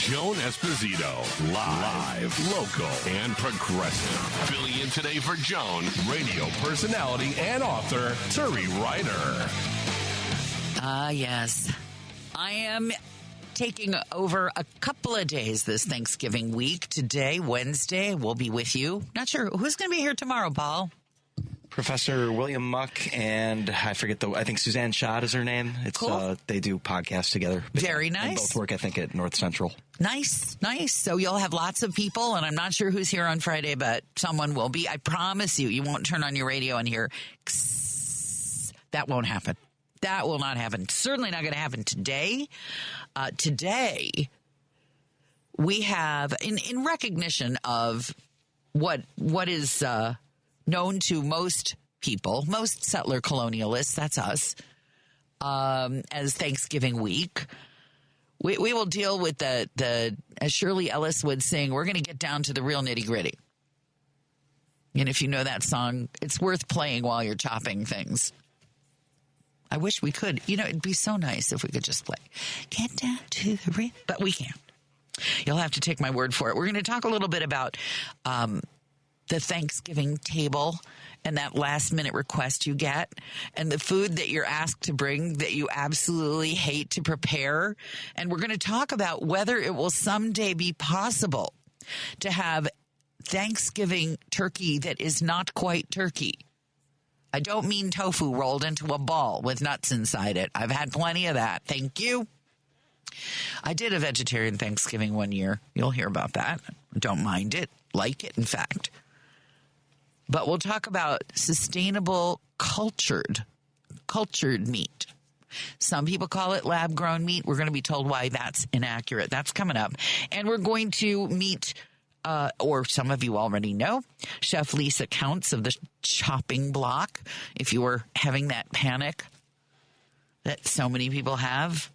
Joan Esposito. Live, local, and progressive. Filling in today for Joan, radio personality and author, Turi Ryder. Yes. I am taking over a couple of days this Thanksgiving week. Today, Wednesday, we'll be with you. Not sure who's going to be here tomorrow, Paul. Professor William Muck and I think Suzanne Schott is her name. It's cool. They do podcasts together. Very nice. And both work, I think, at North Central. Nice. So you'll have lots of people, and I'm not sure who's here on Friday, but someone will be. I promise you won't turn on your radio and hear, that won't happen. That will not happen. Certainly not going to happen today. Today, we have, in recognition of what is known to most people, most settler colonialists, that's us, as Thanksgiving week, we will deal with the as Shirley Ellis would sing, we're going to get down to the real nitty gritty. And if you know that song, it's worth playing while you're chopping things. I wish we could. It'd be so nice if we could just play. Get down to the real. But we can't. You'll have to take my word for it. We're going to talk a little bit about the Thanksgiving table and that last minute request you get and the food that you're asked to bring that you absolutely hate to prepare. And we're going to talk about whether it will someday be possible to have Thanksgiving turkey that is not quite turkey. I don't mean tofu rolled into a ball with nuts inside it. I've had plenty of that. Thank you. I did a vegetarian Thanksgiving one year. You'll hear about that. Don't mind it. Like it, in fact. But we'll talk about sustainable cultured meat. Some people call it lab-grown meat. We're going to be told why that's inaccurate. That's coming up. And we're going to meet... or some of you already know, Chef Lisa Counts of the chopping block, if you were having that panic that so many people have.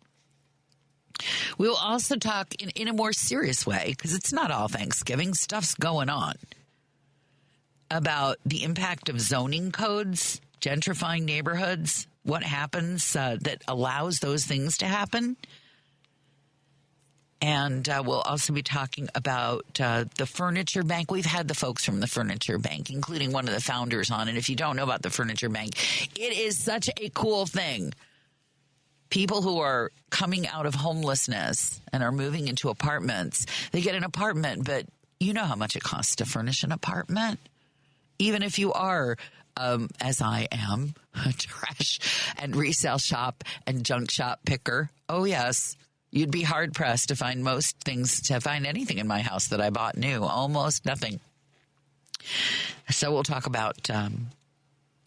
We will also talk in a more serious way, because it's not all Thanksgiving, stuff's going on, about the impact of zoning codes, gentrifying neighborhoods, what happens that allows those things to happen. And we'll also be talking about the Furniture Bank. We've had the folks from the Furniture Bank, including one of the founders on. And if you don't know about the Furniture Bank, it is such a cool thing. People who are coming out of homelessness and are moving into apartments, they get an apartment, but you know how much it costs to furnish an apartment. Even if you are, as I am, a trash and resale shop and junk shop picker. Oh, yes. You'd be hard-pressed to find anything in my house that I bought new. Almost nothing. So we'll talk about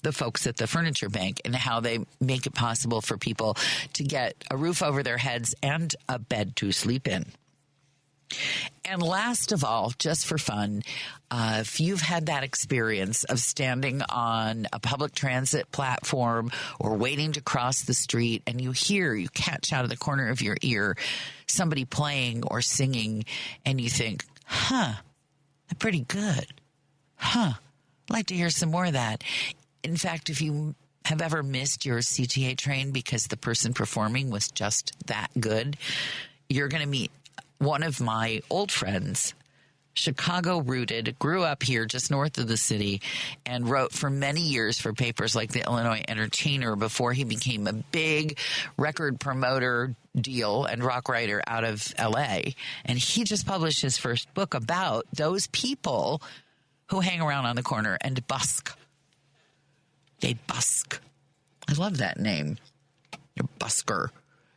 the folks at the Furniture Bank and how they make it possible for people to get a roof over their heads and a bed to sleep in. And last of all, just for fun, if you've had that experience of standing on a public transit platform or waiting to cross the street and you catch out of the corner of your ear somebody playing or singing and you think, they're pretty good. I'd like to hear some more of that. In fact, if you have ever missed your CTA train because the person performing was just that good, you're going to meet one of my old friends, Chicago-rooted, grew up here just north of the city, and wrote for many years for papers like the Illinois Entertainer before he became a big record promoter deal and rock writer out of L.A. And he just published his first book about those people who hang around on the corner and busk. They busk. I love that name. You're busker.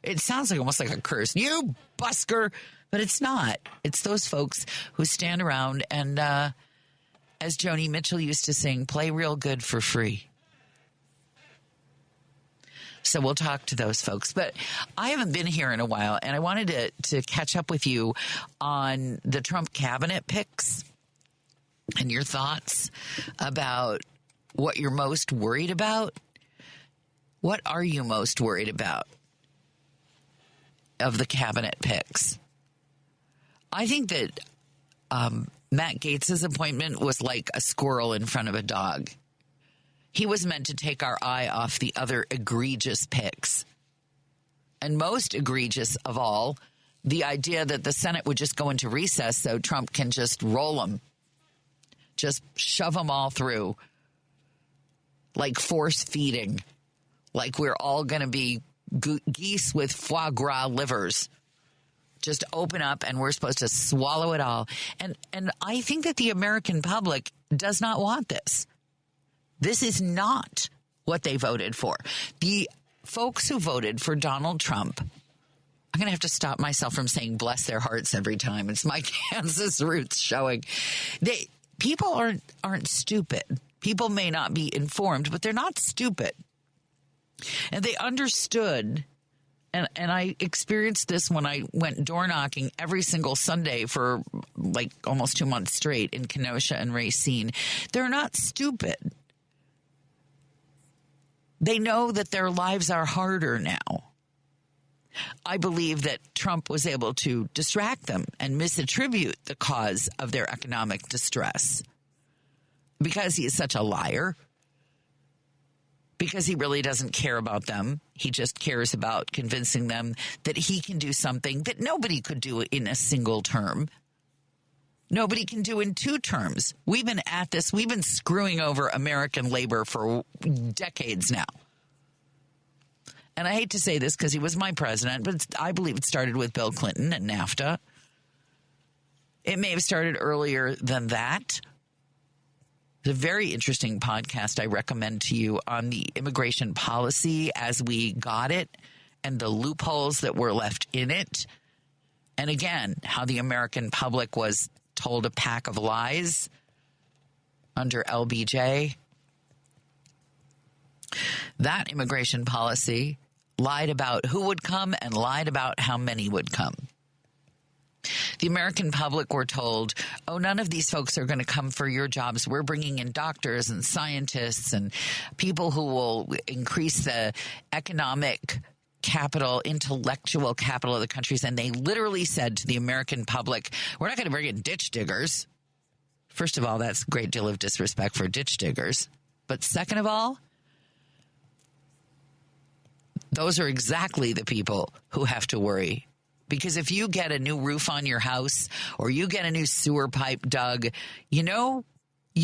It sounds almost like a curse. You busker. But it's not. It's those folks who stand around and, as Joni Mitchell used to sing, play real good for free. So we'll talk to those folks. But I haven't been here in a while, and I wanted to catch up with you on the Trump cabinet picks and your thoughts about what you're most worried about. What are you most worried about of the cabinet picks? I think that Matt Gaetz's appointment was like a squirrel in front of a dog. He was meant to take our eye off the other egregious picks. And most egregious of all, the idea that the Senate would just go into recess so Trump can just roll them, just shove them all through, like force feeding, like we're all going to be geese with foie gras livers. Just open up and we're supposed to swallow it all. And I think that the American public does not want this. This is not what they voted for. The folks who voted for Donald Trump, I'm going to have to stop myself from saying bless their hearts every time. It's my Kansas roots showing. People aren't stupid. People may not be informed, but they're not stupid. And they understood. And I experienced this when I went door knocking every single Sunday for like almost 2 months straight in Kenosha and Racine. They're not stupid. They know that their lives are harder now. I believe that Trump was able to distract them and misattribute the cause of their economic distress because he is such a liar. Because he really doesn't care about them. He just cares about convincing them that he can do something that nobody could do in a single term. Nobody can do in 2 terms. We've been at this. We've been screwing over American labor for decades now. And I hate to say this because he was my president, but I believe it started with Bill Clinton and NAFTA. It may have started earlier than that. A very interesting podcast I recommend to you on the immigration policy as we got it and the loopholes that were left in it. And again, how the American public was told a pack of lies under LBJ. That immigration policy lied about who would come and lied about how many would come. The American public were told, oh, none of these folks are going to come for your jobs. We're bringing in doctors and scientists and people who will increase the economic capital, intellectual capital of the countries. And they literally said to the American public, we're not going to bring in ditch diggers. First of all, that's a great deal of disrespect for ditch diggers. But second of all, those are exactly the people who have to worry. Because if you get a new roof on your house or you get a new sewer pipe dug, you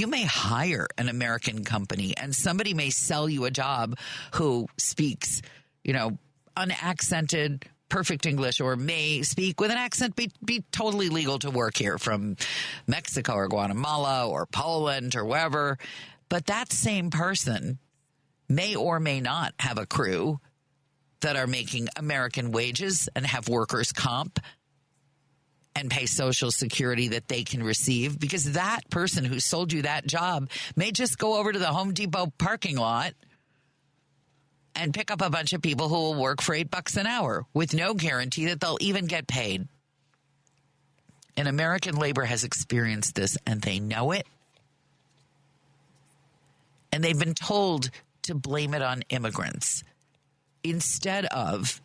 may hire an American company and somebody may sell you a job who speaks, unaccented, perfect English or may speak with an accent, be totally legal to work here from Mexico or Guatemala or Poland or wherever. But that same person may or may not have a crew that are making American wages and have workers' comp and pay Social Security that they can receive, because that person who sold you that job may just go over to the Home Depot parking lot and pick up a bunch of people who will work for $8 an hour with no guarantee that they'll even get paid. And American labor has experienced this, and they know it. And they've been told to blame it on immigrants, instead of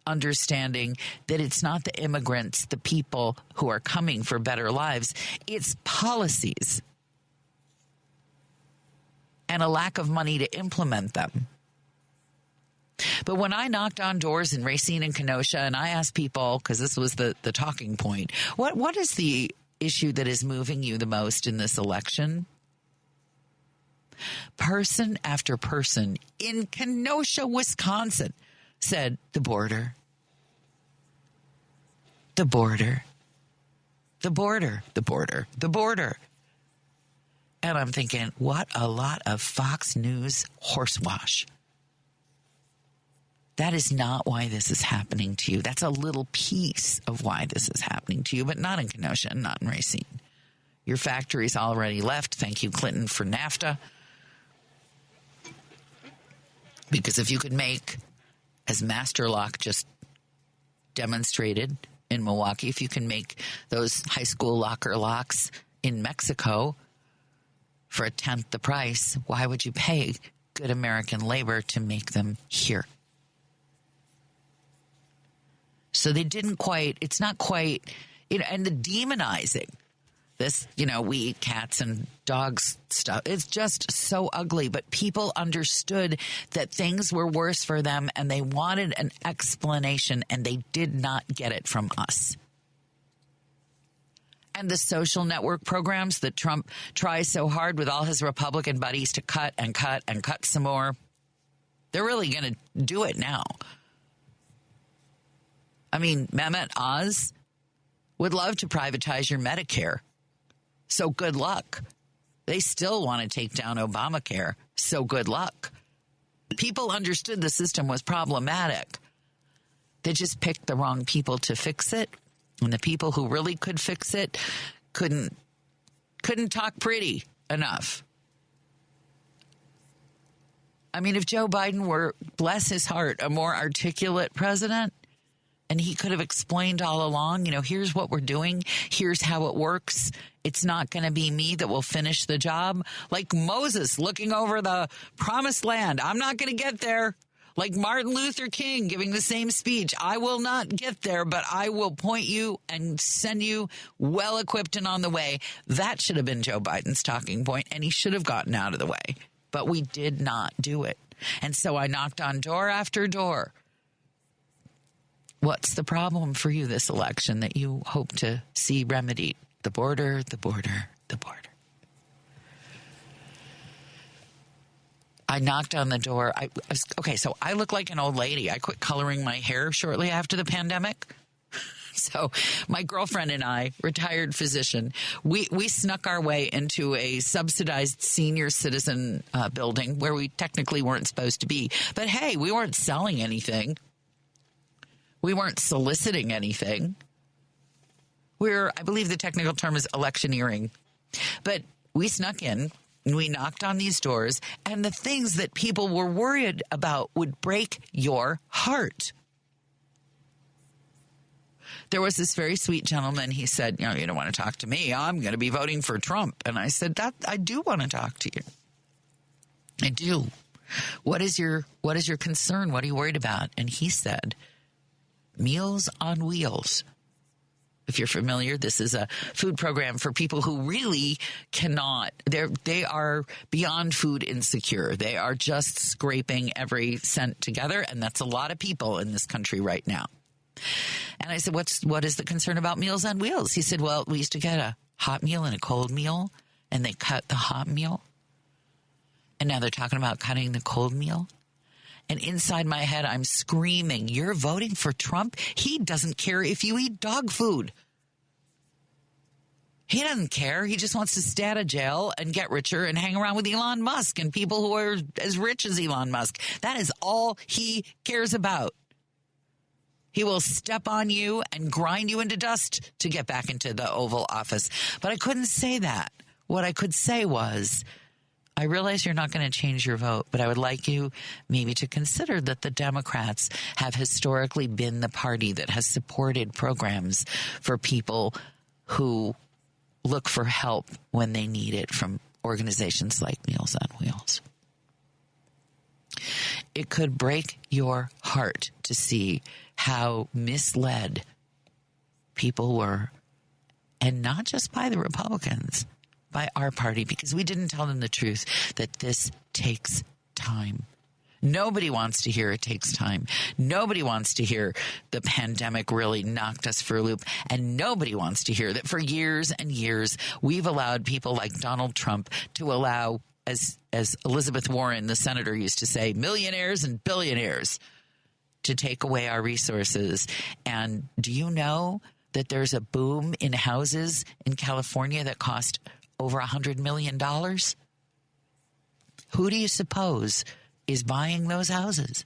understanding that it's not the immigrants, the people who are coming for better lives. It's policies and a lack of money to implement them. But when I knocked on doors in Racine and Kenosha and I asked people, because this was the talking point, what is the issue that is moving you the most in this election? Person after person in Kenosha, Wisconsin said the border, the border, the border, the border, the border. And I'm thinking, what a lot of Fox News horsewash. That is not why this is happening to you. That's a little piece of why this is happening to you, but not in Kenosha and not in Racine. Your factory's already left. Thank you, Clinton, for NAFTA. Because if you could make, as Master Lock just demonstrated in Milwaukee, if you can make those high school locker locks in Mexico for a tenth the price, why would you pay good American labor to make them here? So they didn't quite, it's not quite, and the demonizing This, we eat cats and dogs stuff. It's just so ugly. But people understood that things were worse for them and they wanted an explanation and they did not get it from us. And the social network programs that Trump tries so hard with all his Republican buddies to cut and cut and cut some more, they're really going to do it now. I mean, Mehmet Oz would love to privatize your Medicare. So good luck. They still want to take down Obamacare. So good luck. People understood the system was problematic. They just picked the wrong people to fix it. And the people who really could fix it couldn't talk pretty enough. I mean, if Joe Biden were, bless his heart, a more articulate president, and he could have explained all along, here's what we're doing. Here's how it works. It's not going to be me that will finish the job. Like Moses looking over the promised land. I'm not going to get there. Like Martin Luther King giving the same speech. I will not get there, but I will point you and send you well equipped and on the way. That should have been Joe Biden's talking point, and he should have gotten out of the way. But we did not do it. And so I knocked on door after door. What's the problem for you this election that you hope to see remedied? The border, the border, the border. I knocked on the door. So I look like an old lady. I quit coloring my hair shortly after the pandemic. So my girlfriend and I, retired physician, we snuck our way into a subsidized senior citizen building where we technically weren't supposed to be. But hey, we weren't selling anything. We weren't soliciting anything. I believe the technical term is electioneering. But we snuck in, and we knocked on these doors, and the things that people were worried about would break your heart. There was this very sweet gentleman. He said, you don't want to talk to me. I'm going to be voting for Trump. And I said, I do want to talk to you. I do. What is your concern? What are you worried about? And he said, Meals on Wheels. If you're familiar, this is a food program for people who really cannot. They are beyond food insecure. They are just scraping every cent together, and that's a lot of people in this country right now. And I said, what is the concern about Meals on Wheels? He said, well, we used to get a hot meal and a cold meal, and they cut the hot meal. And now they're talking about cutting the cold meal. And inside my head, I'm screaming, you're voting for Trump? He doesn't care if you eat dog food. He doesn't care. He just wants to stay out of jail and get richer and hang around with Elon Musk and people who are as rich as Elon Musk. That is all he cares about. He will step on you and grind you into dust to get back into the Oval Office. But I couldn't say that. What I could say was, I realize you're not going to change your vote, but I would like you maybe to consider that the Democrats have historically been the party that has supported programs for people who look for help when they need it from organizations like Meals on Wheels. It could break your heart to see how misled people were, and not just by the Republicans, by our party, because we didn't tell them the truth that this takes time. Nobody wants to hear it takes time. Nobody wants to hear the pandemic really knocked us for a loop. And nobody wants to hear that for years and years, we've allowed people like Donald Trump to allow, as Elizabeth Warren, the senator, used to say, millionaires and billionaires to take away our resources. And do you know that there's a boom in houses in California that cost over $100 million? Who do you suppose is buying those houses?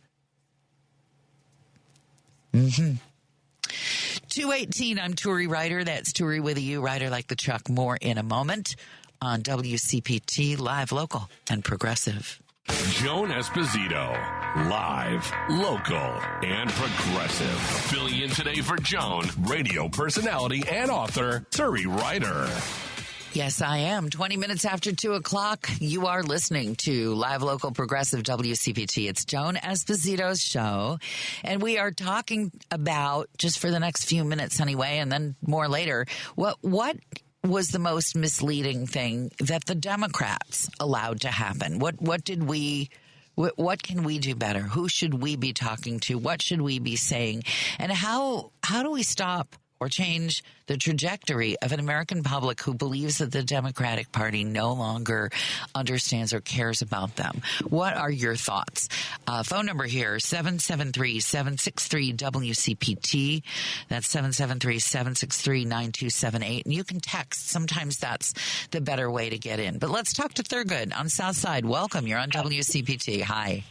2:18, I'm Turi Ryder. That's Turi with a U, Ryder like the truck. More in a moment on WCPT, live, local, and progressive. Joan Esposito, live, local, and progressive. Filling in today for Joan, radio personality and author Turi Ryder. Yes, I am. 20 minutes after 2 o'clock, you are listening to Live Local Progressive WCPT. It's Joan Esposito's show, and we are talking about, just for the next few minutes anyway, and then more later, what was the most misleading thing that the Democrats allowed to happen? What can we do better? Who should we be talking to? What should we be saying? And how do we stop or change the trajectory of an American public who believes that the Democratic Party no longer understands or cares about them? What are your thoughts? Phone number here, 773-763-WCPT. That's 773-763-9278. And you can text. Sometimes that's the better way to get in. But let's talk to Thurgood on South Side. Welcome. You're on WCPT. Hi.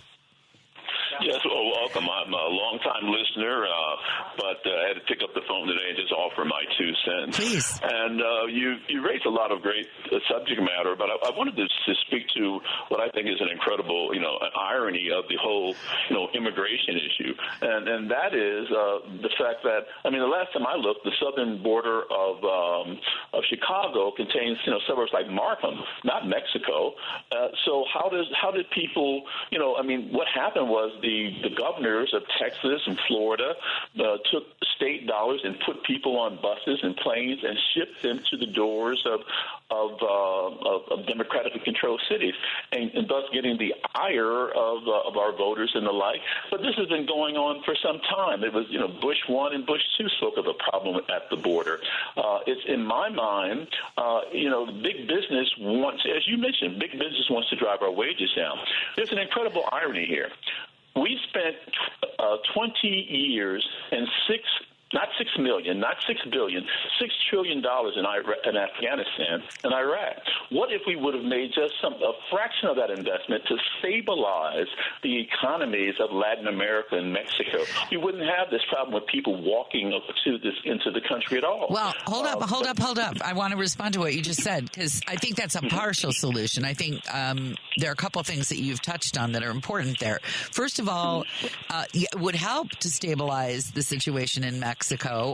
Yes, well, welcome. I'm a long-time listener, but I had to pick up the phone today and just offer my 2 cents. Please. And you raised a lot of great subject matter, but I wanted to speak to what I think is an incredible, irony of the whole, immigration issue, and that is the fact that, the last time I looked, the southern border of Chicago contains, suburbs like Markham, not Mexico. So how did people, what happened was the governors of Texas and Florida took state dollars and put people on buses and planes and shipped them to the doors of democratically controlled cities, and thus getting the ire of our voters and the like. But this has been going on for some time. It was, Bush 1 and Bush 2 spoke of a problem at the border. It's in my mind, big business wants, as you mentioned, big business wants to drive our wages down. There's an incredible irony here. We spent 20 years and not 6 million, not 6 billion, $6 trillion in Afghanistan and Iraq. What if we would have made just a fraction of that investment to stabilize the economies of Latin America and Mexico? We wouldn't have this problem with people walking into the country at all. Well, hold up. I want to respond to what you just said, because I think that's a partial solution. I think there are a couple of things that you've touched on that are important there. First of all, it would help to stabilize the situation in Mexico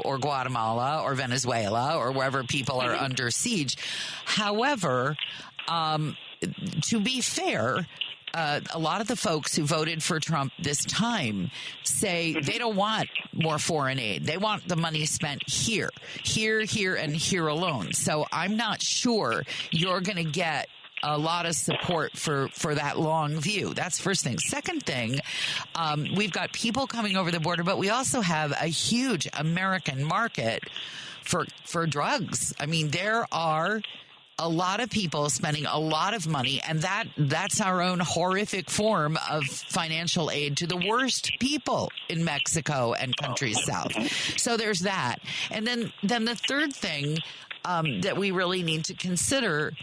or Guatemala or Venezuela or wherever people are under siege. However, to be fair, a lot of the folks who voted for Trump this time say they don't want more foreign aid. They want the money spent here, and here alone. So I'm not sure you're going to get a lot of support for that long view. That's first thing. Second thing, we've got people coming over the border, but we also have a huge American market for drugs. There are a lot of people spending a lot of money, and that's our own horrific form of financial aid to the worst people in Mexico and countries south. So there's that. And then the third thing that we really need to consider,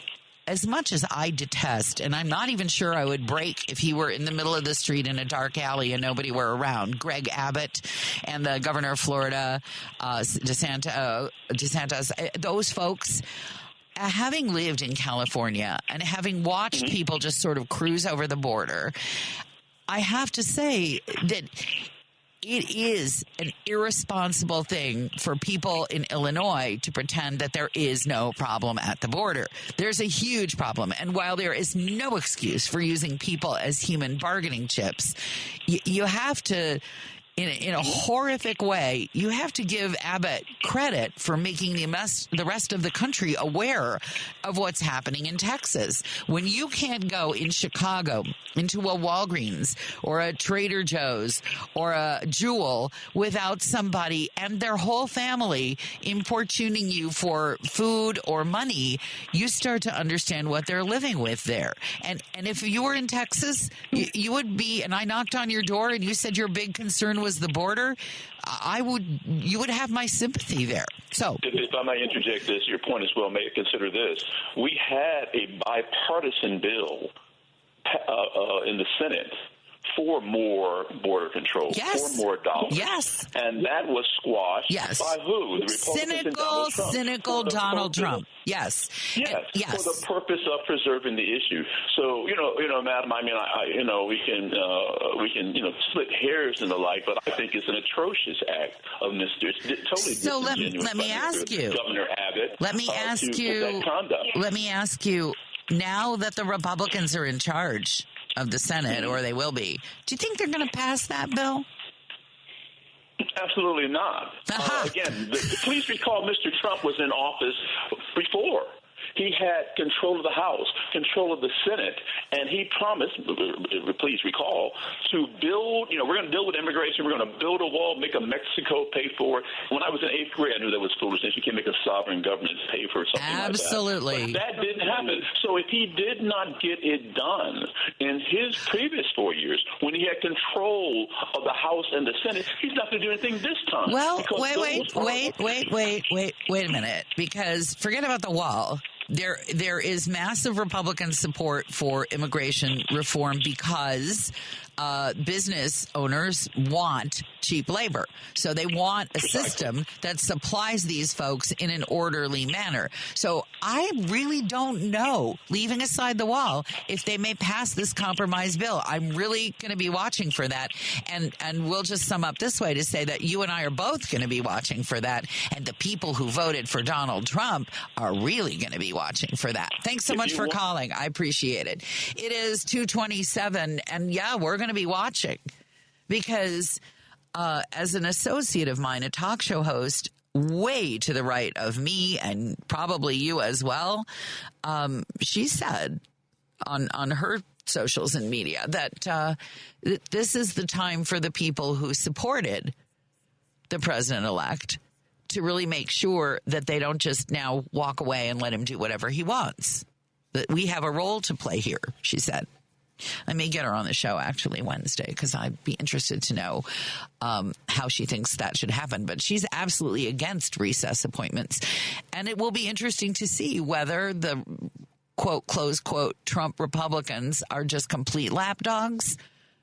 as much as I detest, and I'm not even sure I would break if he were in the middle of the street in a dark alley and nobody were around, Greg Abbott and the governor of Florida, DeSantis, those folks, having lived in California and having watched people just sort of cruise over the border, I have to say that it is an irresponsible thing for people in Illinois to pretend that there is no problem at the border. There's a huge problem. And while there is no excuse for using people as human bargaining chips, you have to, in a horrific way, you have to give Abbott credit for making the rest of the country aware of what's happening in Texas. When you can't go in Chicago into a Walgreens or a Trader Joe's or a Jewel without somebody and their whole family importuning you for food or money, you start to understand what they're living with there. And if you were in Texas, you would be, and I knocked on your door and you said your big concern was the border, you would have my sympathy there. So, if I may interject this, your point is well made. Consider this: we had a bipartisan bill in the Senate for more border control, yes, for more dollars. Yes. And that was squashed by who? The Republicans cynical Donald Trump. Yes. Yes. Yes. For the purpose of preserving the issue. So, madam, we can split hairs and the like, but I think it's an atrocious act of Mr. Totally. So let me ask you, Governor Abbott. Let me ask you, now that the Republicans are in charge of the Senate, or they will be, do you think they're going to pass that bill? Absolutely not. Again, please recall Mr. Trump was in office before. He had control of the House, control of the Senate, and he promised, please recall, to build, we're going to deal with immigration, we're going to build a wall, make a Mexico pay for it. When I was in 8th grade, I knew that was foolishness. You can't make a sovereign government pay for something Absolutely. like that. But that didn't happen. So if he did not get it done in his previous 4 years, when he had control of the House and the Senate, he's not going to do anything this time. Well, wait a minute, because forget about the wall. There is massive Republican support for immigration reform because business owners want cheap labor. So they want a system that supplies these folks in an orderly manner. So I really don't know, leaving aside the wall, if they may pass this compromise bill. I'm really going to be watching for that. And we'll just sum up this way to say that you and I are both going to be watching for that. And the people who voted for Donald Trump are really going to be watching for that. Thanks so much for calling. I appreciate it. It is 2:27, and yeah, we're going to be watching because as an associate of mine, a talk show host way to the right of me and probably you as well, she said on her socials and media that this is the time for the people who supported the president-elect to really make sure that they don't just now walk away and let him do whatever he wants. That we have a role to play here, she said. I may get her on the show actually Wednesday because I'd be interested to know how she thinks that should happen. But she's absolutely against recess appointments. And it will be interesting to see whether the quote, close quote, Trump Republicans are just complete lapdogs.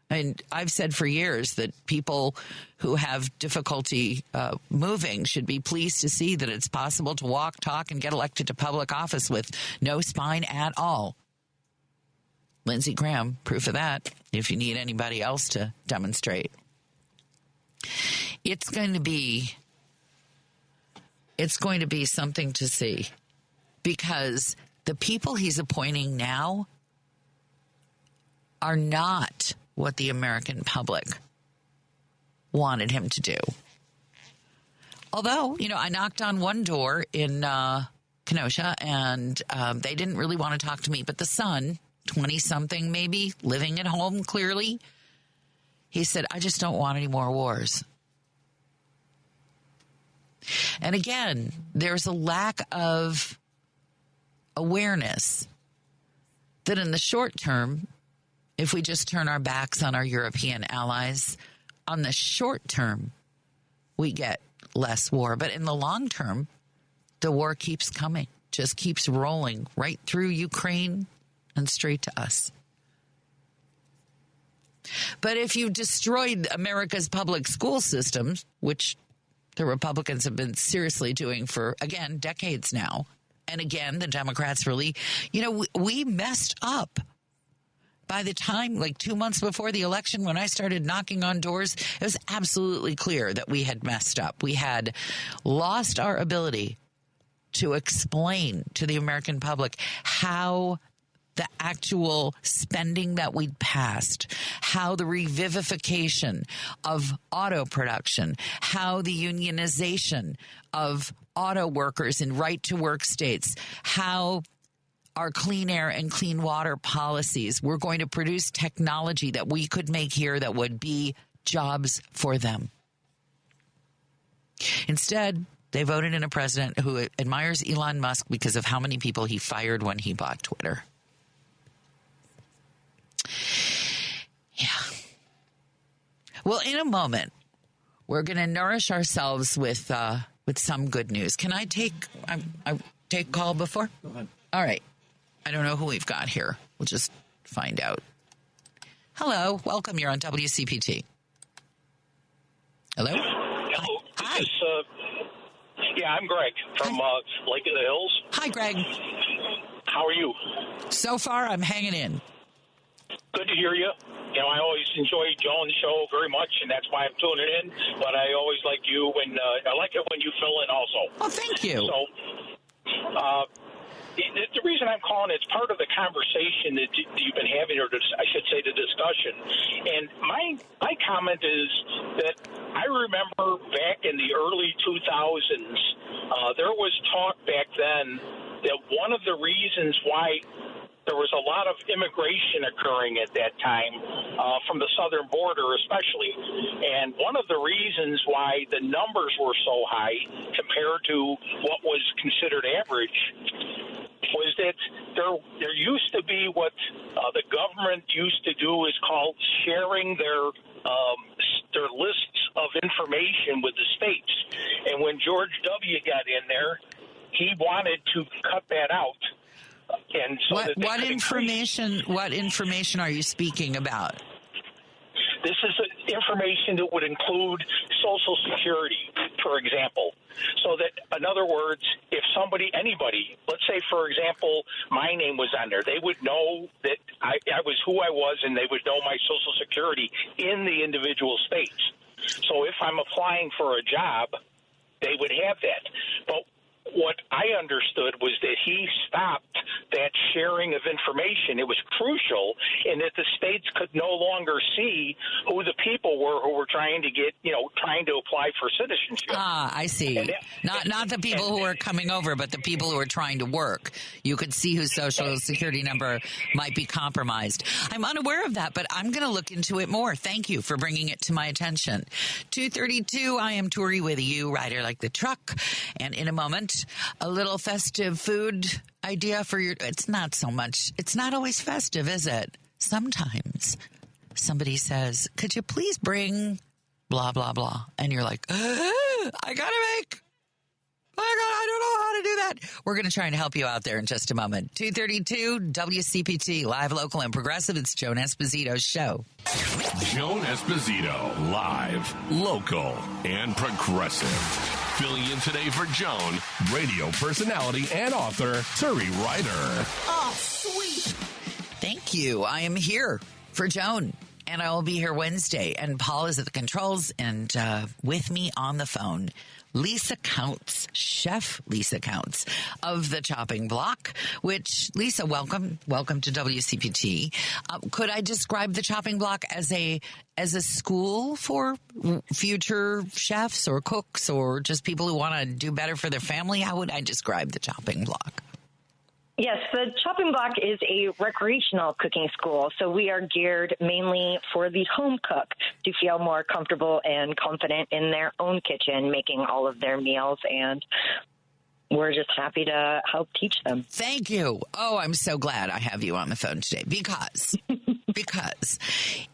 And I've said for years that people who have difficulty moving should be pleased to see that it's possible to walk, talk, and get elected to public office with no spine at all. Lindsey Graham, proof of that, if you need anybody else to demonstrate. It's going to be something to see because the people he's appointing now are not what the American public wanted him to do. Although, I knocked on one door in Kenosha and they didn't really want to talk to me, but the son, 20-something maybe, living at home clearly, he said, I just don't want any more wars. And again, there's a lack of awareness that in the short term, if we just turn our backs on our European allies, on the short term, we get less war. But in the long term, the war keeps coming, just keeps rolling right through Ukraine and straight to us. But if you destroyed America's public school systems, which the Republicans have been seriously doing for, again, decades now, and again, the Democrats really, we messed up. By the time, like 2 months before the election, when I started knocking on doors, it was absolutely clear that we had messed up. We had lost our ability to explain to the American public how the actual spending that we'd passed, how the revivification of auto production, how the unionization of auto workers in right-to-work states, how our clean air and clean water policies were going to produce technology that we could make here that would be jobs for them. Instead, they voted in a president who admires Elon Musk because of how many people he fired when he bought Twitter. Yeah. Well, in a moment, we're going to nourish ourselves with some good news. Can I take call before? Go ahead. All right. I don't know who we've got here. We'll just find out. Hello. Welcome. You're on WCPT. Hello? Hello. Hi. I'm Greg from Lake of the Hills. Hi, Greg. How are you? So far, I'm hanging in. Good to hear you. I always enjoy Joan's show very much, and that's why I'm tuning in. But I always like you when I like it when you fill in also. Oh, thank you. So, the reason I'm calling, it's part of the conversation that you've been having, or I should say the discussion. And my comment is that I remember back in the early 2000s, there was talk back then that one of the reasons why there was a lot of immigration occurring at that time from the southern border especially. And one of the reasons why the numbers were so high compared to what was considered average was that there used to be what the government used to do is called sharing their lists of information with the states. And when George W. got in there, he wanted to cut that out. And so what information are you speaking about? This is information that would include Social Security, for example. So that, in other words, if anybody, let's say, for example, my name was on there, they would know that I was who I was, and they would know my Social Security in the individual states. So if I'm applying for a job, they would have that. But what I understood was that he stopped that sharing of information. It was crucial in that the states could no longer see who the people were who were trying to apply for citizenship. Ah, I see. Not the people who are coming over, but the people who are trying to work. You could see whose Social Security number might be compromised. I'm unaware of that, but I'm going to look into it more. Thank you for bringing it to my attention. 2:32, I am Turi with you, Ryder like the truck. And in a moment, a little festive food idea for it's not always festive, is it? Sometimes somebody says, could you please bring blah, blah, blah. And you're like, I don't know how to do that. We're going to try and help you out there in just a moment. 2:32 WCPT, live, local, and progressive. It's Joan Esposito's show. Joan Esposito, live, local, and progressive. Filling in today for Joan, radio personality and author, Turi Ryder. Oh, sweet. Thank you. I am here for Joan, and I will be here Wednesday. And Paul is at the controls, and with me on the phone, Lisa Counts, Chef Lisa Counts of the Chopping Block, which, Lisa, welcome to WCPT. Could I describe the Chopping Block as a school for future chefs or cooks or just people who want to do better for their family? How would I describe the Chopping Block? Yes, the Chopping Block is a recreational cooking school, so we are geared mainly for the home cook to feel more comfortable and confident in their own kitchen, making all of their meals, and we're just happy to help teach them. Thank you. Oh, I'm so glad I have you on the phone today because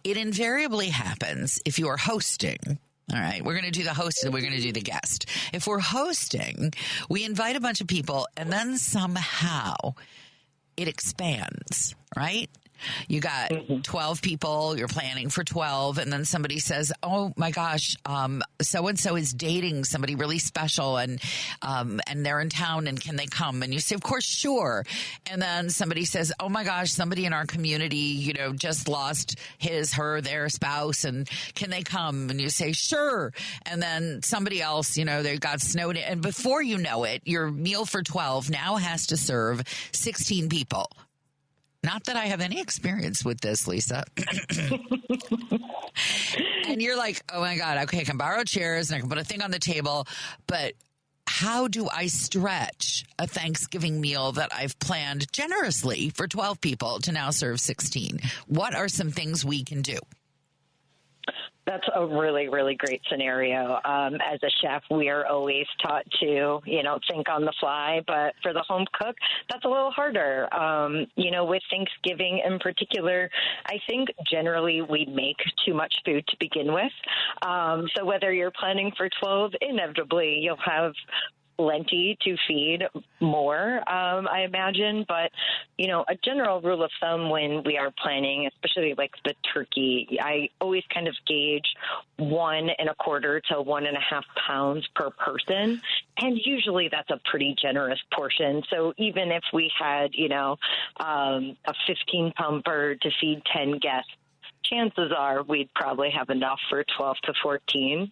it invariably happens if you are hosting. All right, we're going to do the host and we're going to do the guest. If we're hosting, we invite a bunch of people and then somehow it expands, right? You got 12 people, you're planning for 12, and then somebody says, oh my gosh, so-and-so is dating somebody really special and they're in town and can they come? And you say, of course, sure. And then somebody says, oh my gosh, somebody in our community, just lost their spouse and can they come? And you say, sure. And then somebody else, they got snowed in. And before you know it, your meal for 12 now has to serve 16 people. Not that I have any experience with this, Lisa. And you're like, oh, my God, okay, I can borrow chairs and I can put a thing on the table. But how do I stretch a Thanksgiving meal that I've planned generously for 12 people to now serve 16? What are some things we can do? That's a really, really great scenario. As a chef, we are always taught to, think on the fly. But for the home cook, that's a little harder. With Thanksgiving in particular, I think generally we make too much food to begin with. So whether you're planning for 12, inevitably you'll have plenty to feed more, I imagine. But, a general rule of thumb when we are planning, especially like the turkey, I always kind of gauge 1.25 to 1.5 pounds per person. And usually that's a pretty generous portion. So even if we had, a 15-pound bird to feed 10 guests, chances are we'd probably have enough for 12 to 14.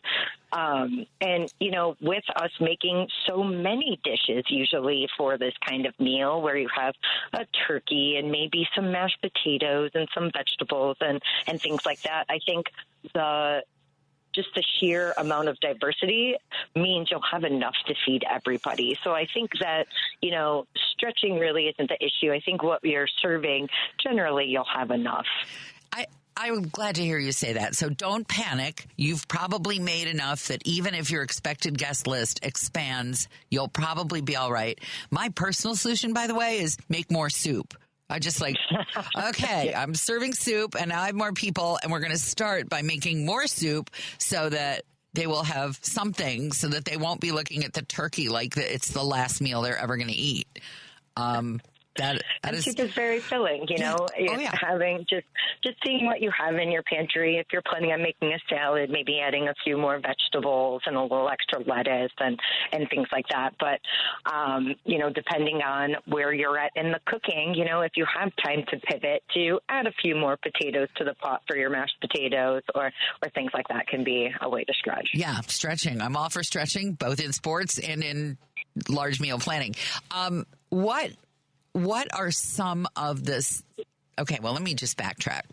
With us making so many dishes usually for this kind of meal where you have a turkey and maybe some mashed potatoes and some vegetables and things like that, I think the just the sheer amount of diversity means you'll have enough to feed everybody. So I think that, stretching really isn't the issue. I think what you're serving, generally, you'll have enough. I'm glad to hear you say that. So don't panic. You've probably made enough that even if your expected guest list expands, you'll probably be all right. My personal solution, by the way, is make more soup. I just okay, I'm serving soup and now I have more people and we're going to start by making more soup so that they will have something so that they won't be looking at the turkey like it's the last meal they're ever going to eat. That is, soup is very filling, having just seeing what you have in your pantry. If you're planning on making a salad, maybe adding a few more vegetables and a little extra lettuce and things like that. But, depending on where you're at in the cooking, if you have time to pivot to add a few more potatoes to the pot for your mashed potatoes or things like that can be a way to stretch. Yeah, stretching. I'm all for stretching, both in sports and in large meal planning. What are some of this? Okay, well, let me just backtrack.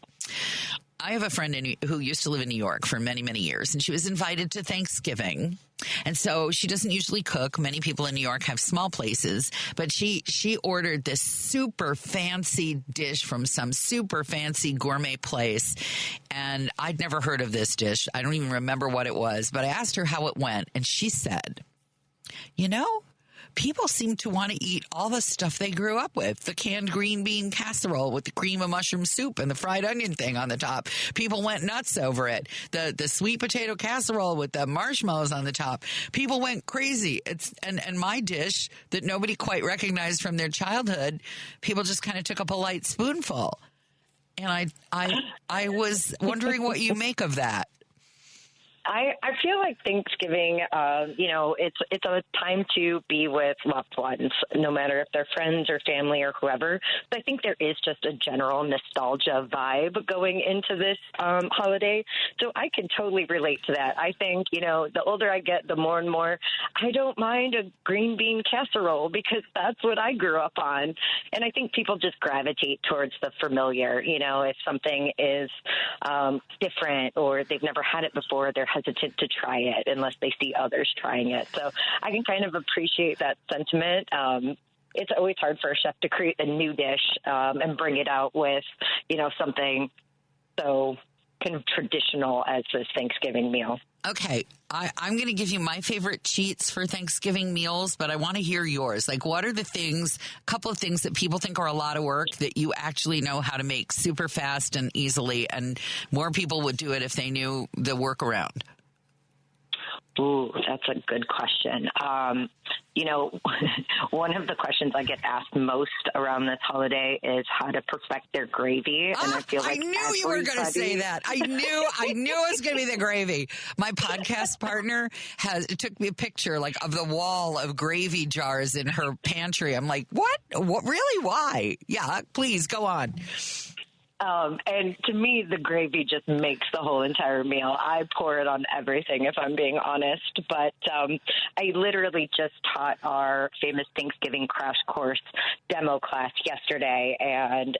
I have a friend who used to live in New York for many, many years, and she was invited to Thanksgiving. And so she doesn't usually cook. Many people in New York have small places, but she ordered this super fancy dish from some super fancy gourmet place. And I'd never heard of this dish. I don't even remember what it was, but I asked her how it went. And she said, people seem to want to eat all the stuff they grew up with. The canned green bean casserole with the cream of mushroom soup and the fried onion thing on the top. People went nuts over it. The sweet potato casserole with the marshmallows on the top. People went crazy. And my dish that nobody quite recognized from their childhood, people just kind of took a polite spoonful. And I was wondering what you make of that. I feel like Thanksgiving, it's a time to be with loved ones, no matter if they're friends or family or whoever. But I think there is just a general nostalgia vibe going into this holiday. So I can totally relate to that. I think, the older I get, the more and more I don't mind a green bean casserole because that's what I grew up on. And I think people just gravitate towards the familiar. If something is different or they've never had it before, they're hesitant to try it unless they see others trying it. So I can kind of appreciate that sentiment. It's always hard for a chef to create a new dish and bring it out with, something so kind of traditional as this Thanksgiving meal. Okay, I'm going to give you my favorite cheats for Thanksgiving meals, but I want to hear yours. What are a couple of things that people think are a lot of work that you actually know how to make super fast and easily, and more people would do it if they knew the workaround? Ooh, that's a good question. One of the questions I get asked most around this holiday is how to perfect their gravy. And I feel like I knew you were going to say that. I knew it was going to be the gravy. My podcast partner took me a picture of the wall of gravy jars in her pantry. I'm like, what? Really? Why? Yeah, please go on. And to me, the gravy just makes the whole entire meal. I pour it on everything, if I'm being honest. But I literally just taught our famous Thanksgiving crash course demo class yesterday, and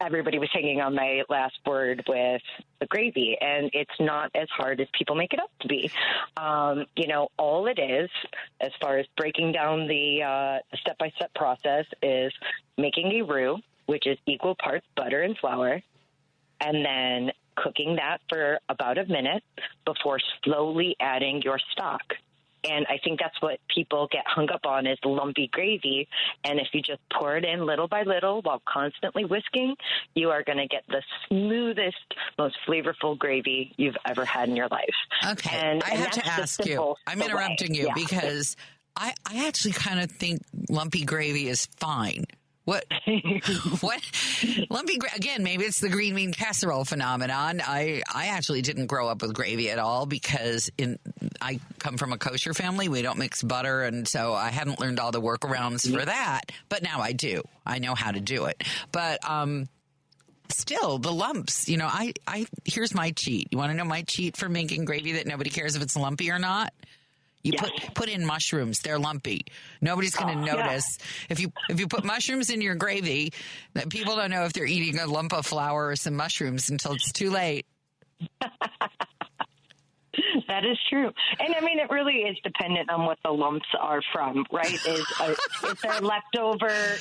everybody was hanging on my last word with the gravy, and it's not as hard as people make it up to be. All it is, as far as breaking down the step-by-step process, is making a roux, which is equal parts butter and flour, and then cooking that for about a minute before slowly adding your stock. And I think that's what people get hung up on is lumpy gravy. And if you just pour it in little by little while constantly whisking, you are going to get the smoothest, most flavorful gravy you've ever had in your life. Okay, and I have to ask you. I'm interrupting you because I actually kind of think lumpy gravy is fine. What lumpy again? Maybe it's the green bean casserole phenomenon. I actually didn't grow up with gravy at all because I come from a kosher family. We don't mix butter, and so I hadn't learned all the workarounds for that. But now I do. I know how to do it. But still, the lumps. Here's my cheat. You want to know my cheat for making gravy that nobody cares if it's lumpy or not? You put in mushrooms. They're lumpy. Nobody's going to notice. If you put mushrooms in your gravy, that people don't know if they're eating a lump of flour or some mushrooms until it's too late. That is true. And I mean, it really is dependent on what the lumps are from, right? Is there leftover,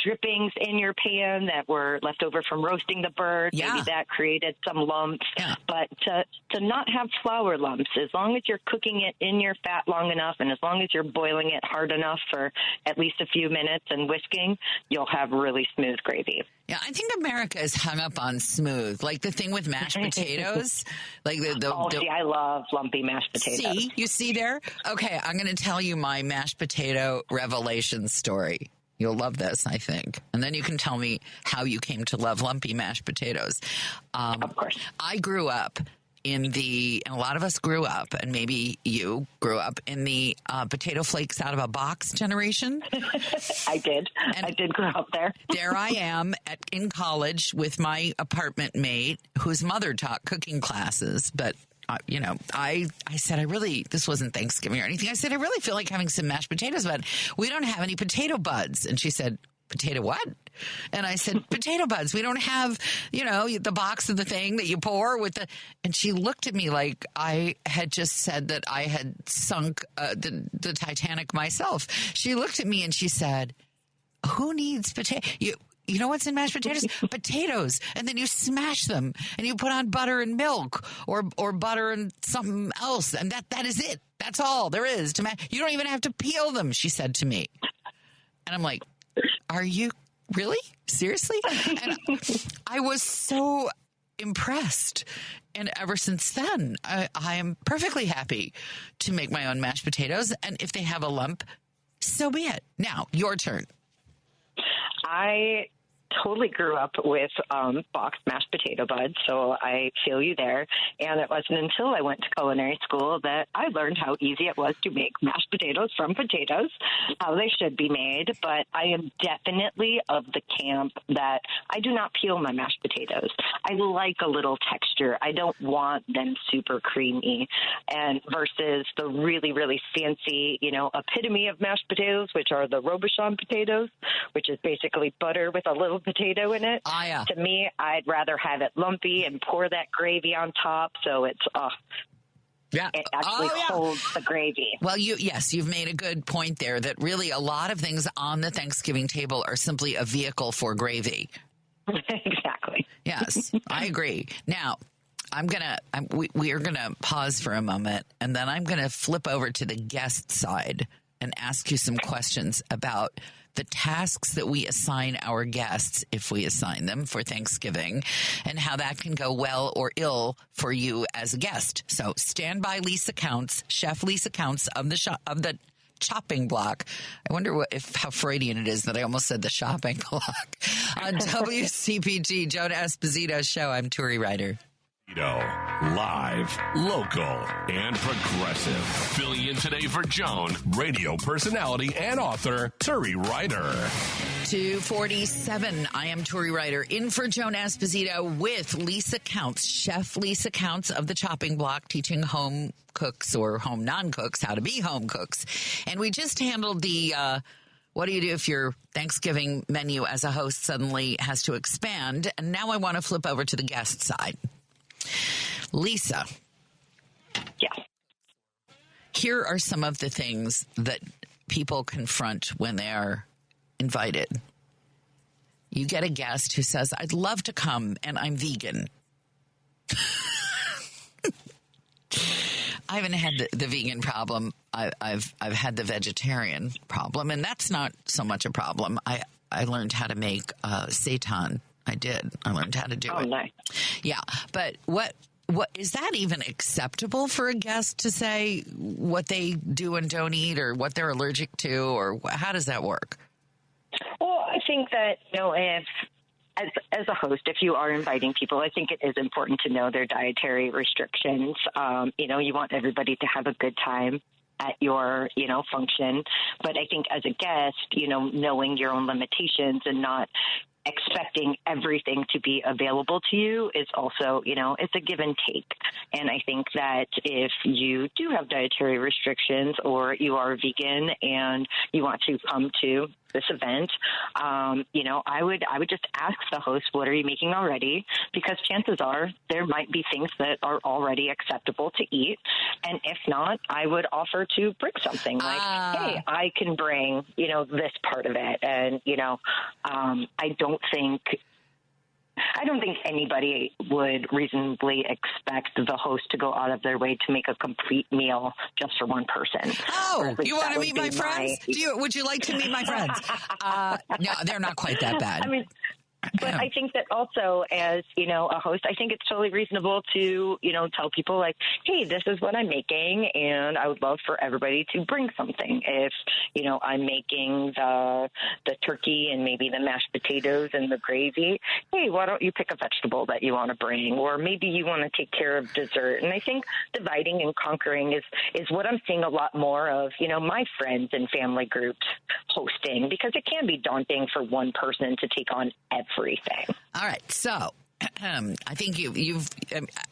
drippings in your pan that were left over from roasting the bird? Yeah. Maybe that created some lumps. Yeah. But to not have flour lumps, as long as you're cooking it in your fat long enough and as long as you're boiling it hard enough for at least a few minutes and whisking, you'll have really smooth gravy. Yeah, I think America is hung up on smooth, like the thing with mashed potatoes. Like see, I love lumpy mashed potatoes. See, you see there? Okay, I'm going to tell you my mashed potato revelation story. You'll love this, I think. And then you can tell me how you came to love lumpy mashed potatoes. Of course. I grew up and a lot of us grew up, and maybe you grew up in the potato flakes out of a box generation. I did. I did grow up there. There I am in college with my apartment mate whose mother taught cooking classes. But, I said, this wasn't Thanksgiving or anything. I said, I really feel like having some mashed potatoes, but we don't have any potato buds. And she said, potato what? And I said, potato buds. We don't have, the box of the thing that you pour with and she looked at me like I had just said that I had sunk the Titanic myself. She looked at me and she said, who needs potato? You know what's in mashed potatoes? Potatoes. And then you smash them and you put on butter and milk or butter and something else. And that is it. That's all there is to mash. You don't even have to peel them, she said to me. And I'm like, are you really? Seriously? And I was so impressed. And ever since then, I am perfectly happy to make my own mashed potatoes. And if they have a lump, so be it. Now, your turn. I totally grew up with boxed mashed potato buds, so I feel you there. And it wasn't until I went to culinary school that I learned how easy it was to make mashed potatoes from potatoes, how they should be made. But I am definitely of the camp that I do not peel my mashed potatoes. I like a little texture. I don't want them super creamy. And versus the really, really fancy, epitome of mashed potatoes, which are the Robuchon potatoes, which is basically butter with a little potato in it. Yeah. To me, I'd rather have it lumpy and pour that gravy on top, so it's it actually holds the gravy. Well, you've made a good point there that really a lot of things on the Thanksgiving table are simply a vehicle for gravy. Exactly. Yes, I agree. Now, we are gonna pause for a moment, and then I'm gonna flip over to the guest side and ask you some questions about the tasks that we assign our guests, if we assign them for Thanksgiving, and how that can go well or ill for you as a guest. So stand by, Lisa Counts, Chef Lisa Counts of the chopping block. I wonder how Freudian it is that I almost said the shopping block. On WCPT, Joan Esposito's show, I'm Turi Ryder. Live, local, and progressive. Filling in today for Joan, radio personality and author Turi Ryder. 2:47. I am Turi Ryder, in for Joan Esposito with Lisa Counts, Chef Lisa Counts of the Chopping Block, teaching home cooks or home non-cooks how to be home cooks. And we just handled the what do you do if your Thanksgiving menu as a host suddenly has to expand? And now I want to flip over to the guest side. Lisa. Yeah. Here are some of the things that people confront when they are invited. You get a guest who says, I'd love to come and I'm vegan. I haven't had the vegan problem. I've had the vegetarian problem, and that's not so much a problem. I learned how to make seitan. I did. I learned how to do it. Oh, nice. Yeah. But what is that even acceptable for a guest to say what they do and don't eat or what they're allergic to, or how does that work? Well, I think that, if as a host, if you are inviting people, I think it is important to know their dietary restrictions. You want everybody to have a good time at your, function. But I think as a guest, knowing your own limitations and not expecting everything to be available to you is also, it's a give and take. And I think that if you do have dietary restrictions or you are vegan and you want to come to this event, I would just ask the host, what are you making already? Because chances are there might be things that are already acceptable to eat. And if not, I would offer to bring something like, hey, I can bring, this part of it. And, I don't think anybody would reasonably expect the host to go out of their way to make a complete meal just for one person. Oh, you want to meet my friends? Would you like to meet my friends? No, they're not quite that bad. I mean, but I think that also as, a host, I think it's totally reasonable to, tell people like, hey, this is what I'm making, and I would love for everybody to bring something. If, I'm making the turkey and maybe the mashed potatoes and the gravy, hey, why don't you pick a vegetable that you want to bring? Or maybe you want to take care of dessert. And I think dividing and conquering is what I'm seeing a lot more of, my friends and family groups hosting, because it can be daunting for one person to take on everything. All right. So I think you've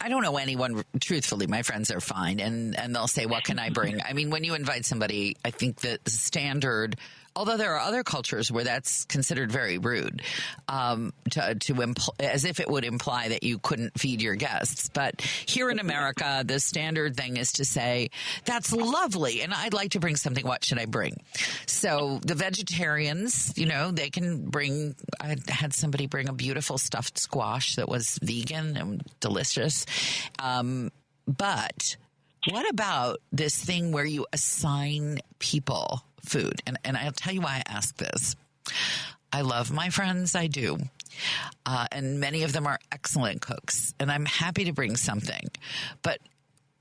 I don't know anyone, truthfully. My friends are fine. And they'll say, what can I bring? I mean, when you invite somebody, I think the standard, although there are other cultures where that's considered very rude, as if it would imply that you couldn't feed your guests. But here in America, the standard thing is to say, that's lovely, and I'd like to bring something. What should I bring? So the vegetarians, they can bring, I had somebody bring a beautiful stuffed squash that was vegan and delicious. But what about this thing where you assign people food? And I'll tell you why I ask this. I love my friends. I do. And many of them are excellent cooks, and I'm happy to bring something. But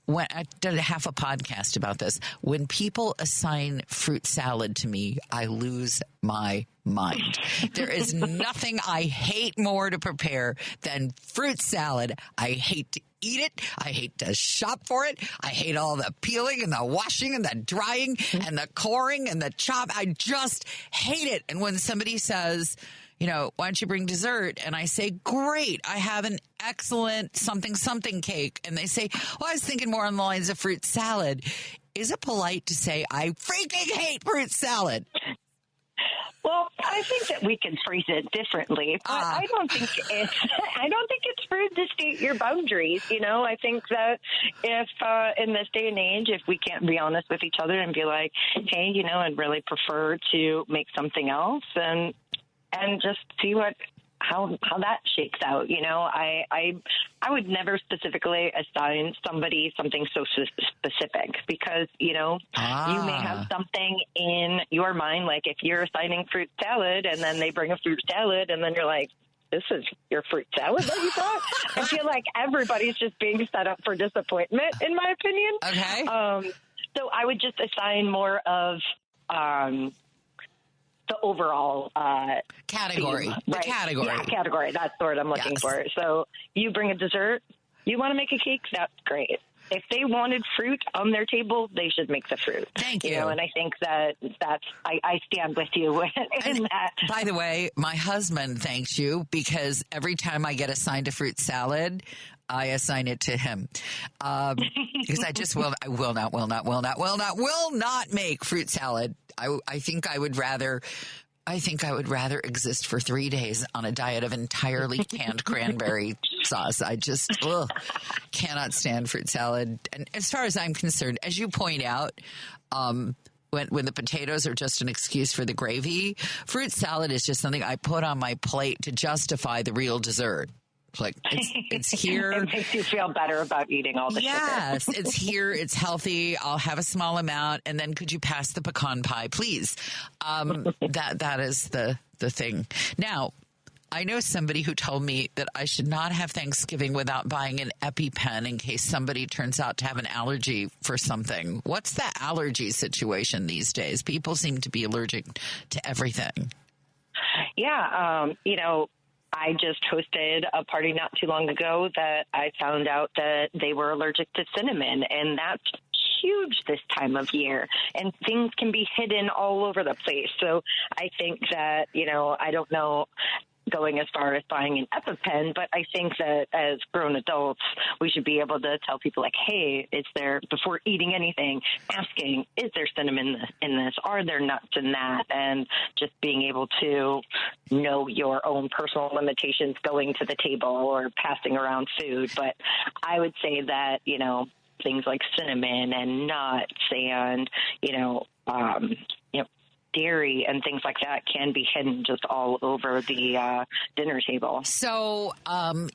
when I did half a podcast about this, when people assign fruit salad to me, I lose my mind. There is nothing I hate more to prepare than fruit salad. I hate to eat it. I hate to shop for it. I hate all the peeling and the washing and the drying and the coring and the chop. I just hate it. And when somebody says, why don't you bring dessert? And I say, great, I have an excellent something cake. And they say, well, I was thinking more on the lines of fruit salad. Is it polite to say, I freaking hate fruit salad? Well, I think that we can phrase it differently, but I don't think it's rude to state your boundaries. I think that if in this day and age, if we can't be honest with each other and be like, hey, I'd really prefer to make something else, and just see how that shakes out. I would never specifically assign somebody something so specific, because, you may have something in your mind, like if you're assigning fruit salad and then they bring a fruit salad and then you're like, this is your fruit salad that you brought? I feel like everybody's just being set up for disappointment, in my opinion. Okay. So I would just assign more of the overall category. Theme, the right? category. Yeah, category. That's the word I'm looking for. So you bring a dessert. You want to make a cake? That's great. If they wanted fruit on their table, they should make the fruit. Thank you. And I think I stand with you in that. By the way, my husband thanks you, because every time I get assigned a fruit salad, I assign it to him. Because I will not make fruit salad. I think I would rather exist for 3 days on a diet of entirely canned cranberry sauce. I just cannot stand fruit salad. And as far as I'm concerned, as you point out, when the potatoes are just an excuse for the gravy, fruit salad is just something I put on my plate to justify the real dessert. Like it's here. It makes you feel better about eating all the sugar. Yes, it's here. It's healthy. I'll have a small amount, and then could you pass the pecan pie, please? That is the thing. Now, I know somebody who told me that I should not have Thanksgiving without buying an EpiPen in case somebody turns out to have an allergy for something. What's the allergy situation these days? People seem to be allergic to everything. Yeah, I just hosted a party not too long ago that I found out that they were allergic to cinnamon, and that's huge this time of year, and things can be hidden all over the place. So I think that, I don't know. going as far as buying an EpiPen, but I think that as grown adults, we should be able to tell people like, hey, is there, before eating anything, asking, is there cinnamon in this? Are there nuts in that? And just being able to know your own personal limitations going to the table or passing around food. But I would say that, things like cinnamon and nuts and, dairy and things like that can be hidden just all over the dinner table. So,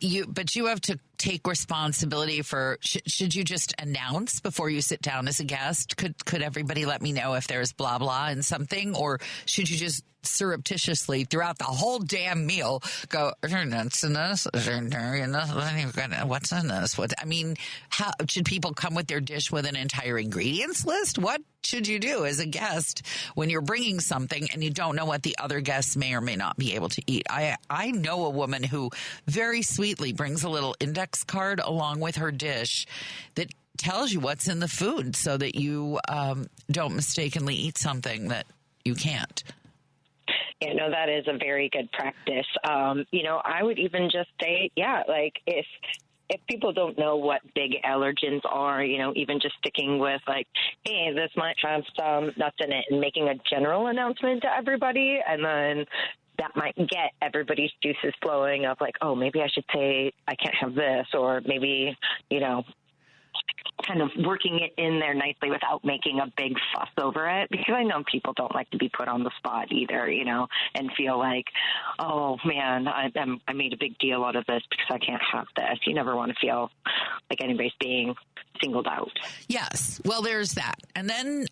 you have to take responsibility for, should you just announce before you sit down as a guest? Could everybody let me know if there's blah, blah in something? Or should you just surreptitiously throughout the whole damn meal go, is there nuts in this? Is there dairy in this? What's in this? How should people come with their dish with an entire ingredients list? What should you do as a guest when you're bringing something and you don't know what the other guests may or may not be able to eat? I know a woman who very sweetly brings a little index card along with her dish that tells you what's in the food so that you don't mistakenly eat something that you can't. Yeah, no, that is a very good practice. I would even just say, if people don't know what big allergens are, even just sticking with like, hey, this might have some nuts in it and making a general announcement to everybody. And then that might get everybody's juices flowing of like, oh, maybe I should say I can't have this, or maybe, kind of working it in there nicely without making a big fuss over it, because I know people don't like to be put on the spot either, and feel like, oh man, I made a big deal out of this because I can't have this. You never want to feel like anybody's being singled out. Yes. Well, there's that. And then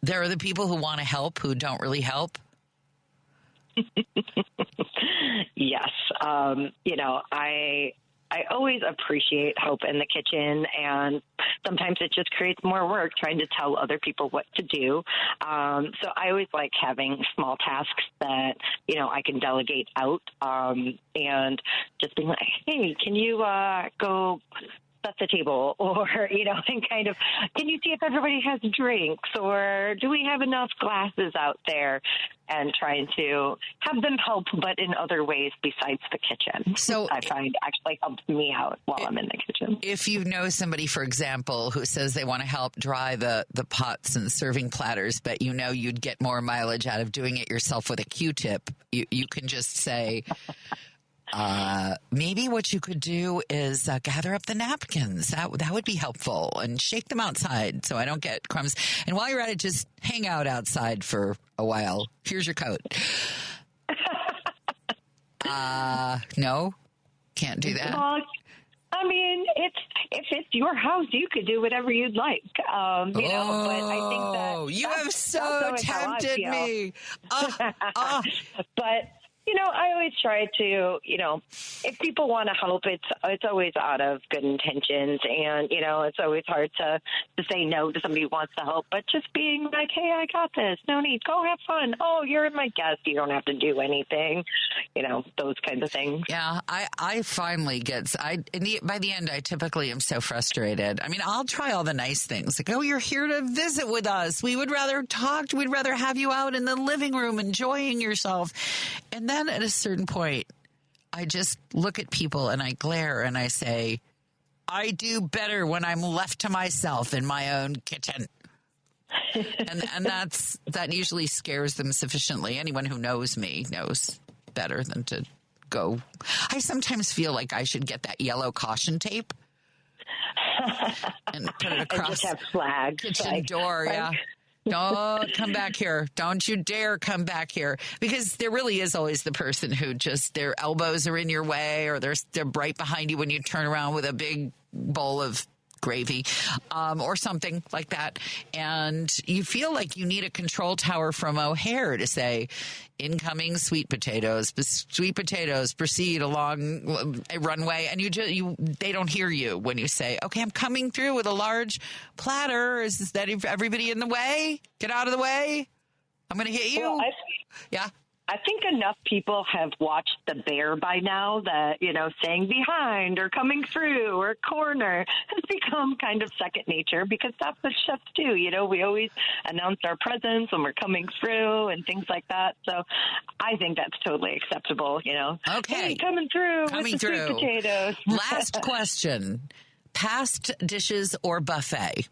there are the people who want to help who don't really help. Yes. I always appreciate help in the kitchen, and sometimes it just creates more work trying to tell other people what to do. So I always like having small tasks that, I can delegate out, and just being like, hey, can you go set the table, or, and kind of, can you see if everybody has drinks, or do we have enough glasses out there, and trying to have them help, but in other ways besides the kitchen. So I find actually helps me out while I'm in the kitchen. If you know somebody, for example, who says they want to help dry the pots and serving platters, but you'd get more mileage out of doing it yourself with a Q-tip, you can just say, maybe what you could do is gather up the napkins. That would be helpful, and shake them outside so I don't get crumbs. And while you're at it, just hang out outside for a while. Here's your coat. No, can't do that. Well, I mean, if it's your house, you could do whatever you'd like. But I think that you have so tempted me. But I always try to, if people want to help, it's always out of good intentions. And, it's always hard to say no to somebody who wants to help. But just being like, hey, I got this. No need. Go have fun. Oh, you're my guest. You don't have to do anything. Those kinds of things. Yeah, I finally get, by the end, I typically am so frustrated. I mean, I'll try all the nice things. Like, oh, you're here to visit with us. We would rather talk. We'd rather have you out in the living room enjoying yourself. And then at a certain point, I just look at people and I glare and I say, I do better when I'm left to myself in my own kitchen. and that usually scares them sufficiently. Anyone who knows me knows better than to go. I sometimes feel like I should get that yellow caution tape and put it across and just have flags, kitchen door. Yeah. Don't come back here. Don't you dare come back here. Because there really is always the person who just, their elbows are in your way, or they're right behind you when you turn around with a big bowl of gravy, or something like that. And you feel like you need a control tower from O'Hare to say, incoming sweet potatoes proceed along a runway. And they don't hear you when you say, okay, I'm coming through with a large platter. Is that everybody in the way? Get out of the way. I'm going to hit you. Well, yeah. I think enough people have watched The Bear by now that, saying behind or coming through or corner has become kind of second nature, because that's what chefs do. We always announce our presence when we're coming through and things like that. So I think that's totally acceptable, Okay. Hey, coming through with the sweet potatoes. Last question. Past dishes or buffet?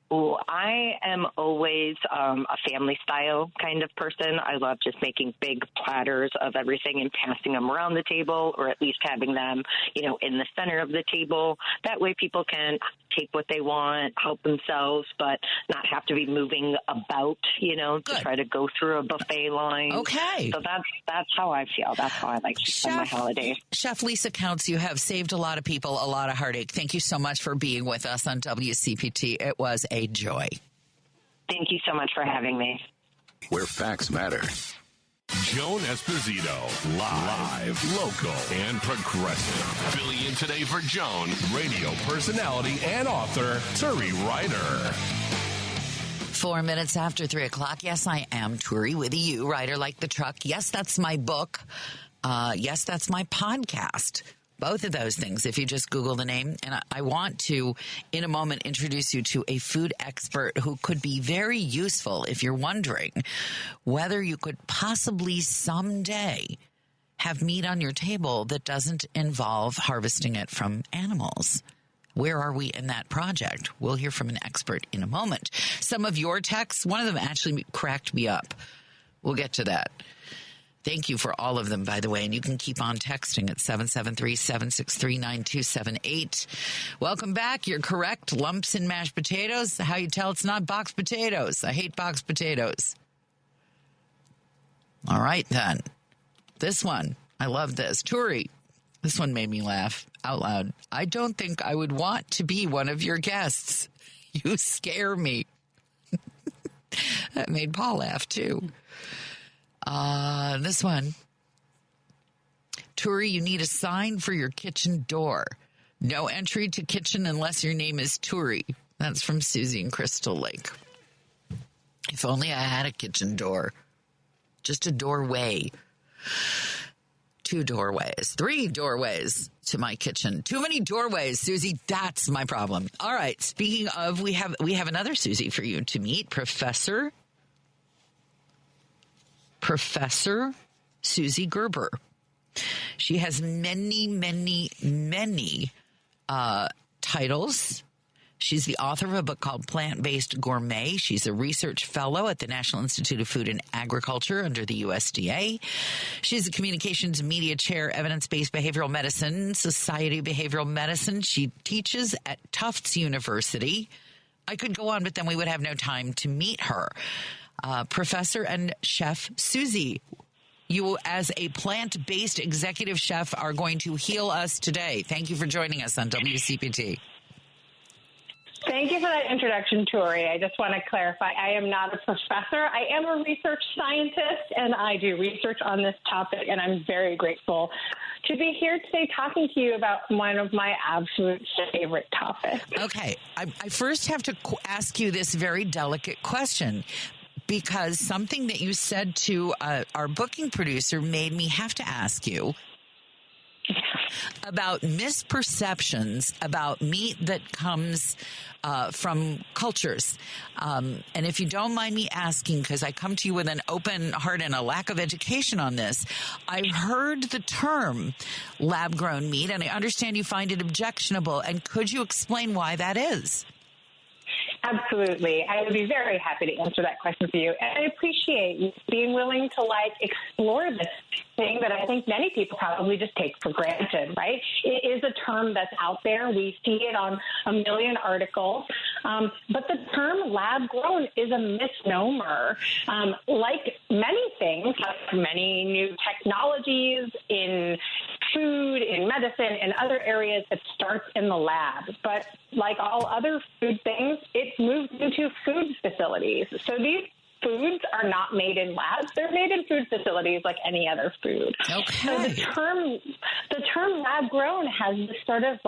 Oh, I am always a family style kind of person. I love just making big platters of everything and passing them around the table, or at least having them, in the center of the table. That way people can take what they want, help themselves, but not have to be moving about, to try to go through a buffet line. Okay. So that's how I feel. That's how I like to spend my holidays. Chef Lisa Counts, you have saved a lot of people a lot of heartache. Thank you so much for being with us on WCPT. It was a joy. Thank you so much for having me. Where facts matter. Joan Esposito, live, local, and progressive. Filling in today for Joan, radio personality and author Turi Ryder. 4 minutes after 3 o'clock. Yes, I am Turi with a U, Ryder like the truck. Yes, that's my book. Yes, that's my podcast. Both of those things, if you just Google the name. And I want to, in a moment, introduce you to a food expert who could be very useful if you're wondering whether you could possibly someday have meat on your table that doesn't involve harvesting it from animals. Where are we in that project? We'll hear from an expert in a moment. Some of your texts, one of them actually cracked me up. We'll get to that. Thank you for all of them, by the way, and you can keep on texting at 773-763-9278. Welcome back. You're correct. Lumps in mashed potatoes. How you tell it's not boxed potatoes. I hate boxed potatoes. All right, then. This one. I love this. Turi. This one made me laugh out loud. I don't think I would want to be one of your guests. You scare me. That made Paul laugh, too. This one. Turi, you need a sign for your kitchen door. No entry to kitchen unless your name is Turi. That's from Susie in Crystal Lake. If only I had a kitchen door. Just a doorway. 2 doorways. 3 doorways to my kitchen. Too many doorways, Susie. That's my problem. All right. Speaking of, we have another Susie for you to meet. Professor Suzi Gerber. She has many, many, many titles. She's the author of a book called Plant-Based Gourmet. She's a research fellow at the National Institute of Food and Agriculture under the USDA. She's a communications media chair, evidence-based behavioral medicine, Society of Behavioral Medicine. She teaches at Tufts University. I could go on, but then we would have no time to meet her. Professor and Chef Suzi, you as a plant-based executive chef are going to heal us today. Thank you for joining us on WCPT. Thank you for that introduction, Turi. I just want to clarify, I am not a professor. I am a research scientist, and I do research on this topic, and I'm very grateful to be here today talking to you about one of my absolute favorite topics. Okay. I first have to ask you this very delicate question, because something that you said to our booking producer made me have to ask you about misperceptions about meat that comes from cultures. And if you don't mind me asking, because I come to you with an open heart and a lack of education on this, I've heard the term lab-grown meat, and I understand you find it objectionable. And could you explain why that is? Absolutely. I would be very happy to answer that question for you. And I appreciate you being willing to explore this thing that I think many people probably just take for granted, right? It is a term that's out there. We see it on a million articles. But the term lab grown is a misnomer. Like many things, like many new technologies in food, in medicine, and other areas, it starts in the lab. But like all other food things, it's moved into food facilities. So these foods are not made in labs. They're made in food facilities like any other food. Okay. So the term lab grown has this sort of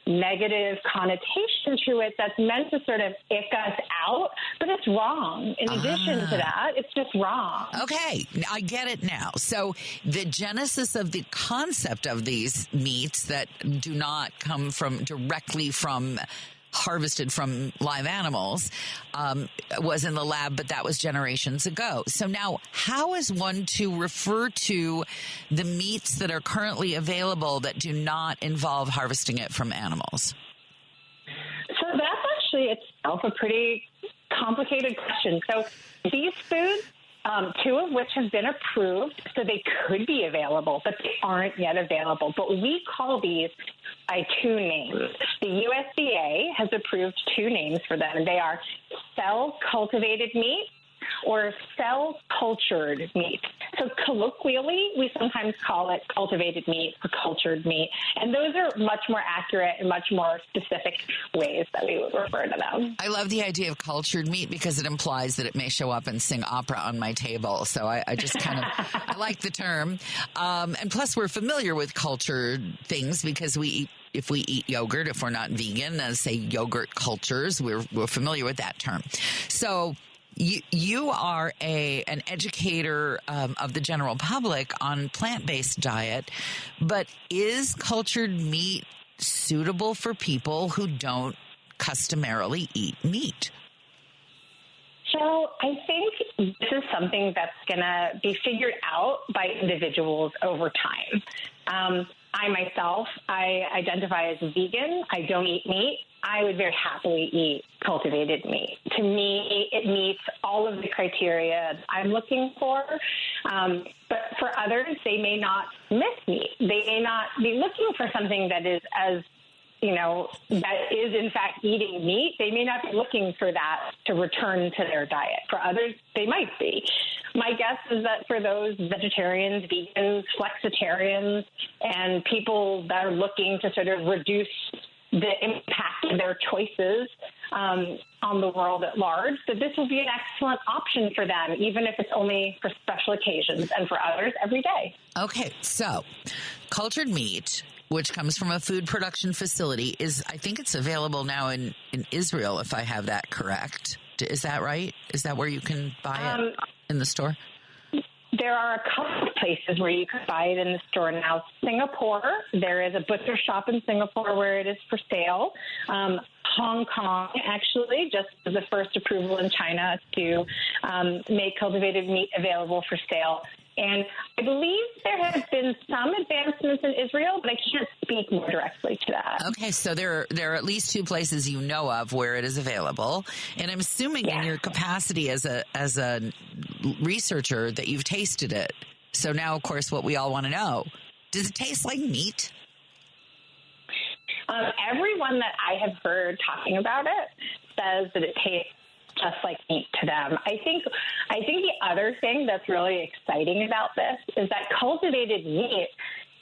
negative connotation to it that's meant to sort of ick us out, but it's wrong. In addition to that, it's just wrong. Okay, I get it now. So the genesis of the concept of these meats that do not come directly from harvested from live animals was in the lab, but that was generations ago. So now, how is one to refer to the meats that are currently available that do not involve harvesting it from animals? So that's actually itself a pretty complicated question. So these foods, two of which have been approved, so they could be available, but they aren't yet available. But we call these by two names. The USDA has approved two names for them, and they are cell-cultivated meat or cell-cultured meat. So colloquially, we sometimes call it cultivated meat or cultured meat, and those are much more accurate and much more specific ways that we would refer to them. I love the idea of cultured meat because it implies that it may show up and sing opera on my table. So I just kind of, I like the term. And plus we're familiar with cultured things because if we eat yogurt, if we're not vegan, say yogurt cultures, we're familiar with that term. So you are an educator of the general public on plant-based diet, but is cultured meat suitable for people who don't customarily eat meat? So I think this is something that's going to be figured out by individuals over time. I myself, I identify as vegan. I don't eat meat. I would very happily eat cultivated meat. To me, it meets all of the criteria I'm looking for. But for others, they may not miss meat. They may not be looking for something that is that is in fact eating meat. They may not be looking for that to return to their diet. For others, they might be. My guess is that for those vegetarians, vegans, flexitarians, and people that are looking to sort of reduce the impact of their choices on the world at large, that this will be an excellent option for them, even if it's only for special occasions, and for others, every day. Okay, so cultured meat, which comes from a food production facility, I think it's available now in Israel, if I have that correct. Is that right? Is that where you can buy it in the store? There are a couple of places where you can buy it in the store now. Singapore, there is a butcher shop in Singapore where it is for sale. Hong Kong, actually, just the first approval in China to make cultivated meat available for sale. And I believe there have been some advancements in Israel, but I can't speak more directly to that. Okay, so there are at least two places you know of where it is available. And I'm assuming in your capacity as a researcher that you've tasted it. So now, of course, what we all want to know, does it taste like meat? Everyone that I have heard talking about it says that it tastes just like meat to them. I think the other thing that's really exciting about this is that cultivated meat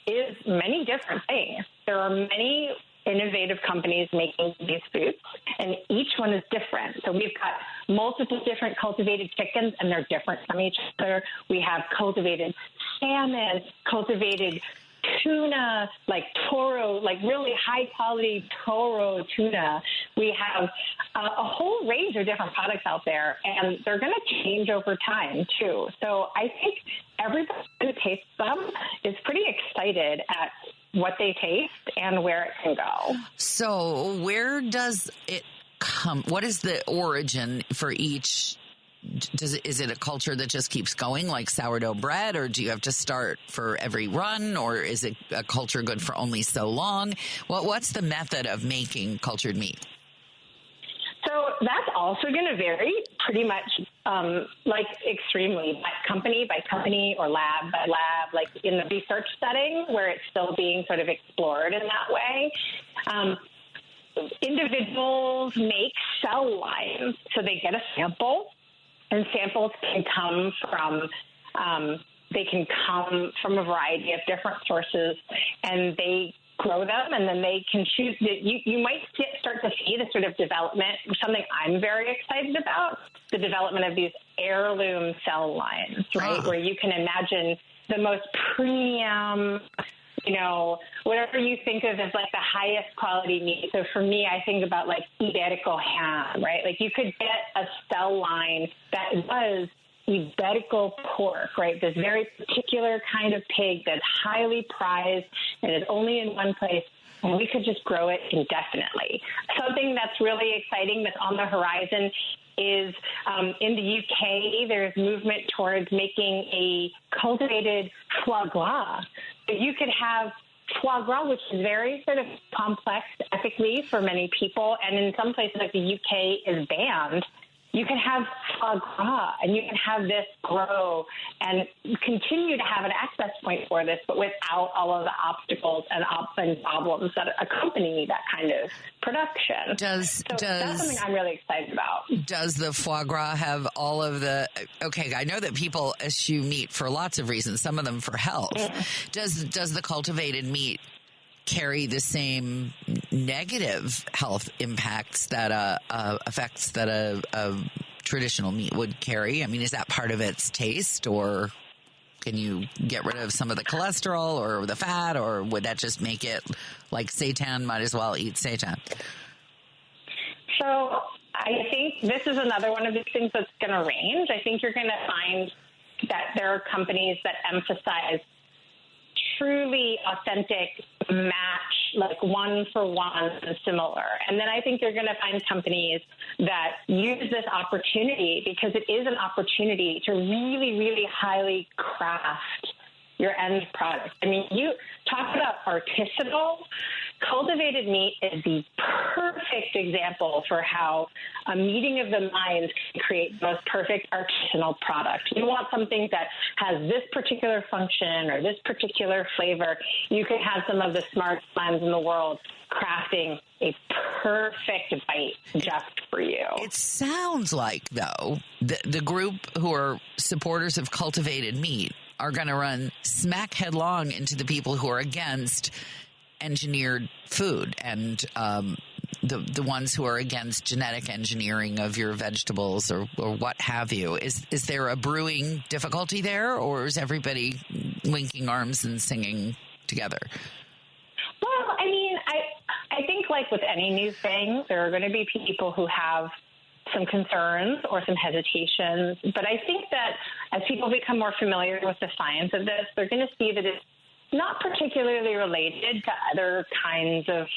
is many different things. There are many innovative companies making these foods, and each one is different. So we've got multiple different cultivated chickens, and they're different from each other. We have cultivated salmon, cultivated tuna, like Toro, like really high-quality Toro tuna. We have a whole range of different products out there, and they're going to change over time, too. So I think everybody who tastes them is pretty excited at what they taste and where it can go. So where does it come? What is the origin for each? Is it a culture that just keeps going like sourdough bread, or do you have to start for every run, or is it a culture good for only so long? What's the method of making cultured meat? So that's also going to vary pretty much like extremely by company or lab by lab, like in the research setting where it's still being sort of explored in that way. Individuals make cell lines, so they get a sample. And samples can come from a variety of different sources, and they grow them, and then they can choose. You might start to see the sort of development, something I'm very excited about, the development of these heirloom cell lines, right, where you can imagine the most premium whatever you think of as like the highest quality meat. So for me, I think about like iberico ham, right? Like you could get a cell line that was iberico pork, right? This very particular kind of pig that's highly prized and is only in one place. And we could just grow it indefinitely. Something that's really exciting that's on the horizon is in the UK, there's movement towards making a cultivated foie gras. So you could have foie gras, which is very sort of complex ethically for many people, and in some places like the UK is banned. You can have foie gras, and you can have this grow and continue to have an access point for this, but without all of the obstacles and problems that accompany that kind of production. That's something I'm really excited about. Does the foie gras have all of the... Okay, I know that people eschew meat for lots of reasons, some of them for health. Mm. Does the cultivated meat carry the same negative health impacts that effects that a traditional meat would carry? I mean, is that part of its taste, or can you get rid of some of the cholesterol or the fat, or would that just make it like seitan? Might as well eat seitan. So I think this is another one of these things that's going to range. I think you're going to find that there are companies that emphasize truly authentic match, like one for one similar. And then I think you're going to find companies that use this opportunity, because it is an opportunity to really, really highly craft your end product. I mean, you talk about artisanal. Cultivated meat is the perfect example for how a meeting of the minds can create the most perfect artisanal product. You want something that has this particular function or this particular flavor. You could have some of the smartest minds in the world crafting a perfect bite just for you. It sounds like, though, the group who are supporters of cultivated meat are going to run smack headlong into the people who are against engineered food and the ones who are against genetic engineering of your vegetables or what have you. Is there a brewing difficulty there, or is everybody linking arms and singing together? Well, I mean, I think like with any new thing, there are going to be people who have some concerns or some hesitations. But I think that as people become more familiar with the science of this, they're going to see that it's not particularly related to other kinds of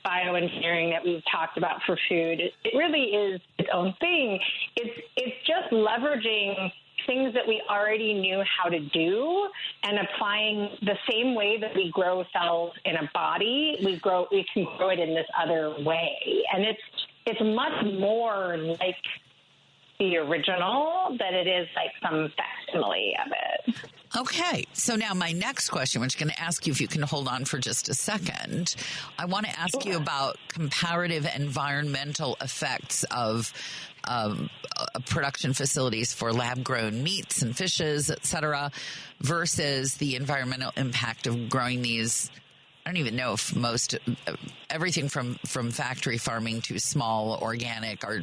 bioengineering that we've talked about for food. It really is its own thing. It's just leveraging things that we already knew how to do and applying the same way that we grow cells in a body. We can grow it in this other way. And it's much more like the original than it is like some facsimile of it. Okay, so now my next question, which I'm going to ask you if you can hold on for just a second. I want to ask you about comparative environmental effects of production facilities for lab-grown meats and fishes, et cetera, versus the environmental impact of growing these. I don't even know if everything from factory farming to small organic, or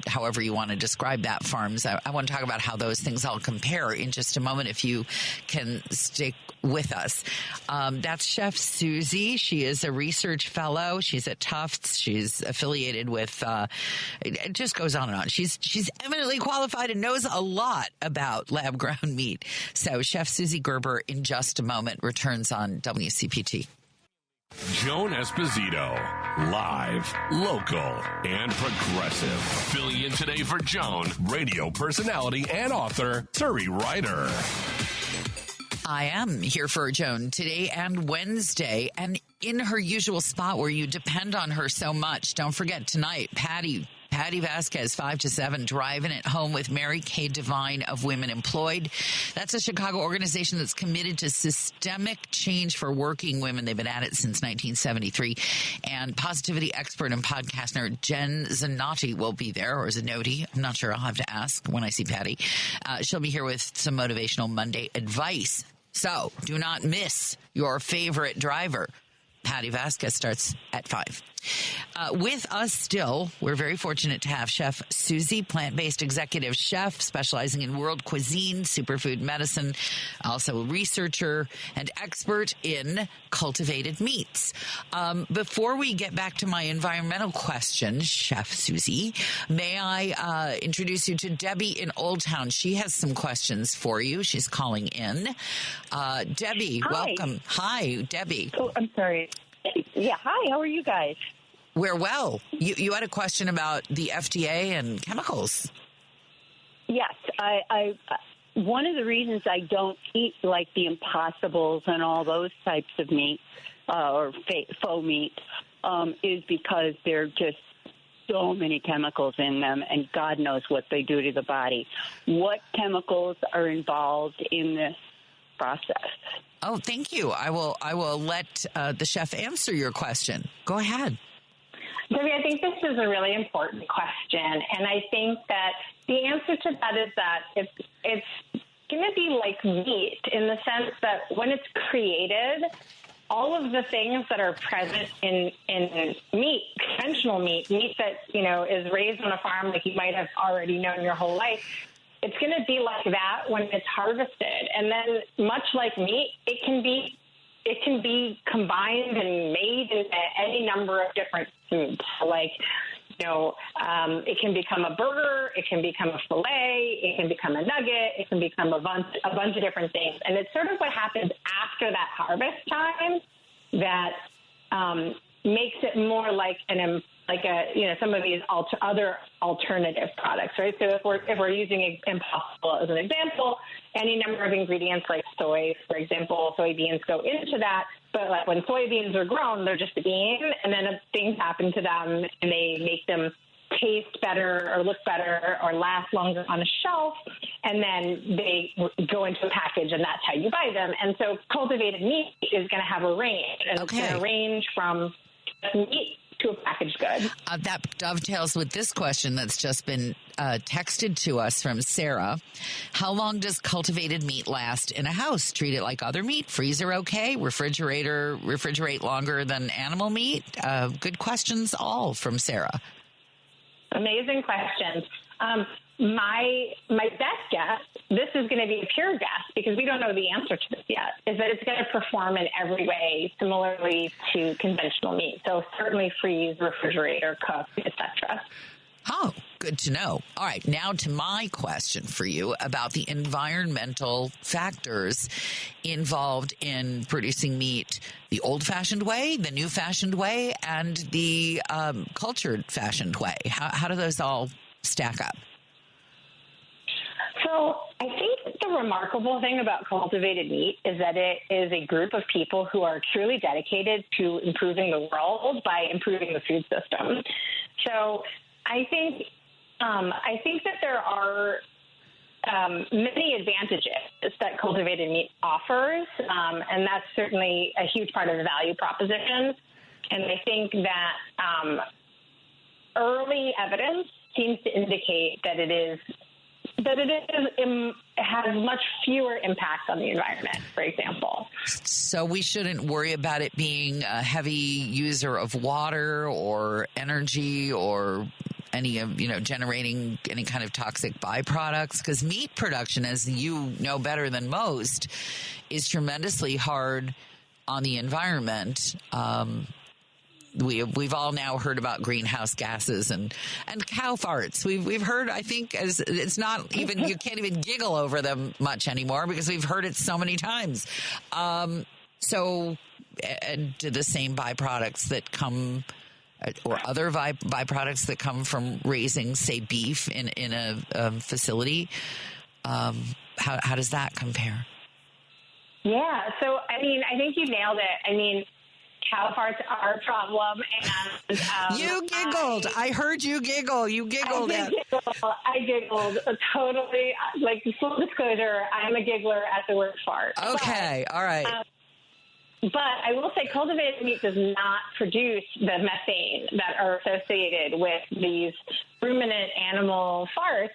however you want to describe that, farms. I want to talk about how those things all compare in just a moment, if you can stick with us. That's Chef Suzi. She is a research fellow. She's at Tufts. She's affiliated with, it just goes on and on. She's eminently qualified and knows a lot about lab-grown meat. So Chef Suzi Gerber in just a moment returns on WCPT. Joan Esposito, live, local, and progressive. Filling in today for Joan, radio personality and author Turi Ryder. I am here for Joan today and Wednesday, and in her usual spot where you depend on her so much. Don't forget tonight, Patty Vasquez, 5 to 7, driving it home with Mary Kay Devine of Women Employed. That's a Chicago organization that's committed to systemic change for working women. They've been at it since 1973. And positivity expert and podcaster Jen Zanotti will be there, or Zanotti. I'm not sure. I'll have to ask when I see Patty. She'll be here with some motivational Monday advice. So do not miss your favorite driver Patty Vasquez starts at 5. With us still, we're very fortunate to have Chef Suzi, plant-based executive chef specializing in world cuisine, superfood medicine, also a researcher and expert in cultivated meats. Before we get back to my environmental question, Chef Suzi, may I introduce you to Debbie in Old Town? She has some questions for you. She's calling in. Debbie, Hi. welcome. Hi, Debbie. Oh, I'm sorry. Yeah, hi. How are you guys? We're well. You had a question about the FDA and chemicals. Yes, I one of the reasons I don't eat like the Impossibles and all those types of meat or faux meat is because there are just so many chemicals in them, and God knows what they do to the body. What chemicals are involved in this process? Oh, thank you. I will let the chef answer your question. Go ahead. Debbie, I think this is a really important question, and I think that the answer to that is that it's going to be like meat in the sense that when it's created, all of the things that are present in meat, conventional meat that, is raised on a farm like you might have already known your whole life, it's going to be like that when it's harvested. And then much like meat, it can be combined and made into any number of different foods. Like, it can become a burger, it can become a fillet, it can become a nugget, it can become a bunch of different things. And it's sort of what happens after that harvest time that makes it more like some of these other alternative products, right? So if we're using Impossible as an example, any number of ingredients like soy, for example, soybeans go into that. But like when soybeans are grown, they're just a bean, and then things happen to them, and they make them taste better or look better or last longer on a shelf, and then they go into a package, and that's how you buy them. And so cultivated meat is going to have a range, and It's going to range from meat to a packaged good. That dovetails with this question that's just been texted to us from Sarah. How long does cultivated meat last in a house? Treat it like other meat? Freezer okay? Refrigerate longer than animal meat? Good questions all from Sarah. Amazing questions. My best guess, this is going to be a pure guess because we don't know the answer to this yet, is that it's going to perform in every way similarly to conventional meat. So certainly freeze, refrigerate, or cook, etc. Oh, good to know. All right, now to my question for you about the environmental factors involved in producing meat the old-fashioned way, the new-fashioned way, and the cultured-fashioned way. How do those all stack up? So I think the remarkable thing about cultivated meat is that it is a group of people who are truly dedicated to improving the world by improving the food system. So I think that there are many advantages that cultivated meat offers, and that's certainly a huge part of the value proposition. And I think that early evidence seems to indicate that it has much fewer impacts on the environment, for example. So we shouldn't worry about it being a heavy user of water or energy or any of, generating any kind of toxic byproducts, because meat production, as you know better than most, is tremendously hard on the environment. We've all now heard about greenhouse gases and cow farts. We've heard, I think, as it's not even, you can't even giggle over them much anymore because we've heard it so many times. So do the same byproducts that come, or other byproducts that come from raising, say, beef in a facility, how does that compare? Yeah, so I think you nailed it. Cow farts are a problem, and you giggled. I heard you giggle. You giggled. I giggled totally. Like full disclosure, I'm a giggler at the word fart. Okay, all right. But I will say, cultivated meat does not produce the methane that are associated with these ruminant animal farts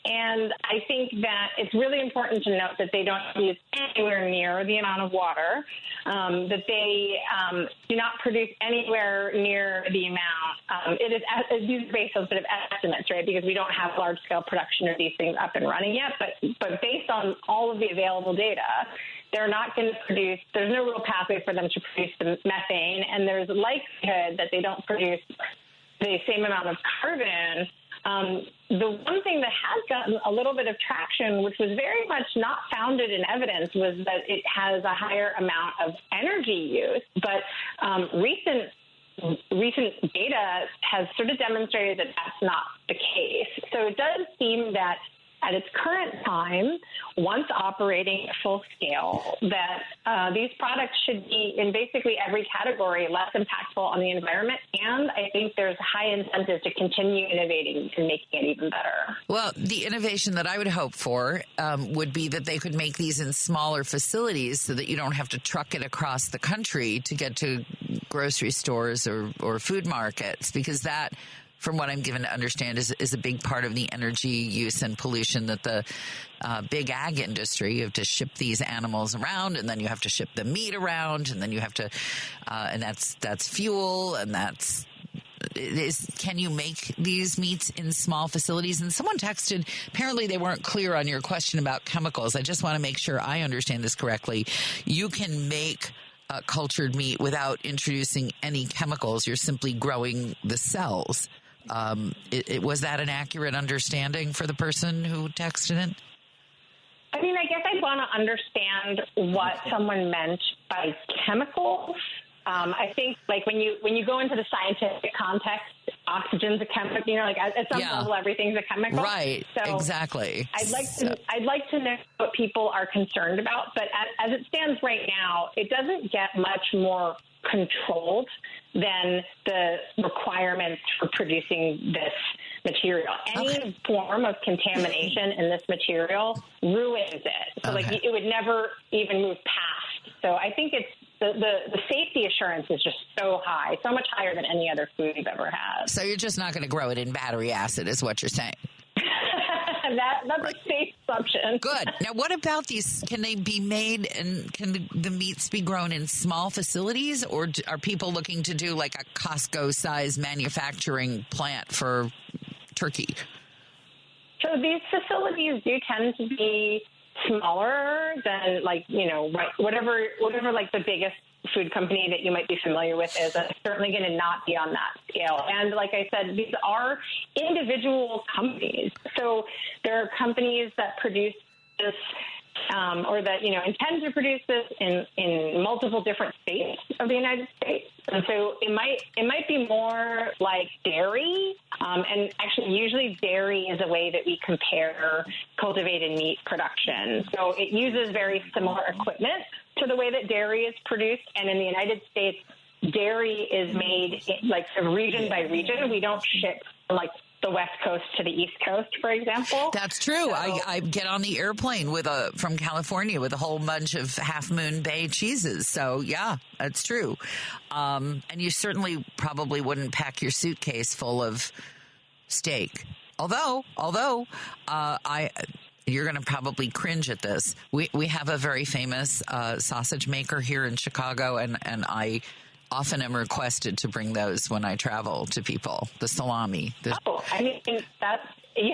And I think that it's really important to note that they don't use anywhere near the amount of water, that they do not produce anywhere near the amount. These are based on sort of estimates, right, because we don't have large-scale production of these things up and running yet. But based on all of the available data, they're not going to produce, there's no real pathway for them to produce the methane, and there's a likelihood that they don't produce the same amount of carbon. The one thing that has gotten a little bit of traction, which was very much not founded in evidence, was that it has a higher amount of energy use. But recent data has sort of demonstrated that that's not the case. So it does seem that at its current time, once operating at full scale, that these products should be in basically every category less impactful on the environment. And I think there's high incentive to continue innovating and making it even better. Well, the innovation that I would hope for would be that they could make these in smaller facilities so that you don't have to truck it across the country to get to grocery stores or food markets, because that, from what I'm given to understand, is a big part of the energy use and pollution that the big ag industry, you have to ship these animals around, and then you have to ship the meat around, and then you have to, and that's fuel, and can you make these meats in small facilities? And someone texted, apparently they weren't clear on your question about chemicals. I just want to make sure I understand this correctly. You can make cultured meat without introducing any chemicals. You're simply growing the cells. Was that an accurate understanding for the person who texted in? I mean, I guess I'd want to understand what someone meant by chemicals. I think, like, when you go into the scientific context, oxygen's a chemical. Like at some level, everything's a chemical. Right. So exactly. I'd like to know what people are concerned about. But as it stands right now, it doesn't get much more controlled than the requirements for producing this material. Any form of contamination in this material ruins it. So, it would never even move past. So I think it's the safety assurance is just so high, so much higher than any other food we've ever had. So you're just not going to grow it in battery acid, is what you're saying. That's right. A safe assumption. Good. Now, what about these? Can they be made, and can the meats be grown in small facilities, or are people looking to do like a Costco-sized manufacturing plant for turkey? So these facilities do tend to be smaller than, whatever like the biggest food company that you might be familiar with is. Certainly going to not be on that scale. And like I said, these are individual companies. So there are companies that produce this or that, intend to produce this in multiple different states of the United States. And so it might be more like dairy. And actually, usually dairy is a way that we compare cultivated meat production. So it uses very similar equipment to the way that dairy is produced. And in the United States, dairy is made region by region. We don't ship from the West Coast to the East Coast, for example. That's true. So, I get on the airplane from California with a whole bunch of Half Moon Bay cheeses. So, yeah, that's true. And you certainly probably wouldn't pack your suitcase full of steak. Although you're going to probably cringe at this. We have a very famous sausage maker here in Chicago, and I often am requested to bring those when I travel to people. The salami. You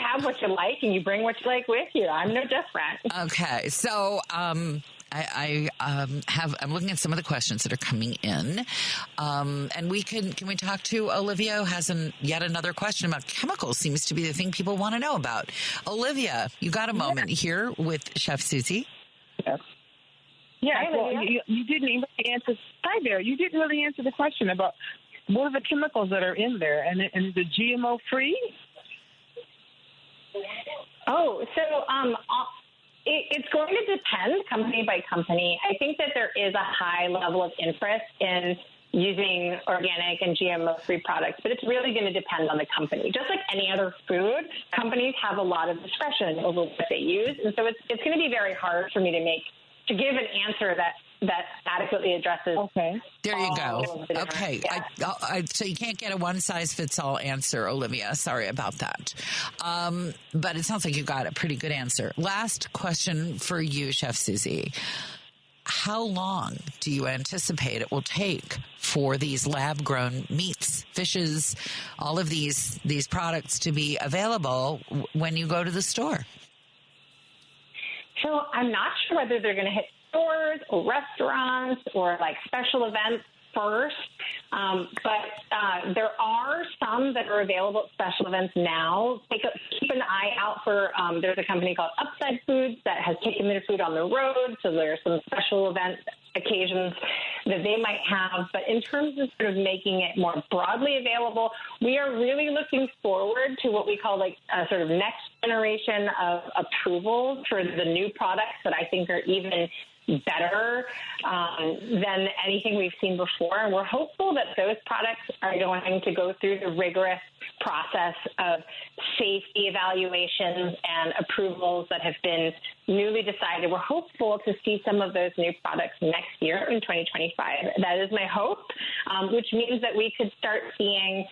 have what you like, and you bring what you like with you. I'm no different. Okay, so I'm looking at some of the questions that are coming in, and can we talk to Olivia, who has yet another question about chemicals? Seems to be the thing people want to know about. Olivia, you got a moment here with Chef Suzi? Yes. Yeah, you didn't even answer. Hi there. You didn't really answer the question about what are the chemicals that are in there, and is it GMO free? It's going to depend company by company. I think that there is a high level of interest in using organic and GMO-free products, but it's really going to depend on the company. Just like any other food, companies have a lot of discretion over what they use, and so it's going to be very hard for me to give an answer that that adequately addresses. Okay. There you go. The Okay. yeah. So you can't get a one-size-fits-all answer, Olivia. Sorry about that. But it sounds like you got a pretty good answer. Last question for you, Chef Suzi. How long do you anticipate it will take for these lab-grown meats, fishes, all of these products to be available when you go to the store? So I'm not sure whether they're going to hit stores or restaurants or like special events first. But there are some that are available at special events now. Keep an eye out for, there's a company called Upside Foods that has taken their food on the road. So there's some special event occasions that they might have. But in terms of sort of making it more broadly available, we are really looking forward to what we call like a sort of next generation of approvals for the new products that I think are even better than anything we've seen before. And we're hopeful that those products are going to go through the rigorous process of safety evaluations and approvals that have been newly decided. We're hopeful to see some of those new products next year in 2025. That is my hope, which means that we could start seeing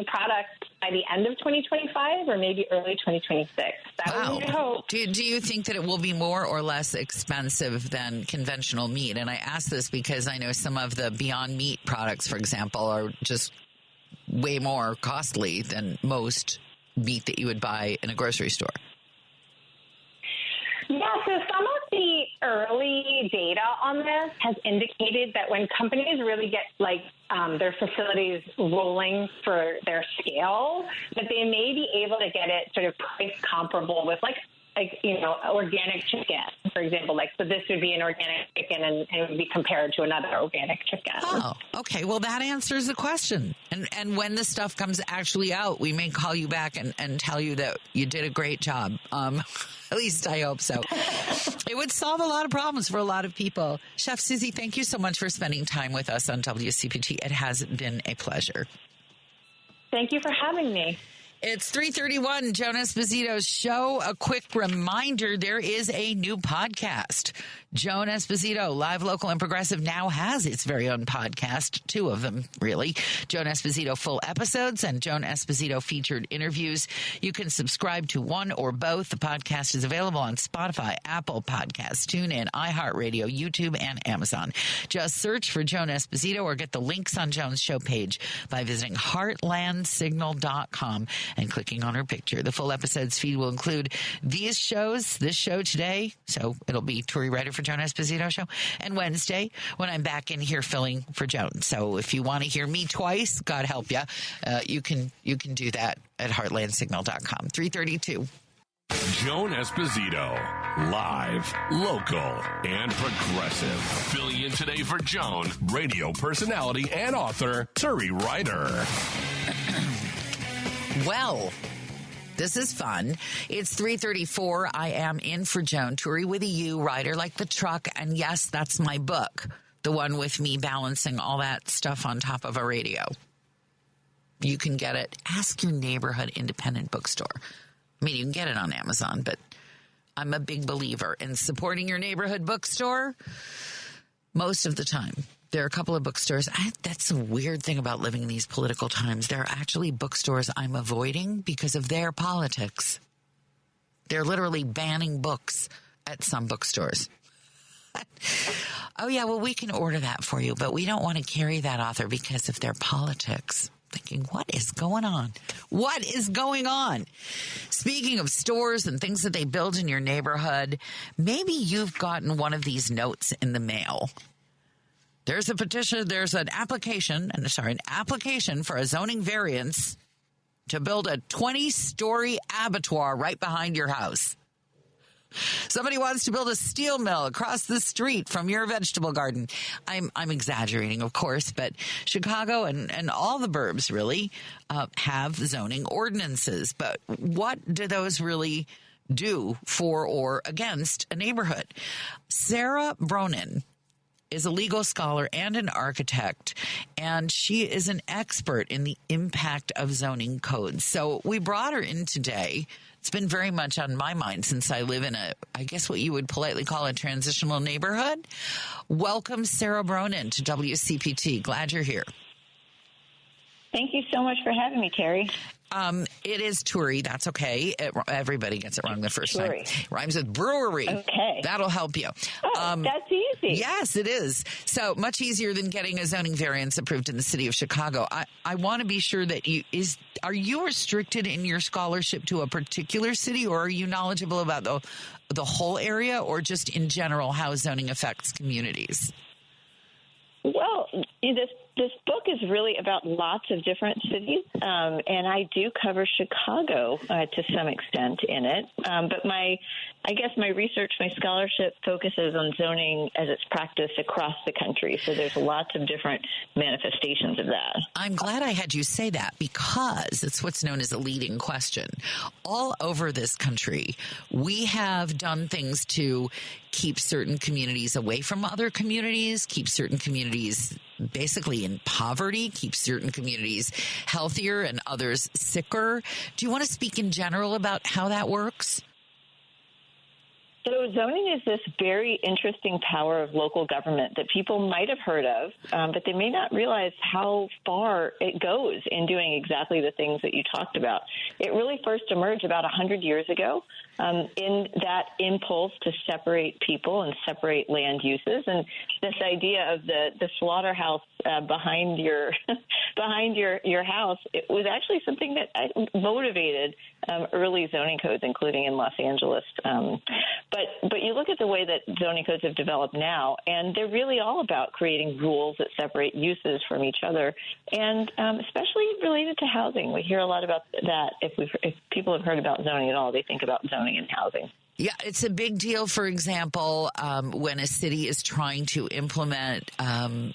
products by the end of 2025 or maybe early 2026. That would be my hope. Do you think that it will be more or less expensive than conventional meat? And I ask this because I know some of the Beyond Meat products, for example, are just way more costly than most meat that you would buy in a grocery store. Yeah, so some of the early data on this has indicated that when companies really get their facilities rolling for their scale, that they may be able to get it sort of price comparable with organic chicken, for example. So this would be an organic chicken and it would be compared to another organic chicken. Oh, okay. Well, that answers the question. And when the stuff comes actually out, we may call you back and tell you that you did a great job. At least I hope so. It would solve a lot of problems for a lot of people. Chef Suzi, thank you so much for spending time with us on WCPT. It has been a pleasure. Thank you for having me. It's 3:31, Joan Esposito's show. A quick reminder, there is a new podcast. Joan Esposito, Live, Local, and Progressive, now has its very own podcast. 2 of them, really. Joan Esposito full episodes and Joan Esposito featured interviews. You can subscribe to one or both. The podcast is available on Spotify, Apple Podcasts, TuneIn, iHeartRadio, YouTube, and Amazon. Just search for Joan Esposito or get the links on Joan's show page by visiting heartlandsignal.com and clicking on her picture. The full episodes feed will include these shows, this show today, so it'll be Turi Ryder for Joan Esposito show, and Wednesday when I'm back in here filling for Joan. So if you want to hear me twice, God help you, you can do that at heartlandsignal.com. 3:32. Joan Esposito, live, local, and progressive. Filling in today for Joan, radio personality and author Turi Ryder. Well, this is fun. It's 3:34. I am in for Joan. Turi with a U, Ryder like the truck. And yes, that's my book. The one with me balancing all that stuff on top of a radio. You can get it. Ask your neighborhood independent bookstore. I mean, you can get it on Amazon, but I'm a big believer in supporting your neighborhood bookstore most of the time. There are a couple of bookstores. That's a weird thing about living in these political times. There are actually bookstores I'm avoiding because of their politics. They're literally banning books at some bookstores. Oh, yeah, well, we can order that for you, but we don't want to carry that author because of their politics. Thinking, what is going on? What is going on? Speaking of stores and things that they build in your neighborhood, maybe you've gotten one of these notes in the mail. There's a petition, there's an application for a zoning variance to build a 20-story abattoir right behind your house. Somebody wants to build a steel mill across the street from your vegetable garden. I'm exaggerating, of course, but Chicago and all the burbs really have zoning ordinances. But what do those really do for or against a neighborhood? Sara Bronin is a legal scholar and an architect, and she is an expert in the impact of zoning codes. So we brought her in today. It's been very much on my mind since I live in I guess what you would politely call a transitional neighborhood. Welcome, Sara Bronin, to WCPT. Glad you're here. Thank you so much for having me, Cary. It is Turi. That's okay. Everybody gets it wrong the first Turi. time. Rhymes with brewery. Okay. That'll help you. That's easy. Yes, it is. So much easier than getting a zoning variance approved in the city of Chicago. I want to be sure that are you restricted in your scholarship to a particular city, or are you knowledgeable about the whole area, or just in general how zoning affects communities? Well, this book is really about lots of different cities, and I do cover Chicago to some extent in it. But I guess my research, my scholarship focuses on zoning as it's practiced across the country. So there's lots of different manifestations of that. I'm glad I had you say that, because it's what's known as a leading question. All over this country, we have done things to keep certain communities away from other communities, keep certain communities basically in poverty, keep certain communities healthier and others sicker. Do you want to speak in general about how that works? So zoning is this very interesting power of local government that people might have heard of, but they may not realize how far it goes in doing exactly the things that you talked about. It really first emerged about 100 years ago in that impulse to separate people and separate land uses, and this idea of the slaughterhouse behind your house. It was actually something that motivated early zoning codes, including in Los Angeles. But you look at the way that zoning codes have developed now, and they're really all about creating rules that separate uses from each other, and especially related to housing. We hear a lot about that. If people have heard about zoning at all, they think about zoning and housing. Yeah, it's a big deal, for example, when a city is trying to implement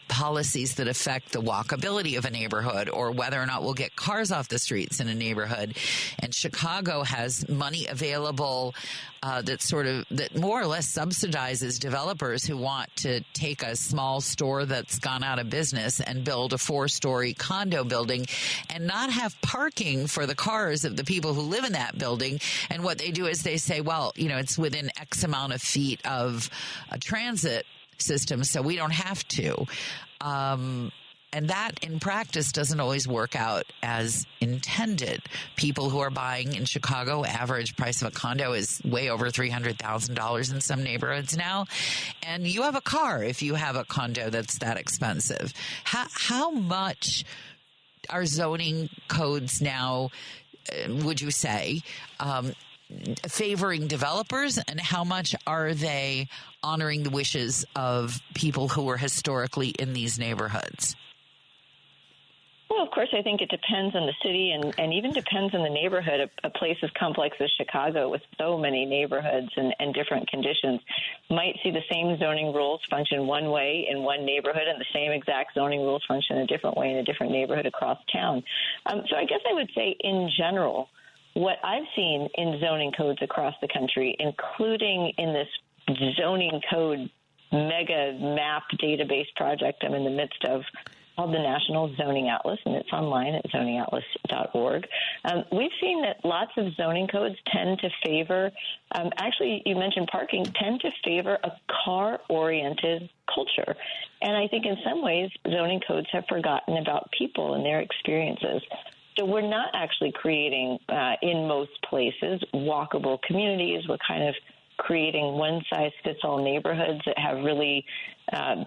policies that affect the walkability of a neighborhood, or whether or not we'll get cars off the streets in a neighborhood. And Chicago has money available that more or less subsidizes developers who want to take a small store that's gone out of business and build a 4-story condo building and not have parking for the cars of the people who live in that building. And what they do is they say, well, it's within X amount of feet of a transit system, so we don't have to. And that, in practice, doesn't always work out as intended. People who are buying in Chicago, average price of a condo is way over $300,000 in some neighborhoods now. And you have a car if you have a condo that's that expensive. How much are zoning codes now, would you say, favoring developers, and how much are they honoring the wishes of people who were historically in these neighborhoods? Well, of course, I think it depends on the city and even depends on the neighborhood. A place as complex as Chicago, with so many neighborhoods and different conditions, might see the same zoning rules function one way in one neighborhood and the same exact zoning rules function a different way in a different neighborhood across town. So I guess I would say, in general, what I've seen in zoning codes across the country, including in this zoning code mega map database project I'm in the midst of, called the National Zoning Atlas, and it's online at zoningatlas.org. We've seen that lots of zoning codes tend to favor, actually, you mentioned parking, tend to favor a car-oriented culture. And I think in some ways, zoning codes have forgotten about people and their experiences. So we're not actually creating, in most places, walkable communities. We're kind of creating one-size-fits-all neighborhoods that have really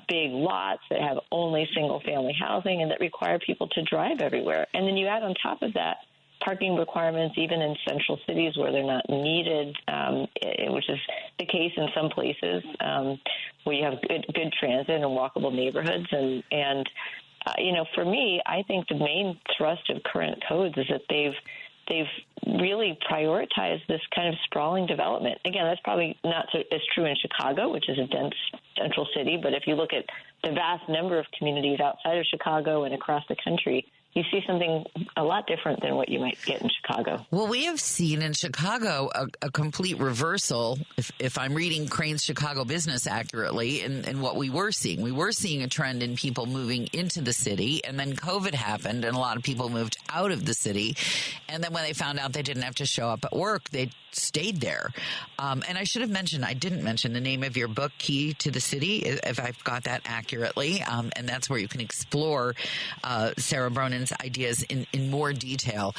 big lots, that have only single-family housing, and that require people to drive everywhere. And then you add on top of that parking requirements even in central cities where they're not needed, which is the case in some places where you have good transit and walkable neighborhoods. And for me, I think the main thrust of current codes is that they've really prioritized this kind of sprawling development. Again, that's probably not as true in Chicago, which is a dense central city. But if you look at the vast number of communities outside of Chicago and across the country, you see something a lot different than what you might get in Chicago. Well, we have seen in Chicago a complete reversal, if I'm reading Crane's Chicago Business accurately, in what we were seeing. We were seeing a trend in people moving into the city, and then COVID happened, and a lot of people moved out of the city. And then when they found out they didn't have to show up at work, they stayed there. And I didn't mention the name of your book, Key to the City, if I've got that accurately. And that's where you can explore Sarah Bronin's ideas in more detail.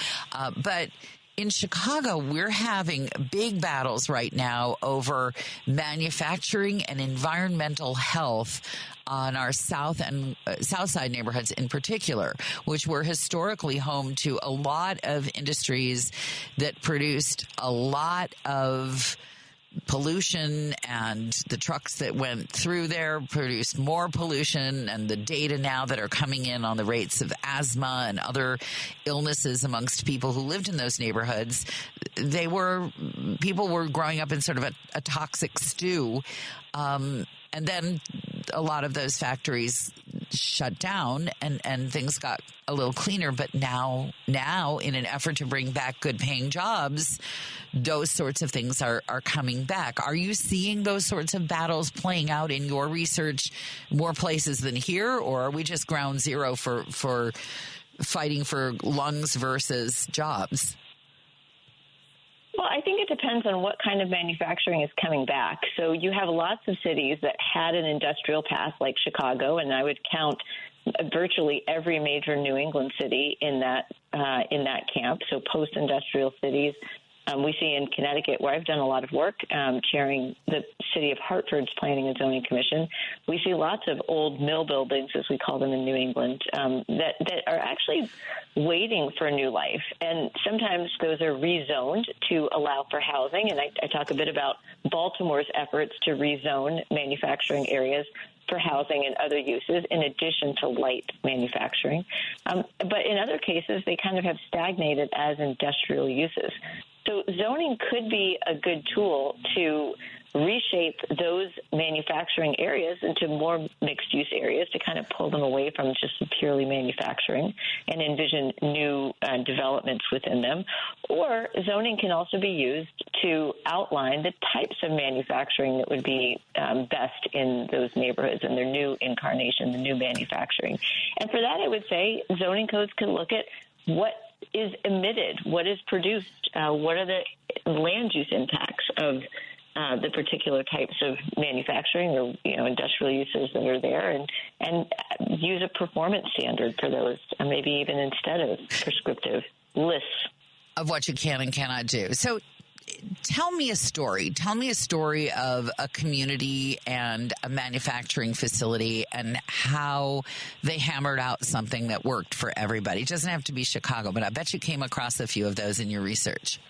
But in Chicago, we're having big battles right now over manufacturing and environmental health on our south side neighborhoods in particular, which were historically home to a lot of industries that produced a lot of pollution, and the trucks that went through there produced more pollution, and the data now that are coming in on the rates of asthma and other illnesses amongst people who lived in those neighborhoods, people were growing up in sort of a toxic stew. And then a lot of those factories shut down and things got a little cleaner. But now in an effort to bring back good paying jobs, those sorts of things are coming back. Are you seeing those sorts of battles playing out in your research more places than here? Or are we just ground zero for fighting for lungs versus jobs? Well, I think it depends on what kind of manufacturing is coming back. So you have lots of cities that had an industrial past like Chicago, and I would count virtually every major New England city in that camp. So post-industrial cities. We see in Connecticut, where I've done a lot of work chairing the city of Hartford's Planning and Zoning Commission, we see lots of old mill buildings, as we call them in New England, that are actually waiting for a new life. And sometimes those are rezoned to allow for housing. And I talk a bit about Baltimore's efforts to rezone manufacturing areas for housing and other uses, in addition to light manufacturing. But in other cases, they kind of have stagnated as industrial uses. So zoning could be a good tool to reshape those manufacturing areas into more mixed-use areas, to kind of pull them away from just purely manufacturing and envision new developments within them. Or zoning can also be used to outline the types of manufacturing that would be best in those neighborhoods and their new incarnation, the new manufacturing. And for that, I would say zoning codes can look at what is emitted, what is produced, what are the land use impacts of the particular types of manufacturing or industrial uses that are there, and use a performance standard for those, maybe even instead of prescriptive lists of what you can and cannot do. So tell me a story. Tell me a story of a community and a manufacturing facility and how they hammered out something that worked for everybody. It doesn't have to be Chicago, but I bet you came across a few of those in your research.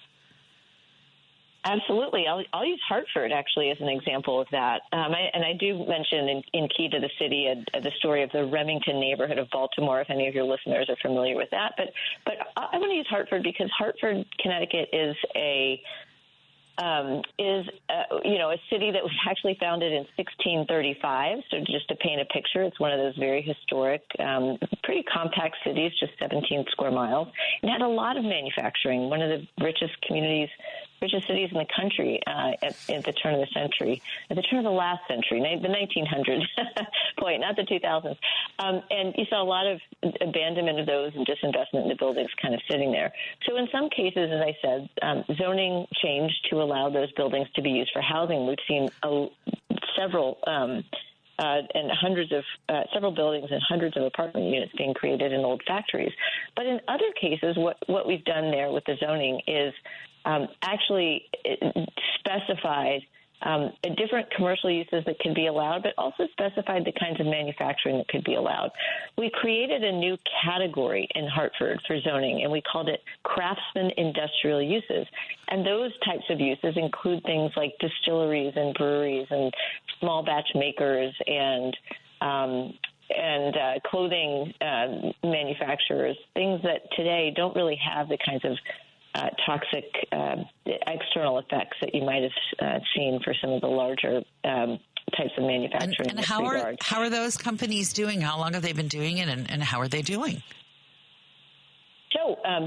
Absolutely. I'll use Hartford, actually, as an example of that. I do mention in Key to the City the story of the Remington neighborhood of Baltimore, if any of your listeners are familiar with that. But I want to use Hartford because Hartford, Connecticut is a city that was actually founded in 1635. So just to paint a picture, it's one of those very historic, pretty compact cities, just 17 square miles, and had a lot of manufacturing. One of the richest cities in the country at the turn of the century, at the turn of the last century, the 1900s point, not the 2000s. And you saw a lot of abandonment of those and disinvestment in the buildings kind of sitting there. So in some cases, as I said, zoning changed to allow those buildings to be used for housing. We've seen several buildings and hundreds of apartment units being created in old factories. But in other cases, what we've done there with the zoning is actually specified different commercial uses that can be allowed, but also specified the kinds of manufacturing that could be allowed. We created a new category in Hartford for zoning, and we called it craftsman industrial uses. And those types of uses include things like distilleries and breweries and small batch makers and clothing manufacturers, things that today don't really have the kinds of toxic external effects that you might have seen for some of the larger types of manufacturing. And how are those companies doing? How long have they been doing it, and how are they doing?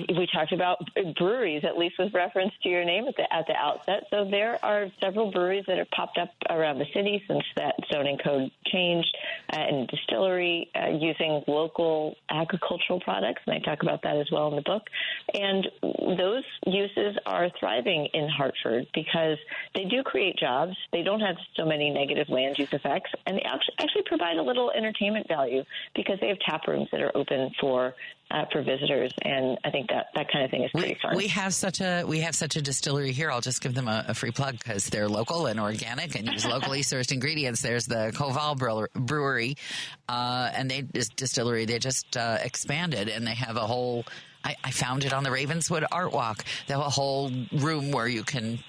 We talked about breweries, at least with reference to your name at the outset. So there are several breweries that have popped up around the city since that zoning code changed, and distillery using local agricultural products, and I talk about that as well in the book. And those uses are thriving in Hartford because they do create jobs. They don't have so many negative land use effects, and they actually provide a little entertainment value because they have tap rooms that are open for visitors, and I think that kind of thing is pretty fun. We have such a distillery here. I'll just give them a free plug because they're local and organic and use locally sourced ingredients. There's the Koval Brewery, and this distillery. They just expanded, and they have a whole. I found it on the Ravenswood Art Walk. They have a whole room where you can.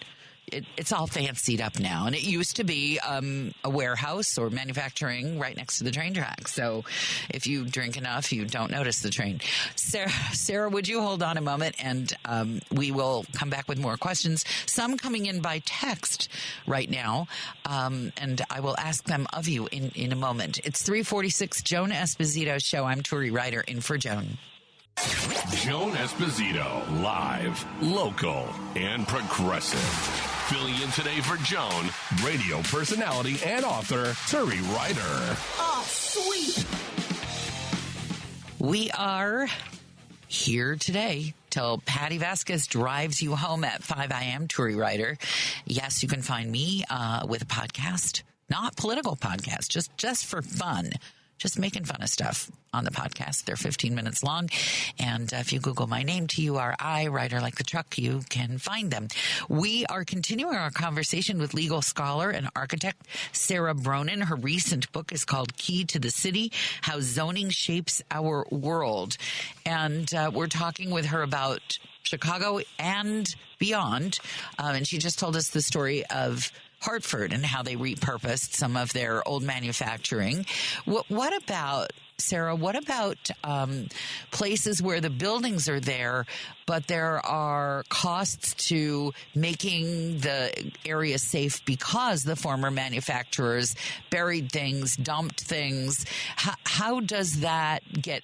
It's all fancied up now, and it used to be a warehouse or manufacturing right next to the train tracks. So if you drink enough, you don't notice the train. Sarah, would you hold on a moment, and we will come back with more questions, some coming in by text right now, and I will ask them of you in a moment. It's 3:46, Joan Esposito Show. I'm Turi Ryder, in for Joan. Joan Esposito, live, local, and progressive. Filling in today for Joan, radio personality and author, Turi Ryder. Oh, sweet. We are here today till Patty Vasquez drives you home at 5 a.m., Turi Ryder. Yes, you can find me with a podcast, not political podcast, just for fun. Just making fun of stuff on the podcast. They're 15 minutes long. And if you Google my name, Turi, Ryder like the truck, you can find them. We are continuing our conversation with legal scholar and architect Sara Bronin. Her recent book is called Key to the City, How Zoning Shapes Our World. And we're talking with her about Chicago and beyond. And she just told us the story of Hartford and how they repurposed some of their old manufacturing. What about, Sarah, places where the buildings are there, but there are costs to making the area safe because the former manufacturers buried things, dumped things? How does that get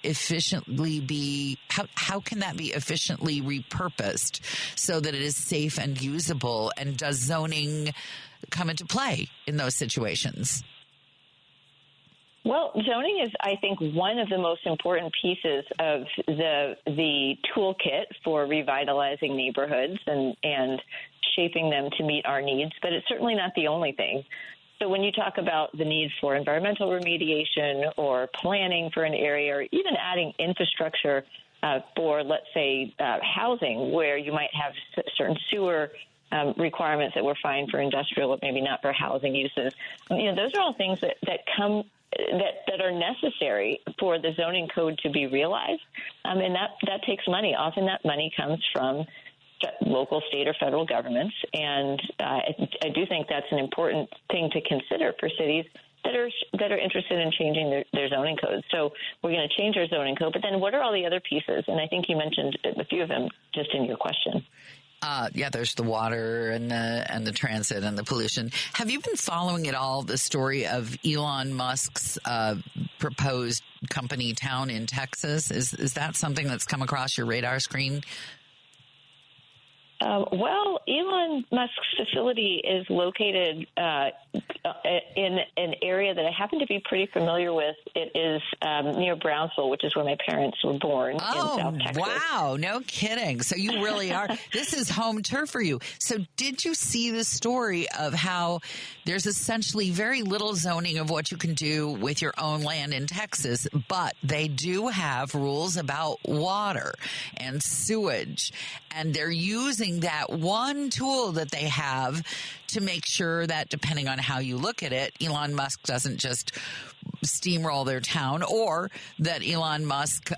how can that be efficiently repurposed so that it is safe and usable? And does zoning come into play in those situations? Well, zoning is, I think, one of the most important pieces of the toolkit for revitalizing neighborhoods and shaping them to meet our needs, but it's certainly not the only thing. So when you talk about the need for environmental remediation or planning for an area or even adding infrastructure for, let's say, housing, where you might have certain sewer requirements that were fine for industrial, but maybe not for housing uses. Those are all things that are necessary for the zoning code to be realized, and that takes money. Often that money comes from local, state, or federal governments, and I do think that's an important thing to consider for cities that are interested in changing their zoning codes. So we're going to change our zoning code, but then what are all the other pieces? And I think you mentioned a few of them just in your question. There's the water and the transit and the pollution. Have you been following at all the story of Elon Musk's proposed company town in Texas? Is that something that's come across your radar screen? Well, Elon Musk's facility is located in an area that I happen to be pretty familiar with. It is near Brownsville, which is where my parents were born in South Texas. Wow. No kidding. So you really are. This is home turf for you. So did you see the story of how there's essentially very little zoning of what you can do with your own land in Texas, but they do have rules about water and sewage, and they're using that one tool that they have to make sure that, depending on how you look at it, Elon Musk doesn't just steamroll their town, or that Elon Musk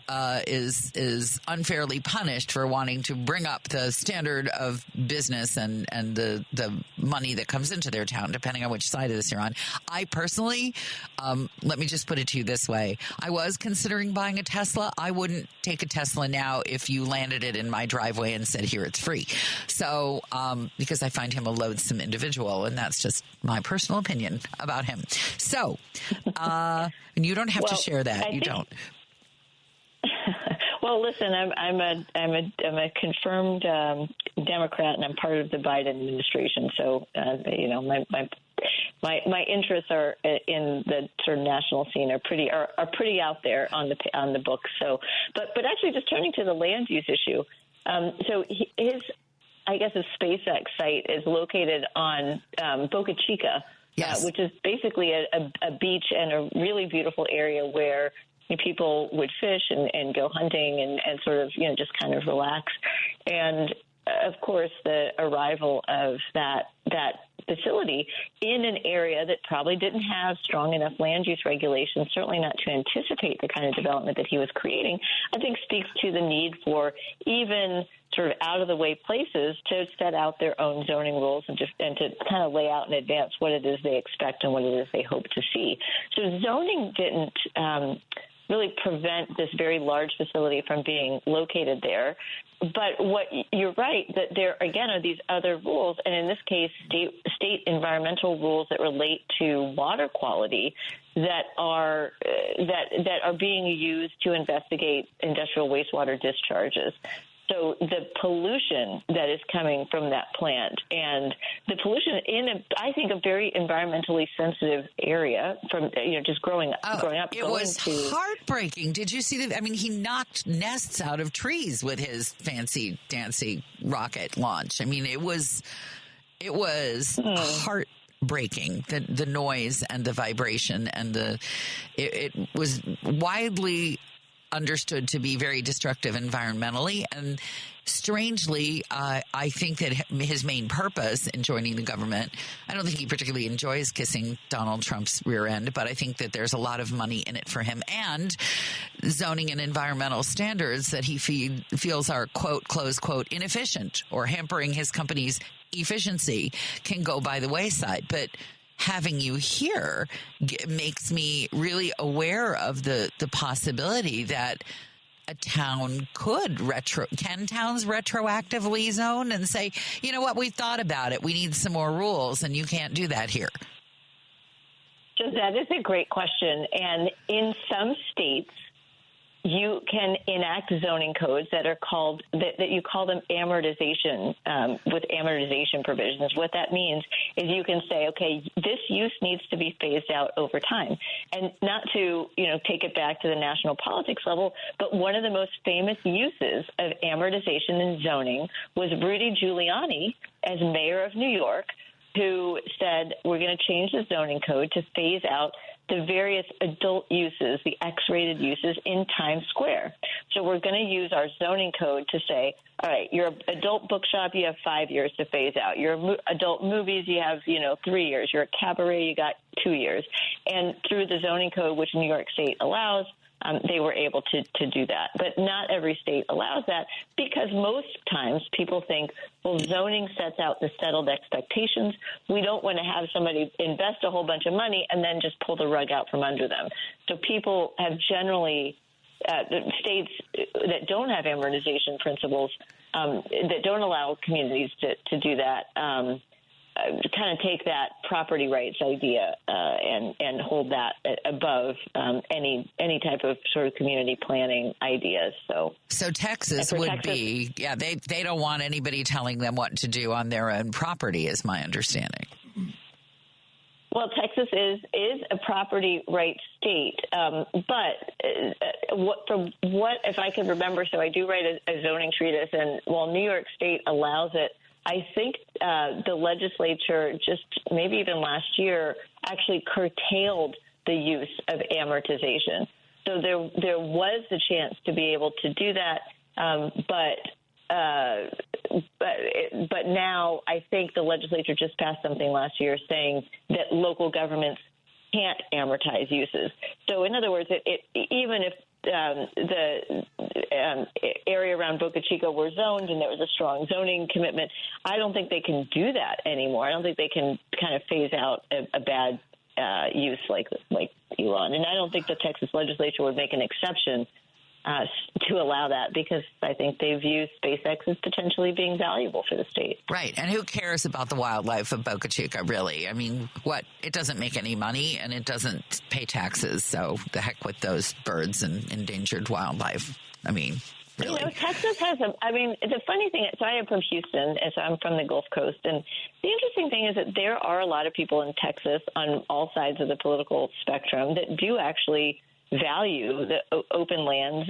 is unfairly punished for wanting to bring up the standard of business and the money that comes into their town, depending on which side of this you're on. I personally, let me just put it to you this way. I was considering buying a Tesla. I wouldn't take a Tesla now if you landed it in my driveway and said, here, it's free. So, because I find him a loathsome individual, and that's just my personal opinion about him. So, and you don't have to share that. You don't. Well, listen, I'm a confirmed Democrat, and I'm part of the Biden administration. So, my interests are in the sort of national scene are pretty out there on the books. So, but actually, just turning to the land use issue. So his SpaceX site is located on Boca Chica, yes. Which is basically a beach and a really beautiful area where people would fish and go hunting and sort of, just kind of relax. And, of course, the arrival of that facility in an area that probably didn't have strong enough land use regulations, certainly not to anticipate the kind of development that he was creating, I think speaks to the need for even sort of out-of-the-way places to set out their own zoning rules and to kind of lay out in advance what it is they expect and what it is they hope to see. So zoning didn't really prevent this very large facility from being located there. But what you're right, that there, again, are these other rules, and in this case, state environmental rules that relate to water quality that are being used to investigate industrial wastewater discharges. So the pollution that is coming from that plant and the pollution in, I think, a very environmentally sensitive area from, just growing up. It was heartbreaking. Did you see that? I mean, he knocked nests out of trees with his fancy dancy rocket launch. I mean, it was heartbreaking, the noise and the vibration and it was widely understood to be very destructive environmentally. And strangely, I think that his main purpose in joining the government, I don't think he particularly enjoys kissing Donald Trump's rear end, but I think that there's a lot of money in it for him. And zoning and environmental standards that he feels are, quote, close quote, inefficient or hampering his company's efficiency can go by the wayside. But having you here makes me really aware of the possibility that a town can towns retroactively zone and say, you know what, we thought about it. We need some more rules, and you can't do that here. So that is a great question. And in some states, you can enact zoning codes that are called that you call them amortization with amortization provisions. What that means is you can say, okay, this use needs to be phased out over time, and not to take it back to the national politics level. But one of the most famous uses of amortization in zoning was Rudy Giuliani as mayor of New York, who said we're going to change the zoning code to phase out the various adult uses, the X-rated uses in Times Square. So we're going to use our zoning code to say, all right, your adult bookshop, you have 5 years to phase out. Your adult movies, you have, 3 years. Your cabaret, you got 2 years. And through the zoning code, which New York State allows, they were able to do that. But not every state allows that because most times people think, well, zoning sets out the settled expectations. We don't want to have somebody invest a whole bunch of money and then just pull the rug out from under them. So people have generally, states that don't have amortization principles, that don't allow communities to do that, kind of take that property rights idea and hold that above any type of sort of community planning ideas. So Texas would be, they don't want anybody telling them what to do on their own property, is my understanding. Well, Texas is a property rights state, but if I can remember, so I do write a zoning treatise, and while New York State allows it, I think the legislature just maybe even last year actually curtailed the use of amortization. So there was the chance to be able to do that, but now I think the legislature just passed something last year saying that local governments can't amortize uses. So in other words, even if the area around Boca Chica were zoned and there was a strong zoning commitment, I don't think they can do that anymore. I don't think they can kind of phase out a bad use like Elon. And I don't think the Texas legislature would make an exception to allow that, because I think they view SpaceX as potentially being valuable for the state. Right. And who cares about the wildlife of Boca Chica, really? I mean, it doesn't make any money and it doesn't pay taxes. So the heck with those birds and endangered wildlife. I mean, really. Texas has the funny thing, so I am from Houston, and so I'm from the Gulf Coast. And the interesting thing is that there are a lot of people in Texas on all sides of the political spectrum that do actually value the open lands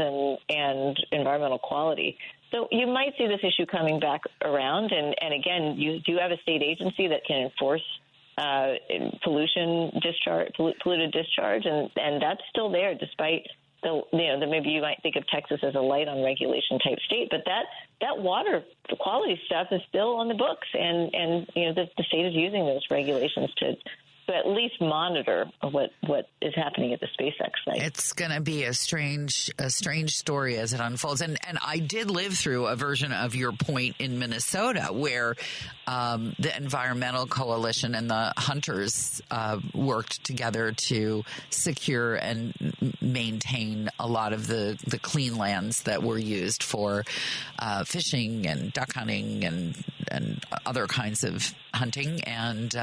and environmental quality. So you might see this issue coming back around. And again, you do have a state agency that can enforce polluted discharge, and that's still there, despite maybe you might think of Texas as a light on regulation type state, but that water quality stuff is still on the books, and the state is using those regulations to at least monitor what is happening at the SpaceX site. It's going to be a strange story as it unfolds. And I did live through a version of your point in Minnesota where the Environmental Coalition and the hunters worked together to secure and maintain a lot of the clean lands that were used for fishing and duck hunting and other kinds of hunting. And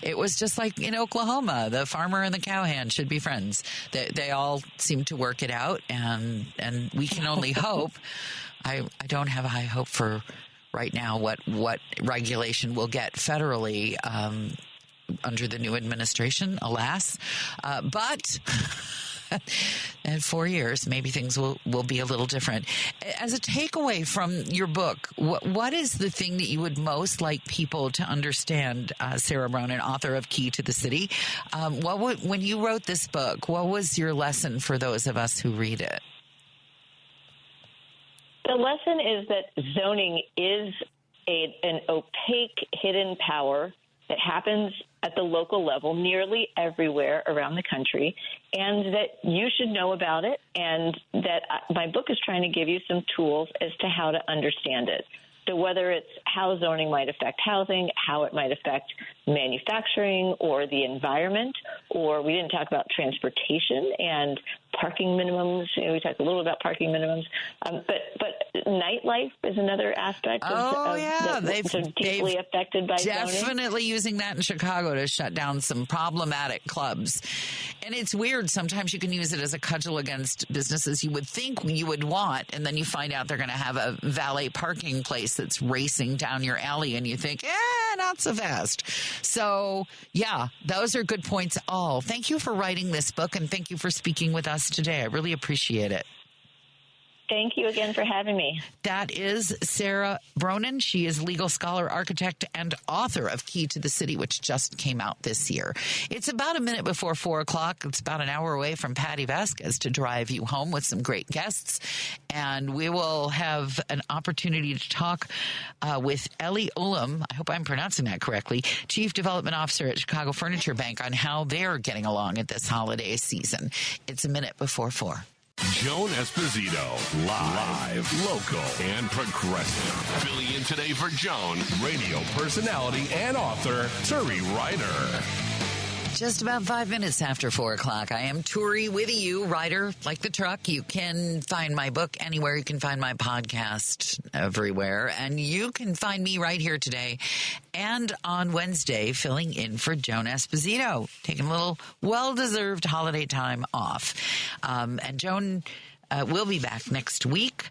it was just like in Oklahoma, the farmer and the cowhand should be friends. They all seem to work it out, and we can only hope. I don't have a high hope for right now what regulation we'll get federally under the new administration, alas. But in 4 years, maybe things will be a little different. As a takeaway from your book, what is the thing that you would most like people to understand, Sara Bronin, author of Key to the City? When you wrote this book, what was your lesson for those of us who read it? The lesson is that zoning is an opaque, hidden power that happens at the local level nearly everywhere around the country, and that you should know about it, and that my book is trying to give you some tools as to how to understand it. So whether it's how zoning might affect housing, how it might affect manufacturing or the environment, or we didn't talk about transportation and parking minimums. We talked a little about parking minimums, but nightlife is another aspect that's deeply affected by zoning. Definitely using that in Chicago to shut down some problematic clubs. And it's weird. Sometimes you can use it as a cudgel against businesses you would think you would want, and then you find out they're going to have a valet parking place that's racing down your alley, and you think, not so fast. So, yeah, those are good points all. Thank you for writing this book, and thank you for speaking with us today. I really appreciate it. Thank you again for having me. That is Sara Bronin. She is legal scholar, architect, and author of Key to the City, which just came out this year. It's about a minute before 4 o'clock. It's about an hour away from Patty Vasquez to drive you home with some great guests. And we will have an opportunity to talk with Ellie Ulam, I hope I'm pronouncing that correctly, Chief Development Officer at Chicago Furniture Bank, on how they're getting along at this holiday season. It's a minute before 4. Joan Esposito, live, local, and progressive. Filling in today for Joan, radio personality and author Turi Ryder. Just about 5 minutes after 4 o'clock. I am Turi with you, Ryder, like the truck. You can find my book anywhere. You can find my podcast everywhere. And you can find me right here today and on Wednesday filling in for Joan Esposito, taking a little well-deserved holiday time off. And Joan we'll be back next week.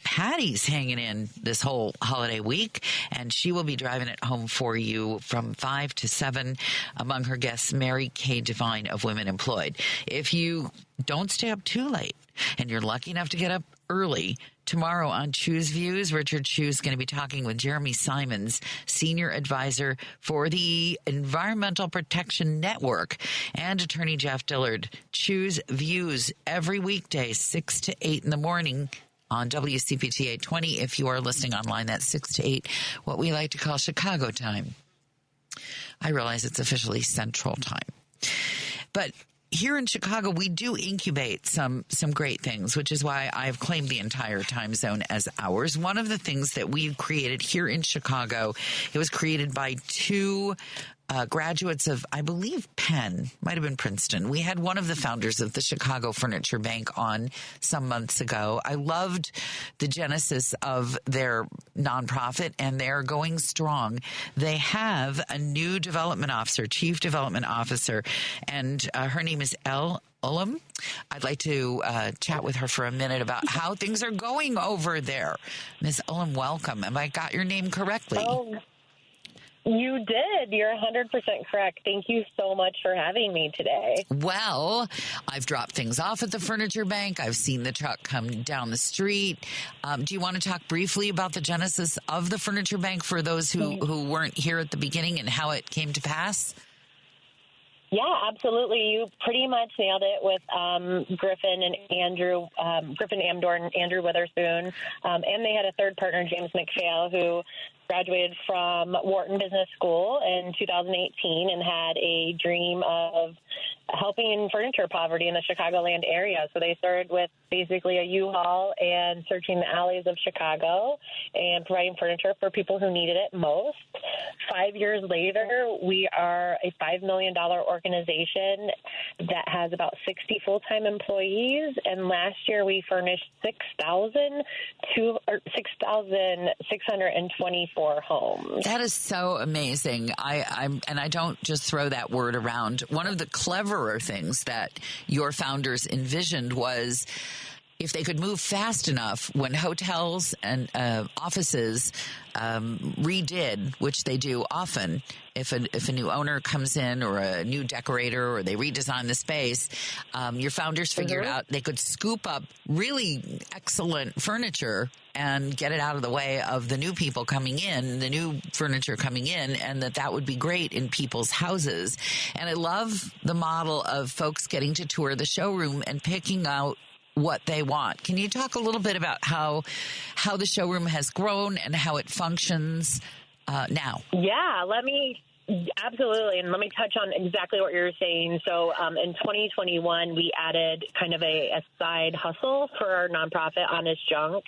Patty's hanging in this whole holiday week, and she will be driving it home for you from 5 to 7. Among her guests, Mary Kay Devine of Women Employed. If you don't stay up too late and you're lucky enough to get up early, tomorrow on Choose Views, Richard Choose is going to be talking with Jeremy Simons, Senior Advisor for the Environmental Protection Network, and Attorney Jeff Dillard. Choose Views every weekday, 6 to 8 in the morning on WCPT 820. If you are listening online, that's 6 to 8, what we like to call Chicago time. I realize it's officially Central time. But here in Chicago, we do incubate some great things, which is why I've claimed the entire time zone as ours. One of the things that we've created here in Chicago, it was created by two graduates of, I believe, Penn, might have been Princeton. We had one of the founders of the Chicago Furniture Bank on some months ago. I loved the genesis of their nonprofit, and they're going strong. They have a new development officer, chief development officer, and her name is Elle Ullum. I'd like to chat with her for a minute about how things are going over there. Ms. Ullum, welcome. Have I got your name correctly? Oh. You did. You're 100% correct. Thank you so much for having me today. Well, I've dropped things off at the Furniture Bank. I've seen the truck come down the street. Do you want to talk briefly about the genesis of the Furniture Bank for those who weren't here at the beginning and how it came to pass? Yeah, absolutely. You pretty much nailed it with Griffin Amdor and Andrew Witherspoon. And they had a third partner, James McPhail, who graduated from Wharton Business School in 2018 and had a dream of helping in furniture poverty in the Chicagoland area. So they started with basically a U-Haul and searching the alleys of Chicago and providing furniture for people who needed it most. 5 years later, we are a $5 million organization that has about 60 full-time employees. And last year we furnished 6,624 homes. That is so amazing. I don't just throw that word around. One of the cleverer things that your founders envisioned was if they could move fast enough when hotels and offices redid, which they do often, if a new owner comes in or a new decorator or they redesign the space, your founders figured out they could scoop up really excellent furniture and get it out of the way of the new people coming in, the new furniture coming in, and that would be great in people's houses. And I love the model of folks getting to tour the showroom and picking out what they want. Can you talk a little bit about how the showroom has grown and how it functions now? Yeah, absolutely. And let me touch on exactly what you're saying. So in 2021, we added kind of a side hustle for our nonprofit, Honest Junk,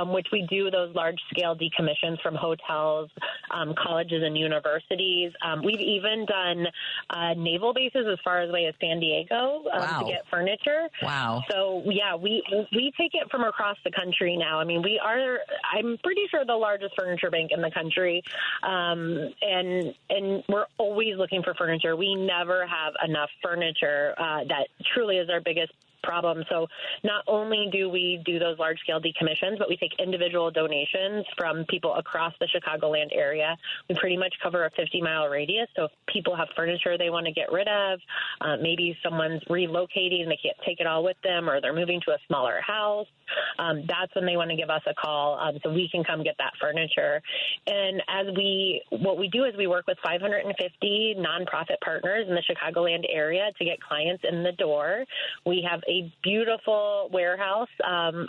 which we do those large-scale decommissions from hotels, colleges, and universities. We've even done naval bases as far away as San Diego to get furniture. Wow. So, yeah, we take it from across the country now. I mean, I'm pretty sure, the largest furniture bank in the country. And we're always looking for furniture. We never have enough furniture. That truly is our biggest problem. So not only do we do those large-scale decommissions, but we take individual donations from people across the Chicagoland area. We pretty much cover a 50-mile radius. So if people have furniture they want to get rid of, maybe someone's relocating and they can't take it all with them, or they're moving to a smaller house, that's when they want to give us a call so we can come get that furniture. And what we do is we work with 550 nonprofit partners in the Chicagoland area to get clients in the door. We have a beautiful warehouse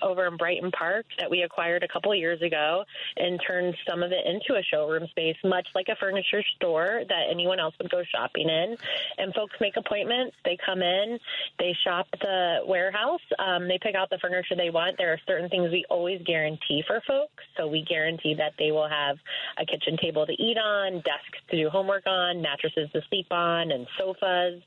over in Brighton Park that we acquired a couple of years ago and turned some of it into a showroom space, much like a furniture store that anyone else would go shopping in. And folks make appointments. They come in. They shop the warehouse. They pick out the furniture they want. There are certain things we always guarantee for folks. So we guarantee that they will have a kitchen table to eat on, desks to do homework on, mattresses to sleep on, and sofas.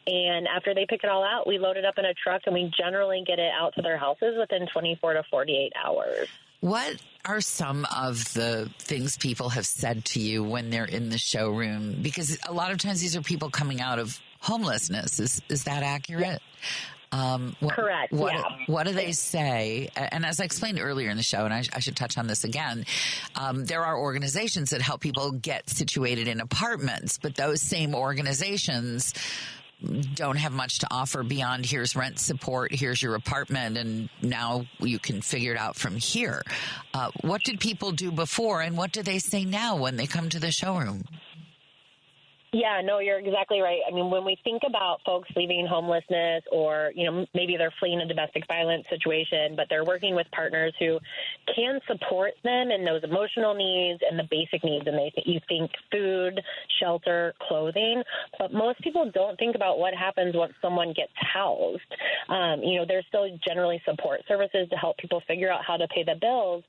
And after they pick it all out, we load it up in a truck, and we generally get it out to their houses within 24 to 48 hours. What are some of the things people have said to you when they're in the showroom? Because a lot of times these are people coming out of homelessness. Is that accurate? Correct. What do they say? And as I explained earlier in the show, and I should touch on this again, there are organizations that help people get situated in apartments, but those same organizations don't have much to offer beyond here's rent support, here's your apartment, and now you can figure it out from here. What did people do before, and what do they say now when they come to the showroom? Yeah, no, you're exactly right. I mean, when we think about folks leaving homelessness, or, maybe they're fleeing a domestic violence situation, but they're working with partners who can support them in those emotional needs and the basic needs. And you think food, shelter, clothing, but most people don't think about what happens once someone gets housed. There's still generally support services to help people figure out how to pay the bills,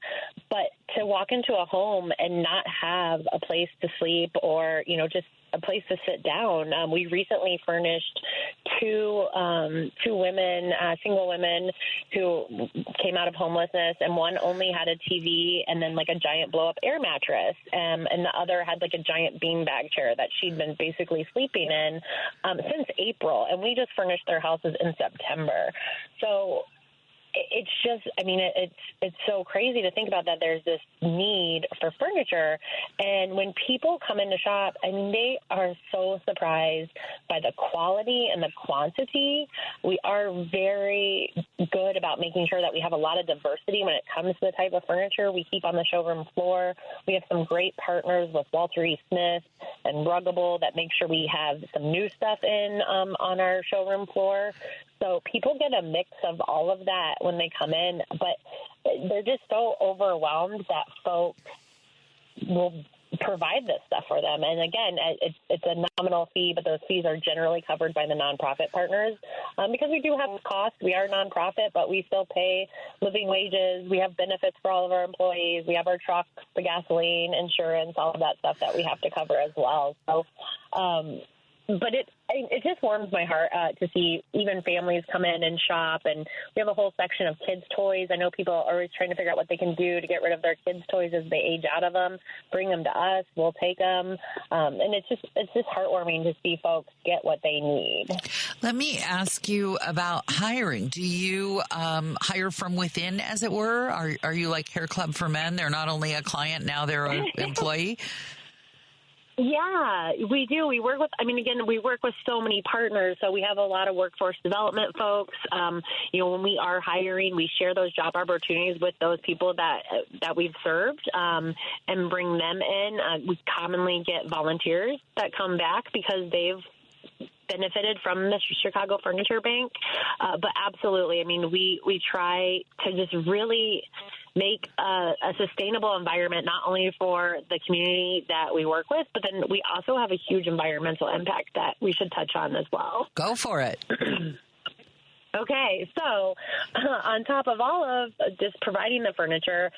but to walk into a home and not have a place to sleep, or, just a place to sit down. We recently furnished two women, single women who came out of homelessness, and one only had a TV and then like a giant blow-up air mattress, and the other had like a giant beanbag chair that she'd been basically sleeping in since April, and we just furnished their houses in September. So it's just, I mean, it's so crazy to think about that there's this need for furniture. And when people come in to shop, I mean, they are so surprised by the quality and the quantity. We are very good about making sure that we have a lot of diversity when it comes to the type of furniture we keep on the showroom floor. We have some great partners with Walter E. Smith and Ruggable that make sure we have some new stuff in on our showroom floor. So people get a mix of all of that when they come in, but they're just so overwhelmed that folks will provide this stuff for them. And again, it's a nominal fee, but those fees are generally covered by the nonprofit partners because we do have costs. We are a nonprofit, but we still pay living wages. We have benefits for all of our employees. We have our trucks, the gasoline, insurance, all of that stuff that we have to cover as well. So, but it just warms my heart to see even families come in and shop. And we have a whole section of kids' toys. I know people are always trying to figure out what they can do to get rid of their kids' toys as they age out of them. Bring them to us. We'll take them. And it's just heartwarming to see folks get what they need. Let me ask you about hiring. Do you hire from within, as it were? Are you like Hair Club for Men? They're not only a client, now they're an employee? Yeah, we do. We work with so many partners. So we have a lot of workforce development folks. When we are hiring, we share those job opportunities with those people that we've served and bring them in. We commonly get volunteers that come back because they've benefited from the Chicago Furniture Bank. But absolutely, I mean, we try to just really make a sustainable environment, not only for the community that we work with, but then we also have a huge environmental impact that we should touch on as well. Go for it. Okay, so on top of all of just providing the furniture,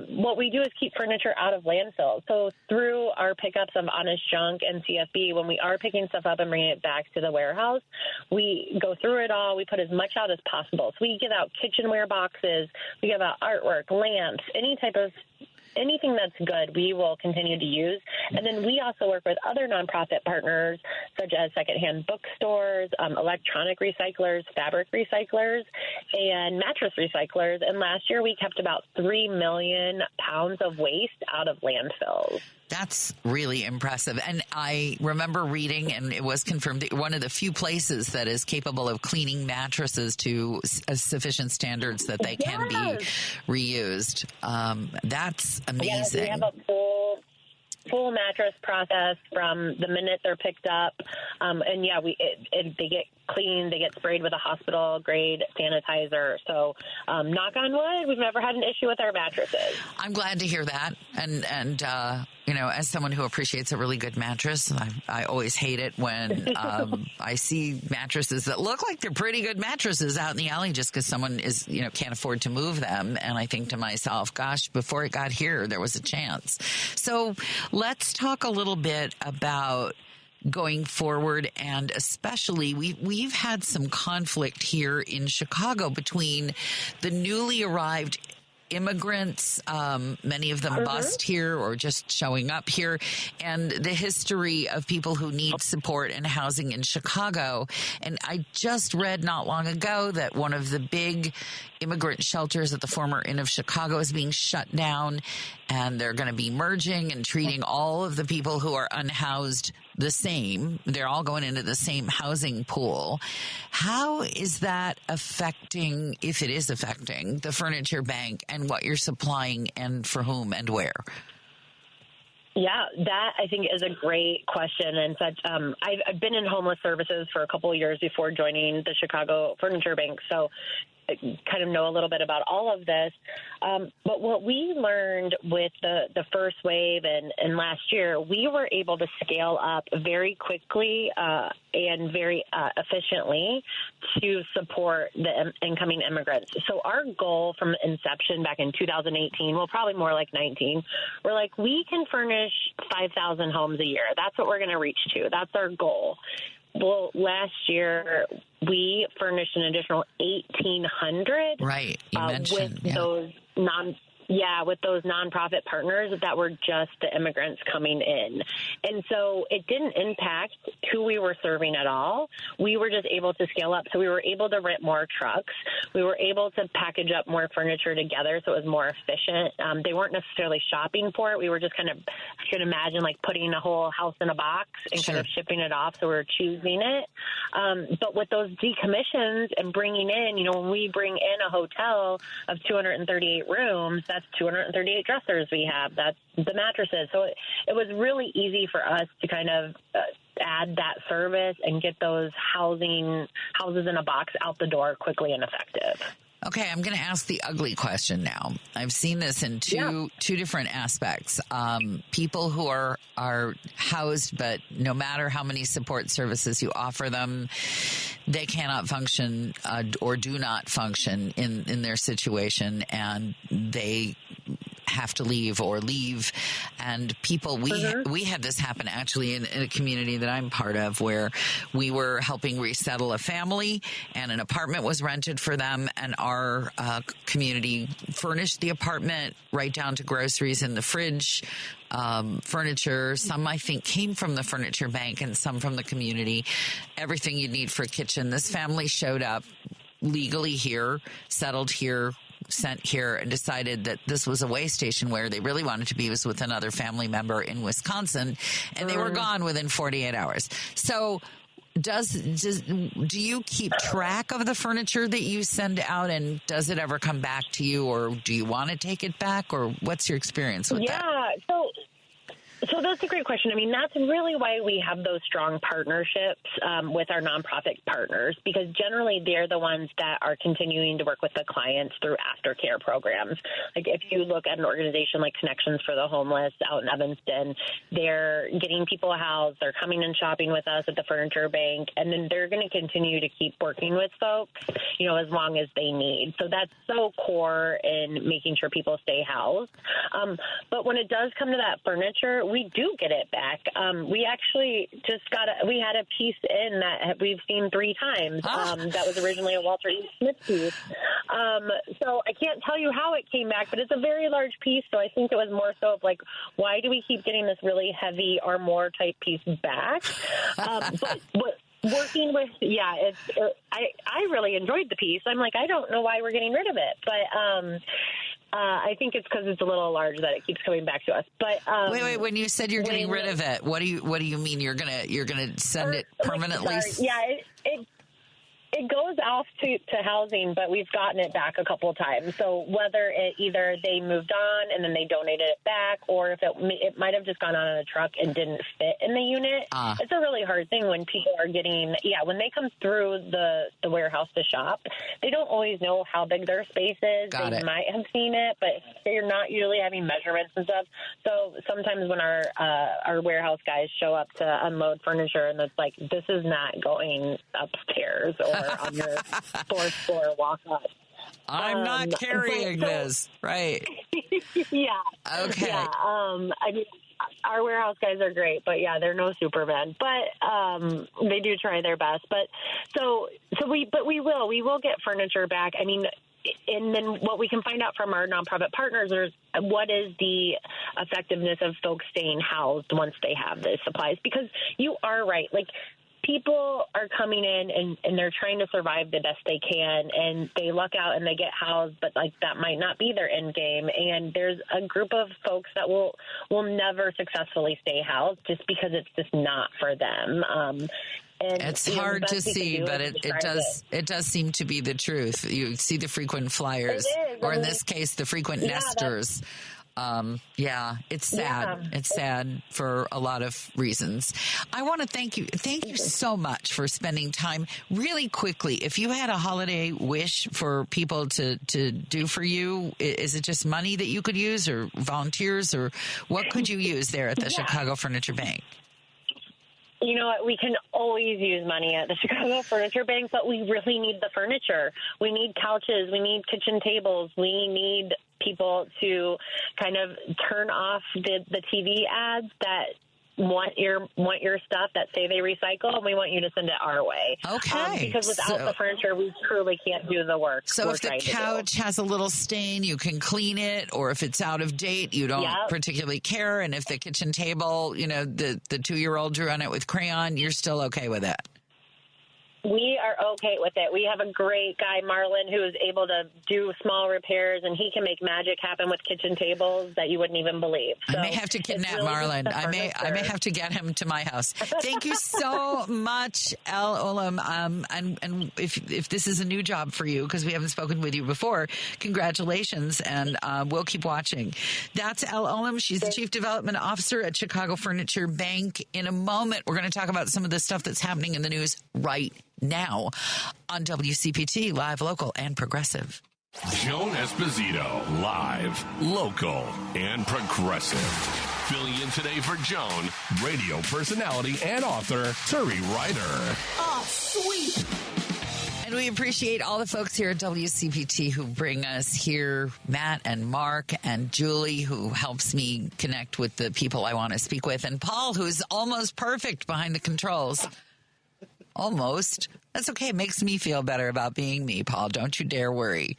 what we do is keep furniture out of landfill. So through our pickups of Honest Junk and CFB, when we are picking stuff up and bringing it back to the warehouse, we go through it all. We put as much out as possible. So we give out kitchenware boxes. We give out artwork, lamps, anything that's good, we will continue to use. And then we also work with other nonprofit partners, such as secondhand bookstores, electronic recyclers, fabric recyclers, and mattress recyclers. And last year, we kept about 3 million pounds of waste out of landfills. That's really impressive. And I remember reading, and it was confirmed, that one of the few places that is capable of cleaning mattresses to sufficient standards that they can be reused. That's amazing. Yes, we have a full mattress process from the minute they're picked up. They get cleaned, they get sprayed with a hospital grade sanitizer. So knock on wood, we've never had an issue with our mattresses. I'm glad to hear that. And as someone who appreciates a really good mattress, I always hate it when I see mattresses that look like they're pretty good mattresses out in the alley just because someone can't afford to move them. And I think to myself, gosh, before it got here, there was a chance. So let's talk a little bit about going forward, and especially we've had some conflict here in Chicago between the newly arrived immigrants, many of them bussed here or just showing up here, and the history of people who need support and housing in Chicago. And I just read not long ago that one of the big immigrant shelters at the former Inn of Chicago is being shut down, and they're going to be merging and treating all of the people who are unhoused the same. They're all going into the same housing pool. How is that affecting, if it is affecting, the Furniture Bank and what you're supplying and for whom and where? Yeah, that I think is a great question. And such, I've been in homeless services for a couple of years before joining the Chicago Furniture Bank. So kind of know a little bit about all of this. But what we learned with the first wave and last year, we were able to scale up very quickly and very efficiently to support the incoming immigrants. So our goal from inception back in 2018, well, probably more like 19, we're like, we can furnish 5,000 homes a year. That's what we're going to reach to. That's our goal. Well, last year we furnished an additional 1,800. Right, you mentioned with those with those nonprofit partners that were just the immigrants coming in. And so it didn't impact who we were serving at all. We were just able to scale up. So we were able to rent more trucks. We were able to package up more furniture together so it was more efficient. They weren't necessarily shopping for it. We were just kind of, you can imagine, like putting a whole house in a box and kind of shipping it off. So we were choosing it. But with those decommissions and bringing in, when we bring in a hotel of 238 rooms, that's 238 dressers we have. That's the mattresses. So it was really easy for us to kind of add that service and get those houses in a box out the door quickly and effective. Okay, I'm going to ask the ugly question now. I've seen this in two different aspects. People who are housed, but no matter how many support services you offer them, they cannot function or do not function in their situation, and they have to leave. And people, we had this happen actually in a community that I'm part of, where we were helping resettle a family and an apartment was rented for them, and our community furnished the apartment right down to groceries in the fridge, furniture. Some, I think, came from the furniture bank and some from the community. Everything you need for a kitchen. This family showed up legally here, settled here, sent here, and decided that this was a way station. Where they really wanted to be was with another family member in Wisconsin, and they were gone within 48 hours. So do you keep track of the furniture that you send out, and does it ever come back to you, or do you want to take it back, or what's your experience with that? So that's a great question. I mean, that's really why we have those strong partnerships with our nonprofit partners, because generally they're the ones that are continuing to work with the clients through aftercare programs. Like if you look at an organization like Connections for the Homeless out in Evanston, they're getting people housed, they're coming and shopping with us at the furniture bank, and then they're going to continue to keep working with folks, as long as they need. So that's so core in making sure people stay housed. But when it does come to that furniture, we do get it back. We actually just we had a piece in that we've seen 3 times. That was originally a Walter E. Smith piece. So I can't tell you how it came back, but it's a very large piece. So I think it was more so of like, why do we keep getting this really heavy Armoire type piece back? But working with, I really enjoyed the piece. I'm like, I don't know why we're getting rid of it, but I think it's because it's a little large that it keeps coming back to us. But wait, when you said you're getting rid of it, what do you mean? You're gonna send it permanently? It goes off to housing, but we've gotten it back a couple of times. So whether either they moved on and then they donated it back, or if it might have just gone on a truck and didn't fit in the unit. It's a really hard thing when people are when they come through the warehouse to shop, they don't always know how big their space is. They might have seen it, but you're not usually having measurements and stuff. So sometimes when our warehouse guys show up to unload furniture, and it's like, this is not going upstairs or on your 4th floor walk up. I'm not carrying this. Right. Yeah. Okay. Yeah. I mean, our warehouse guys are great, but they're no Superman. But they do try their best. But we will get furniture back. I mean, and then what we can find out from our nonprofit partners is what is the effectiveness of folks staying housed once they have the supplies. Because you are right. Like, people are coming in and they're trying to survive the best they can, and they luck out and they get housed, but like that might not be their end game. And there's a group of folks that will never successfully stay housed just because it's just not for them. And it's hard to see, but it does seem to be the truth. You see the frequent flyers, or in this case, the frequent nesters. It's sad. Yeah. It's sad for a lot of reasons. I want to thank you. Thank you so much for spending time. Really quickly, if you had a holiday wish for people to do for you, is it just money that you could use, or volunteers, or what could you use there at the Chicago Furniture Bank? You know what? We can always use money at the Chicago Furniture Bank, but we really need the furniture. We need couches. We need kitchen tables. We need people to kind of turn off the TV ads that want your stuff, that say they recycle, and we want you to send it our way. Okay. Because without the furniture, we truly can't do the work. So if the couch has a little stain, you can clean it, or if it's out of date, you don't particularly care. And if the kitchen table, the 2-year-old drew on it with crayon, you're still okay with it. We are okay with it. We have a great guy, Marlon, who is able to do small repairs, and he can make magic happen with kitchen tables that you wouldn't even believe. So I may have to kidnap Marlon. I may have to get him to my house. Thank you so much, El Olam. And if this is a new job for you, because we haven't spoken with you before, congratulations, and we'll keep watching. That's El Olam. She's the Chief Development Officer at Chicago Furniture Bank. In a moment, we're going to talk about some of the stuff that's happening in the news right now on WCPT, live, local, and progressive. Joan Esposito, live, local, and progressive. Filling in today for Joan, radio personality and author Turi Ryder. Oh, sweet. And we appreciate all the folks here at WCPT who bring us here, Matt and Mark and Julie, who helps me connect with the people I want to speak with, and Paul, who's almost perfect behind the controls. Almost. That's okay. It makes me feel better about being me, Paul. Don't you dare worry.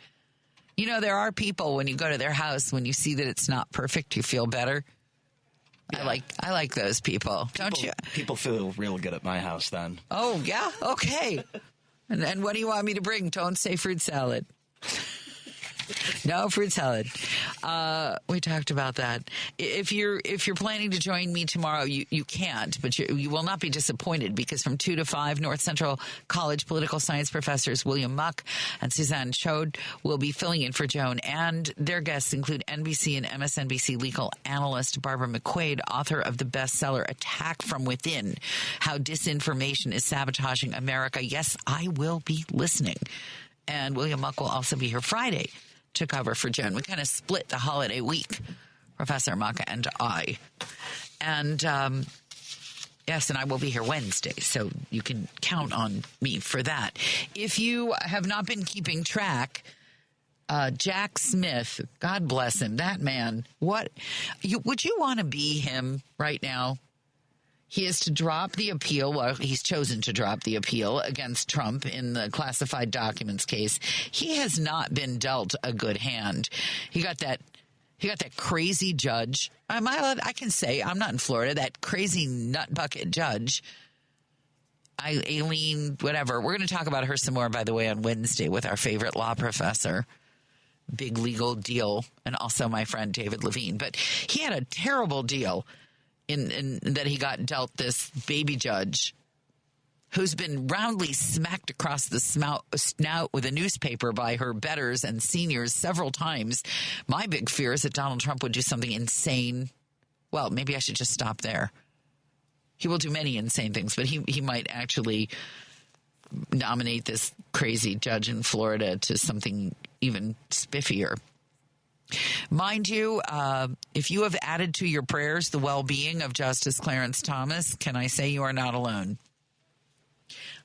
There are people, when you go to their house, when you see that it's not perfect, you feel better. Yeah. I like those people. Don't you? People feel real good at my house then. Oh, yeah? Okay. And what do you want me to bring? Don't say fruit salad. No fruit salad. We talked about that. If you're planning to join me tomorrow, you can't, but you will not be disappointed, because from 2 to 5, North Central College political science professors William Muck and Suzanne Chode will be filling in for Joan, and their guests include NBC and MSNBC legal analyst Barbara McQuaid, author of the bestseller Attack from Within: How Disinformation is Sabotaging America. Yes, I will be listening. And William Muck will also be here Friday to cover for Joan. We kind of split the holiday week, Professor Muck and I. And, yes, and I will be here Wednesday, so you can count on me for that. If you have not been keeping track, Jack Smith, God bless him, that man, would you want to be him right now? He is to drop the appeal. Well, he's chosen to drop the appeal against Trump in the classified documents case. He has not been dealt a good hand. He got that crazy judge. I can say, I'm not in Florida, that crazy nut bucket judge. Aileen, whatever. We're going to talk about her some more, by the way, on Wednesday with our favorite law professor. Big legal deal. And also my friend David Levine. But he had a terrible deal in that he got dealt this baby judge who's been roundly smacked across the snout with a newspaper by her betters and seniors several times. My big fear is that Donald Trump would do something insane. Well, maybe I should just stop there. He will do many insane things, but he might actually nominate this crazy judge in Florida to something even spiffier. Mind you, if you have added to your prayers the well-being of Justice Clarence Thomas, can I say you are not alone?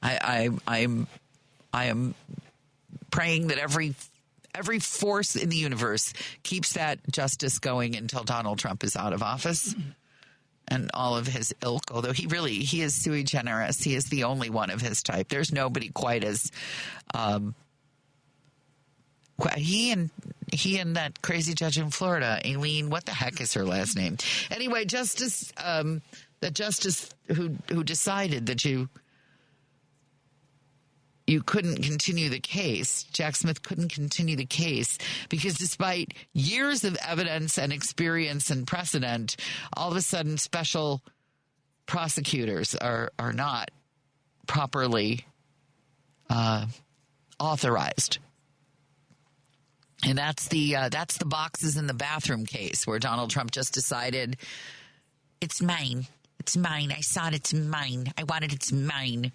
I am praying that every force in the universe keeps that justice going until Donald Trump is out of office, and all of his ilk. Although he is sui generis, he is the only one of his type. There's nobody quite as he and that crazy judge in Florida, Aileen, what the heck is her last name? Anyway, the justice who decided that you couldn't continue the case, Jack Smith couldn't continue the case because despite years of evidence and experience and precedent, all of a sudden special prosecutors are not properly authorized. And that's the boxes in the bathroom case where Donald Trump just decided, it's mine. It's mine. I saw it. It's mine. I want it. It's mine.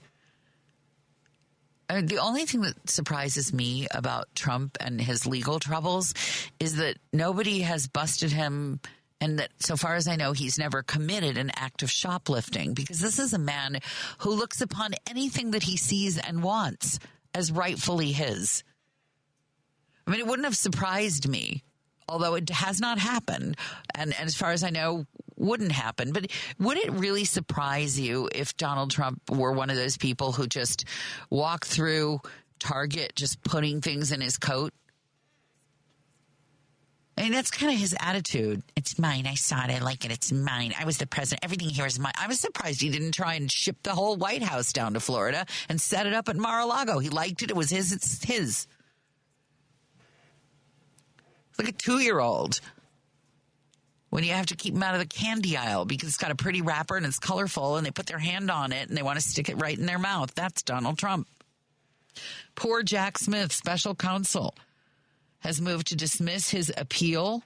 The only thing that surprises me about Trump and his legal troubles is that nobody has busted him, and that, so far as I know, he's never committed an act of shoplifting, because this is a man who looks upon anything that he sees and wants as rightfully his. I mean, it wouldn't have surprised me, although it has not happened, and as far as I know, wouldn't happen. But would it really surprise you if Donald Trump were one of those people who just walked through Target just putting things in his coat? I mean, that's kind of his attitude. It's mine. I saw it. I like it. It's mine. I was the president. Everything here is mine. I was surprised he didn't try and ship the whole White House down to Florida and set it up at Mar-a-Lago. He liked it. It was his. It's his. Like a 2-year-old when you have to keep them out of the candy aisle because it's got a pretty wrapper and it's colorful and they put their hand on it and they want to stick it right in their mouth. That's Donald Trump. Poor Jack Smith, special counsel, has moved to dismiss his appeal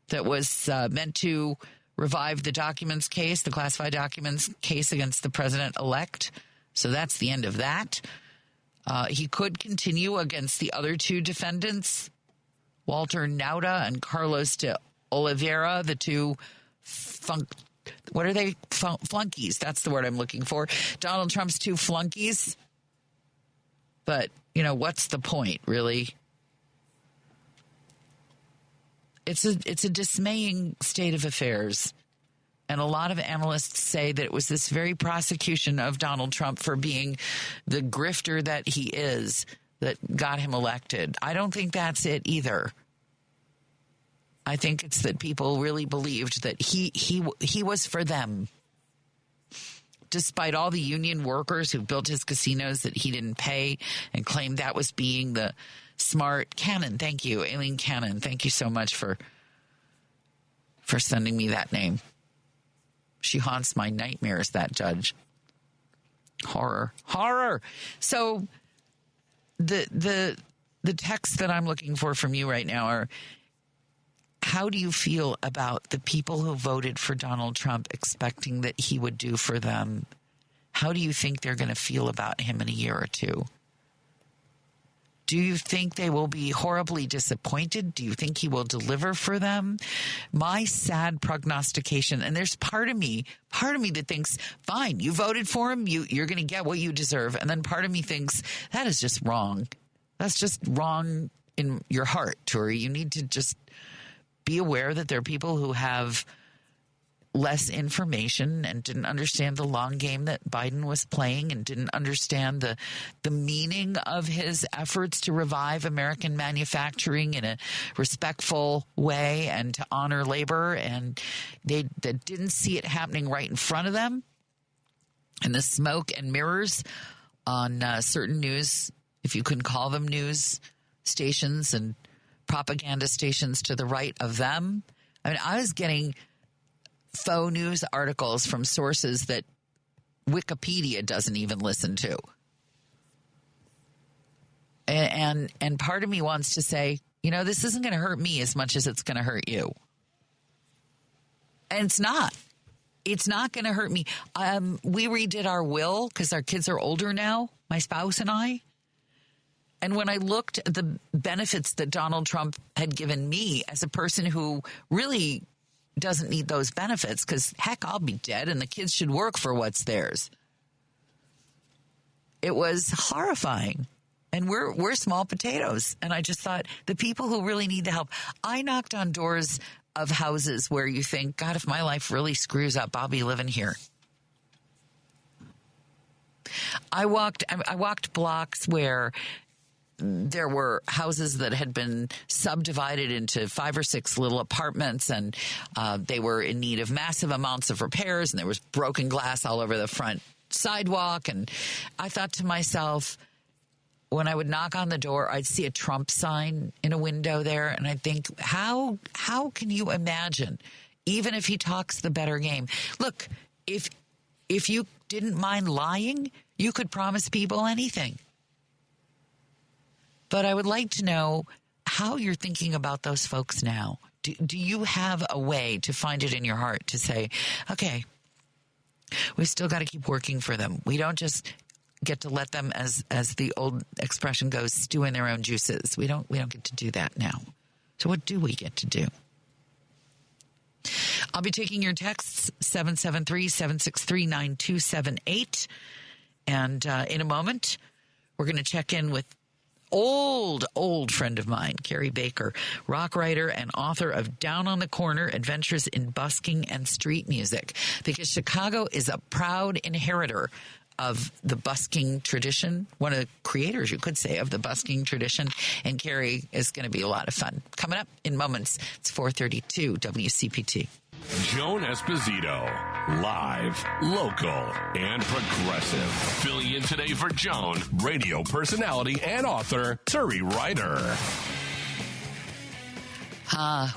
that was meant to revive the documents case, the classified documents case against the president-elect. So that's the end of that. He could continue against the other 2 defendants, Walter Nauta and Carlos de Oliveira, the 2 what are they? Flunkies. That's the word I'm looking for. Donald Trump's 2 flunkies. But, you know, what's the point, really? It's a dismaying state of affairs. And a lot of analysts say that it was this very prosecution of Donald Trump for being the grifter that he is that got him elected. I don't think that's it either. I think it's that people really believed that he was for them. Despite all the union workers who built his casinos that he didn't pay and claimed that was being the smart Cannon. Thank you, Aileen Cannon. Thank you so much for sending me that name. She haunts my nightmares, that judge. Horror. So the texts that I'm looking for from you right now are, how do you feel about the people who voted for Donald Trump expecting that he would do for them? How do you think they're going to feel about him in a year or 2? Do you think they will be horribly disappointed? Do you think he will deliver for them? My sad prognostication, and there's part of me that thinks, fine, you voted for him, you're going to get what you deserve. And then part of me thinks, that is just wrong. That's just wrong in your heart, Turi. You need to just be aware that there are people who have less information and didn't understand the long game that Biden was playing and didn't understand the meaning of his efforts to revive American manufacturing in a respectful way and to honor labor. And they didn't see it happening right in front of them. And the smoke and mirrors on certain news, if you can call them news stations and propaganda stations to the right of them. I mean, I was getting faux news articles from sources that Wikipedia doesn't even listen to. And part of me wants to say, you know, this isn't going to hurt me as much as it's going to hurt you. And it's not. It's not going to hurt me. We redid our will because our kids are older now, my spouse and I. And when I looked at the benefits that Donald Trump had given me as a person who really doesn't need those benefits, because heck, I'll be dead and the kids should work for what's theirs. It was horrifying. And we're small potatoes. And I just thought, the people who really need the help. I knocked on doors of houses where you think, God, if my life really screws up, I'll be living here. I walked blocks where there were houses that had been subdivided into 5 or 6 little apartments, and they were in need of massive amounts of repairs, and there was broken glass all over the front sidewalk. And I thought to myself, when I would knock on the door, I'd see a Trump sign in a window there, and I'd think, how can you imagine, even if he talks the better game? Look, if you didn't mind lying, you could promise people anything. But I would like to know how you're thinking about those folks now. Do you have a way to find it in your heart to say, okay, we've still got to keep working for them. We don't just get to let them, as the old expression goes, stew in their own juices. We don't get to do that now. So what do we get to do? I'll be taking your texts, 773-763-9278. And in a moment, we're going to check in with old friend of mine, Cary Baker, rock writer and author of Down on the Corner, Adventures in Busking and Street Music, because Chicago is a proud inheritor of the busking tradition, one of the creators, you could say, of the busking tradition, and Cary is going to be a lot of fun. Coming up in moments, it's 4:32 WCPT. Joan Esposito, live, local, and progressive. Filling in today for Joan, radio personality and author Turi Ryder.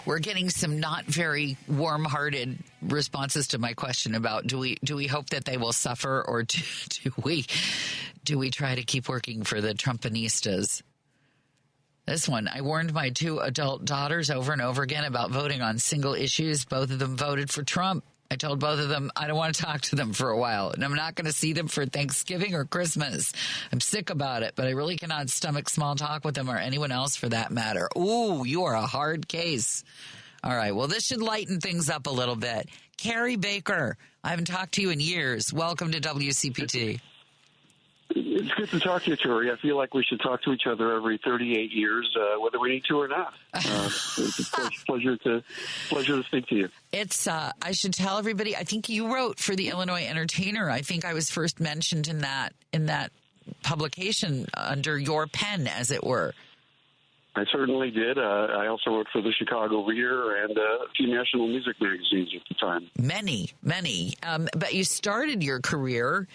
We're getting some not very warm-hearted responses to my question about do we hope that they will suffer, or do we try to keep working for the Trumpinistas? This one, I warned my 2 adult daughters over and over again about voting on single issues. Both of them voted for Trump. I told both of them I don't want to talk to them for a while, and I'm not going to see them for Thanksgiving or Christmas. I'm sick about it, but I really cannot stomach small talk with them or anyone else for that matter. Ooh, you are a hard case. All right, well, this should lighten things up a little bit. Cary Baker, I haven't talked to you in years. Welcome to WCPT. It's good to talk to you, Turi. I feel like we should talk to each other every 38 years, whether we need to or not. It's a pleasure to speak to you. It's I should tell everybody, I think you wrote for the Illinois Entertainer. I think I was first mentioned in that publication under your pen, as it were. I certainly did. I also wrote for the Chicago Reader and a few national music magazines at the time. Many. But you started your career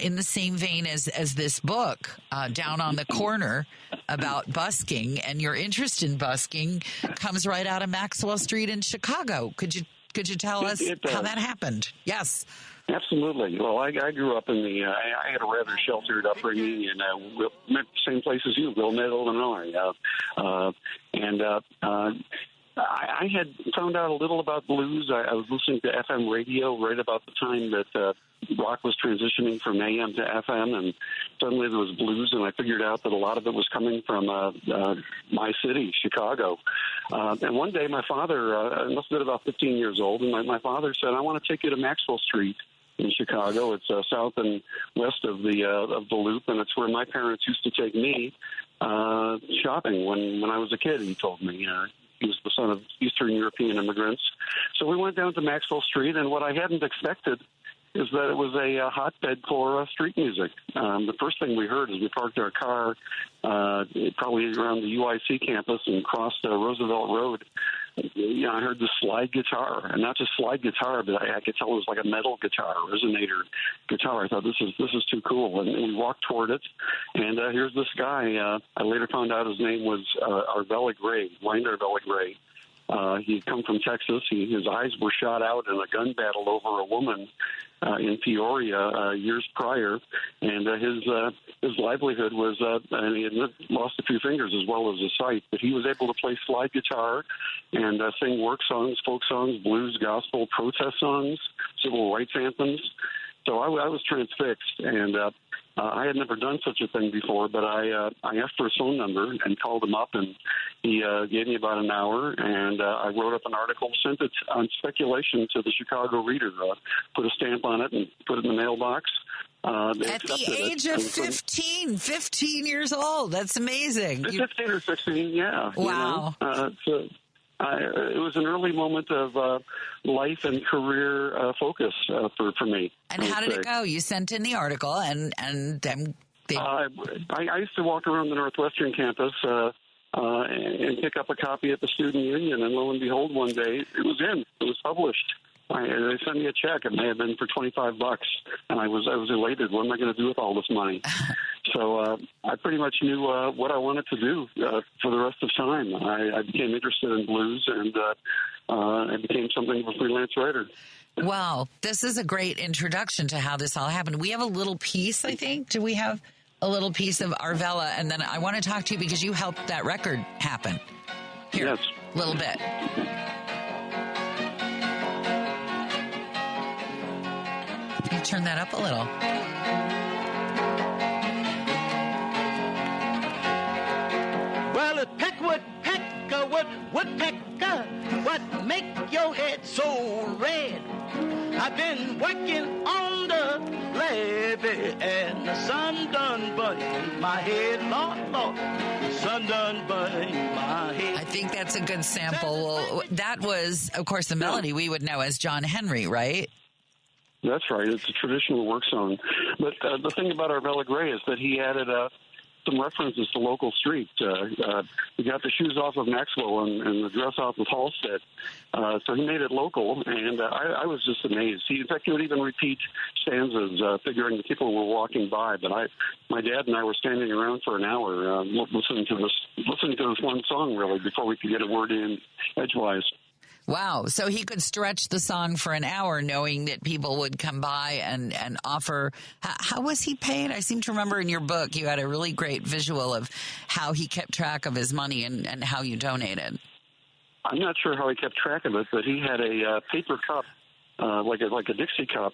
in the same vein as this book, Down on the Corner, about busking. And your interest in busking comes right out of Maxwell Street in Chicago. Could you tell us how that happened? Yes. Absolutely. Well, I grew up in the. I had a rather sheltered upbringing in same place as you, Wilmette, Illinois, I had found out a little about blues. I was listening to FM radio right about the time that rock was transitioning from AM to FM, and suddenly there was blues, and I figured out that a lot of it was coming from my city, Chicago. And one day my father, I must have been about 15 years old, and my father said, I want to take you to Maxwell Street in Chicago. It's south and west of the Loop, and it's where my parents used to take me shopping when I was a kid, he told me. He was the son of Eastern European immigrants. So we went down to Maxwell Street, and what I hadn't expected is that it was a hotbed for street music. The first thing we heard as we parked our car probably around the UIC campus and crossed Roosevelt Road, I heard the slide guitar, and not just slide guitar, but I could tell it was like a metal guitar, resonator guitar. I thought this is too cool, and we walked toward it. And here's this guy. I later found out his name was Arvella Gray, Wind Arvella Gray. He'd come from Texas. His eyes were shot out in a gun battle over a woman in Peoria years prior, and his livelihood was, and he had lost a few fingers as well as his sight, but he was able to play slide guitar and sing work songs, folk songs, blues, gospel, protest songs, civil rights anthems. So I was transfixed, and I had never done such a thing before, but I asked for his phone number and called him up, and he gave me about an hour, and I wrote up an article, sent it on speculation to the Chicago Reader, put a stamp on it and put it in the mailbox. At the age of 15 years old. That's amazing. 15 or 16, yeah. Wow. It was an early moment of life and career focus for me. And how did it go? You sent in the article, and then I used to walk around the Northwestern campus and pick up a copy at the Student Union, and lo and behold, one day it was in. It was published. They sent me a check. It may have been for $25, and I was elated. What am I going to do with all this money? So I pretty much knew what I wanted to do for the rest of time. I became interested in blues, and I became something of a freelance writer. Wow, this is a great introduction to how this all happened. We have a little piece, I think. Do we have a little piece of Arvella? And then I want to talk to you because you helped that record happen. Here, Yes. a little bit. Can you turn that up a little? Well, it's peckwood, peckerwood, woodpecker, what make your head so red? I've been working on the levee, and the sun done burned my head, Lord, Lord, the sun done burned my head. I think that's a good sample. Well, that was, of course, the melody we would know as John Henry, right? That's right. It's a traditional work song. But the thing about Arvella Gray is that he added some references to local streets. He got the shoes off of Maxwell and the dress off of Halstead. So he made it local, and I was just amazed. In fact, he would even repeat stanzas, figuring the people were walking by. But my dad and I were standing around for an hour listening to this one song, really, before we could get a word in edgewise. Wow. So he could stretch the song for an hour knowing that people would come by and offer. How was he paid? I seem to remember in your book you had a really great visual of how he kept track of his money and how you donated. I'm not sure how he kept track of it, but he had a paper cup, like a Dixie cup,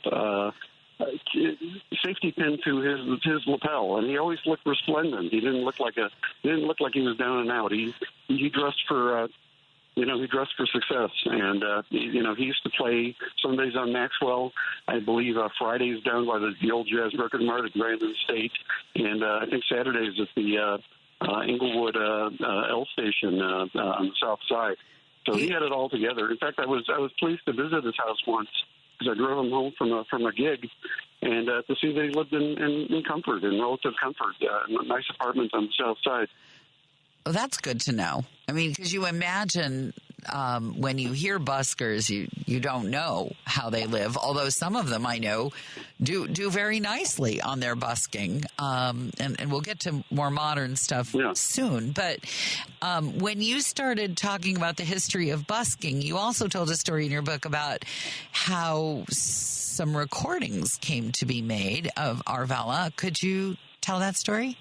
safety pin to his lapel, and he always looked resplendent. He didn't look like he was down and out. He dressed for he dressed for success, and he used to play Sundays on Maxwell, I believe Fridays down by the old Jazz Record Mart at Grandin State, and I think Saturdays at the Inglewood L Station on the south side. So he had it all together. In fact, I was pleased to visit his house once because I drove him home from a gig, and to see that he lived in comfort, in relative comfort, in a nice apartment on the south side. Well, that's good to know. I mean, because you imagine when you hear buskers, you don't know how they live. Although some of them I know do very nicely on their busking, and we'll get to more modern stuff soon. But when you started talking about the history of busking, you also told a story in your book about how some recordings came to be made of Arvella. Could you tell that story?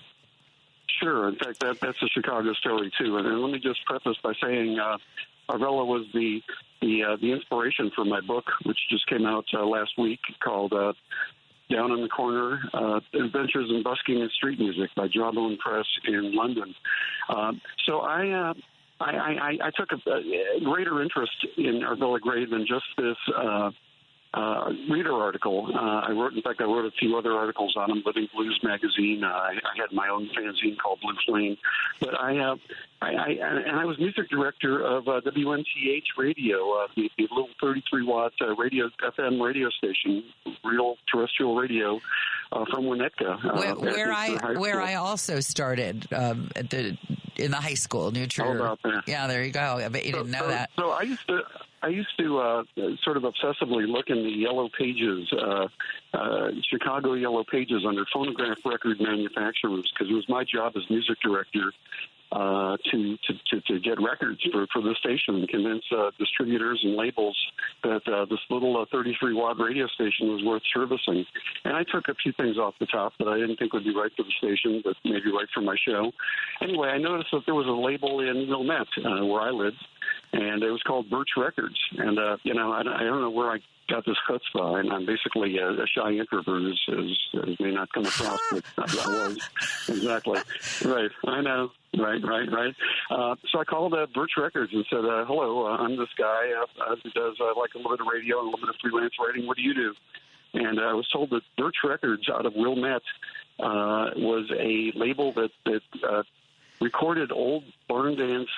Sure. In fact, that's a Chicago story, too. And let me just preface by saying Arvella was the inspiration for my book, which just came out last week, called Down in the Corner, Adventures in Busking and Street Music by Jawbone Press in London. So I took a greater interest in Arvella Gray than just this reader article. I wrote a few other articles on him, Living Blues magazine. I had my own fanzine called Blue Flame. But I was music director of WMTH Radio, the little 33-watt FM radio station, real terrestrial radio from Winnetka. Where I also started in the high school, New Trier. How about that? Yeah, there you go. I bet you didn't know that. So I used to sort of obsessively look in the yellow pages, Chicago yellow pages under phonograph record manufacturers, because it was my job as music director to get records for the station and convince distributors and labels that this little 33-watt radio station was worth servicing. And I took a few things off the top that I didn't think would be right for the station, but maybe right for my show. Anyway, I noticed that there was a label in Wilmette, where I lived, and it was called Birch Records. And, I don't know where I got this chutzpah, and I'm basically a shy introvert, as may not come across, but I was. Exactly. Right. I know. Right. So I called Birch Records and said, hello, I'm this guy who does like a little bit of radio and a little bit of freelance writing. What do you do? And I was told that Birch Records out of Wilmette was a label that recorded old barn dance,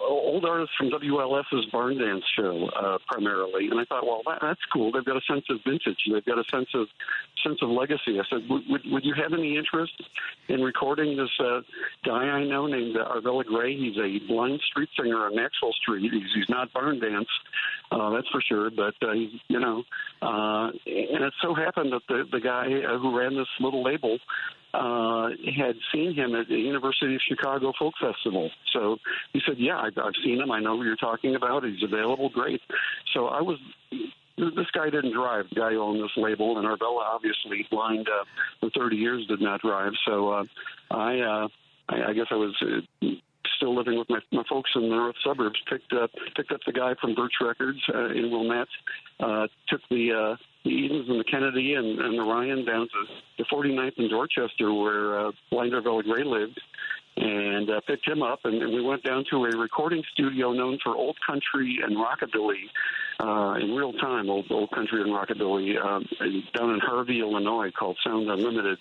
old artists from WLS's barn dance show primarily. And I thought, well, that's cool. They've got a sense of vintage. They've got a sense of legacy. I said, would you have any interest in recording this guy I know named Arvella Gray? He's a blind street singer on Maxwell Street. He's not barn dance, that's for sure. But and it so happened that the guy who ran this little label had seen him at the University of Chicago Folk Festival. So he said, yeah, I've seen him. I know who you're talking about. He's available. Great. So this guy didn't drive, the guy who owned this label, and Arvella, obviously blind for 30 years, did not drive. So I guess I was still living with my folks in the north suburbs, picked up the guy from Birch Records in Wilmette, took the Edens and the Kennedy and the Ryan down to the 49th in Dorchester, where Blinder Gray lived, and picked him up, and we went down to a recording studio known for old country and rockabilly, in real time, old country and rockabilly, down in Harvey, Illinois, called Sound Unlimited.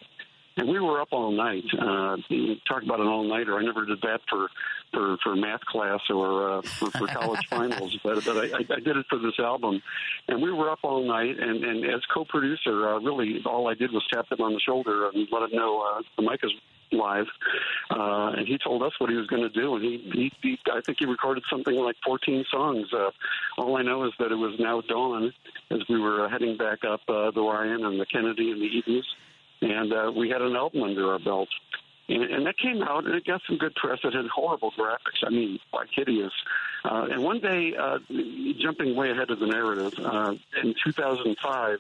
And we were up all night. Talk about an all-nighter. I never did that for math class or for college finals, but I did it for this album. And we were up all night, and as co-producer, really all I did was tap him on the shoulder and let him know the mic is live. And he told us what he was going to do, and he I think he recorded something like 14 songs. All I know is that it was now dawn as we were heading back up the Ryan and the Kennedy and the Edens. And we had an album under our belt. And that came out, and it got some good press. It had horrible graphics. I mean, like hideous. And one day, jumping way ahead of the narrative, in 2005,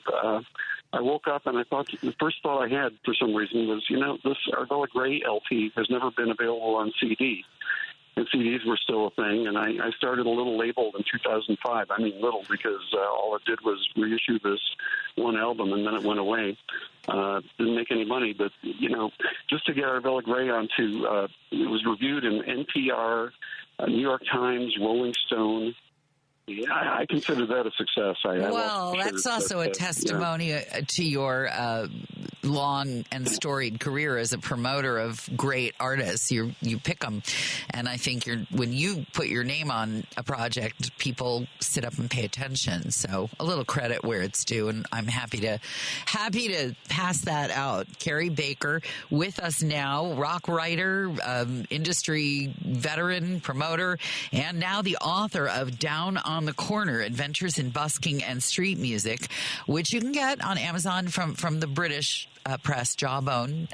I woke up and I thought, the first thought I had for some reason was, this Arvella Gray LP has never been available on CD. And CDs were still a thing, and I started a little label in 2005. I mean little, because all it did was reissue this one album, and then it went away. Didn't make any money, but, just to get Arvella Gray onto, it was reviewed in NPR, New York Times, Rolling Stone. Yeah, I consider that a success. That's also a testimony to your long and storied career as a promoter of great artists. You pick them, and I think when you put your name on a project, people sit up and pay attention. So a little credit where it's due, and I'm happy to pass that out. Cary Baker with us now, rock writer, industry veteran, promoter, and now the author of Down on the Corner, Adventures in Busking and Street Music, which you can get on Amazon from the British press, Jawbone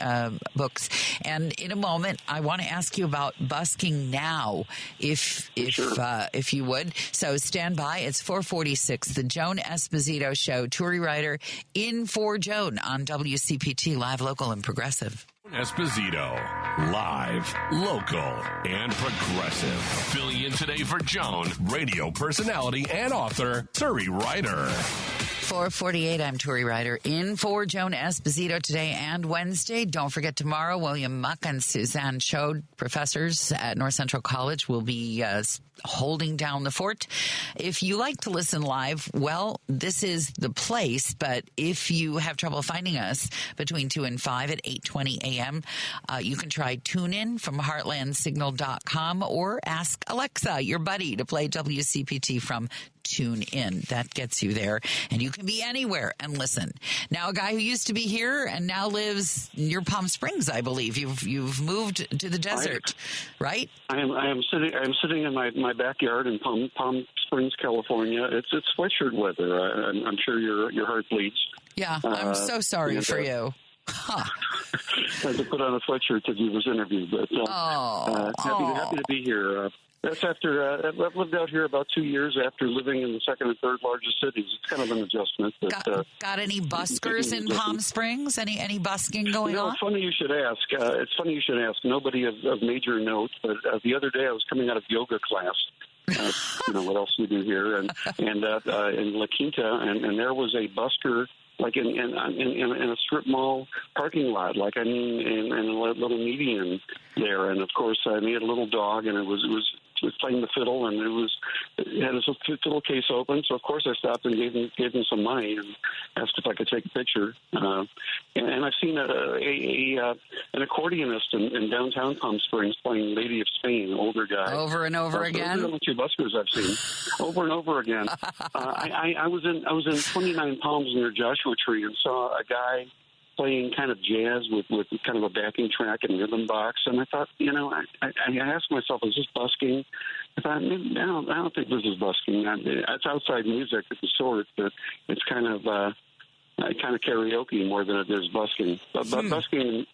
books. And in a moment, I want to ask you about busking now, if you would. So stand by. It's 4:46. The Joan Esposito Show. Turi Ryder in for Joan on WCPT, live, local, and progressive. Esposito, live, local, and progressive. Filling in today for Joan, radio personality and author Turi Ryder. 4:48, I'm Turi Ryder, in for Joan Esposito today and Wednesday. Don't forget, tomorrow, William Muck and Suzanne Chode, professors at North Central College, will be holding down the fort. If you like to listen live, well, this is the place. But if you have trouble finding us between 2 and 5 at 8:20 a.m., you can try TuneIn from heartlandsignal.com or ask Alexa, your buddy, to play WCPT from TuneIn. That gets you there, and you can be anywhere and listen. Now, a guy who used to be here and now lives near Palm Springs, I believe. You've moved to the desert, right? I am sitting in my backyard in Palm Springs, California. It's sweatshirt weather. I'm sure your heart bleeds. Yeah, I'm so sorry for you. Huh. I had to put on a sweatshirt to do this interview, but happy to be here. That's after I've lived out here about 2 years after living in the second and third largest cities. It's kind of an adjustment. But, got any buskers in Palm Springs? Any busking going on? It's funny you should ask. Nobody of major note, but the other day I was coming out of yoga class. What else we do here, and in La Quinta, and there was a busker like in a strip mall parking lot, in a little median there, and of course he had a little dog, and it was playing the fiddle, and it had his fiddle case open. So of course I stopped and gave him some money and asked if I could take a picture. And I've seen an accordionist in downtown Palm Springs playing "Lady of Spain," older guy. Over and over again. Those are the two buskers I've seen over and over again. I was in 29 Palms near Joshua Tree and saw a guy playing kind of jazz with kind of a backing track and rhythm box, and I thought, I asked myself, is this busking? I thought, I don't think this is busking. It's outside music of the sort, but it's kind of karaoke more than it is busking. But busking,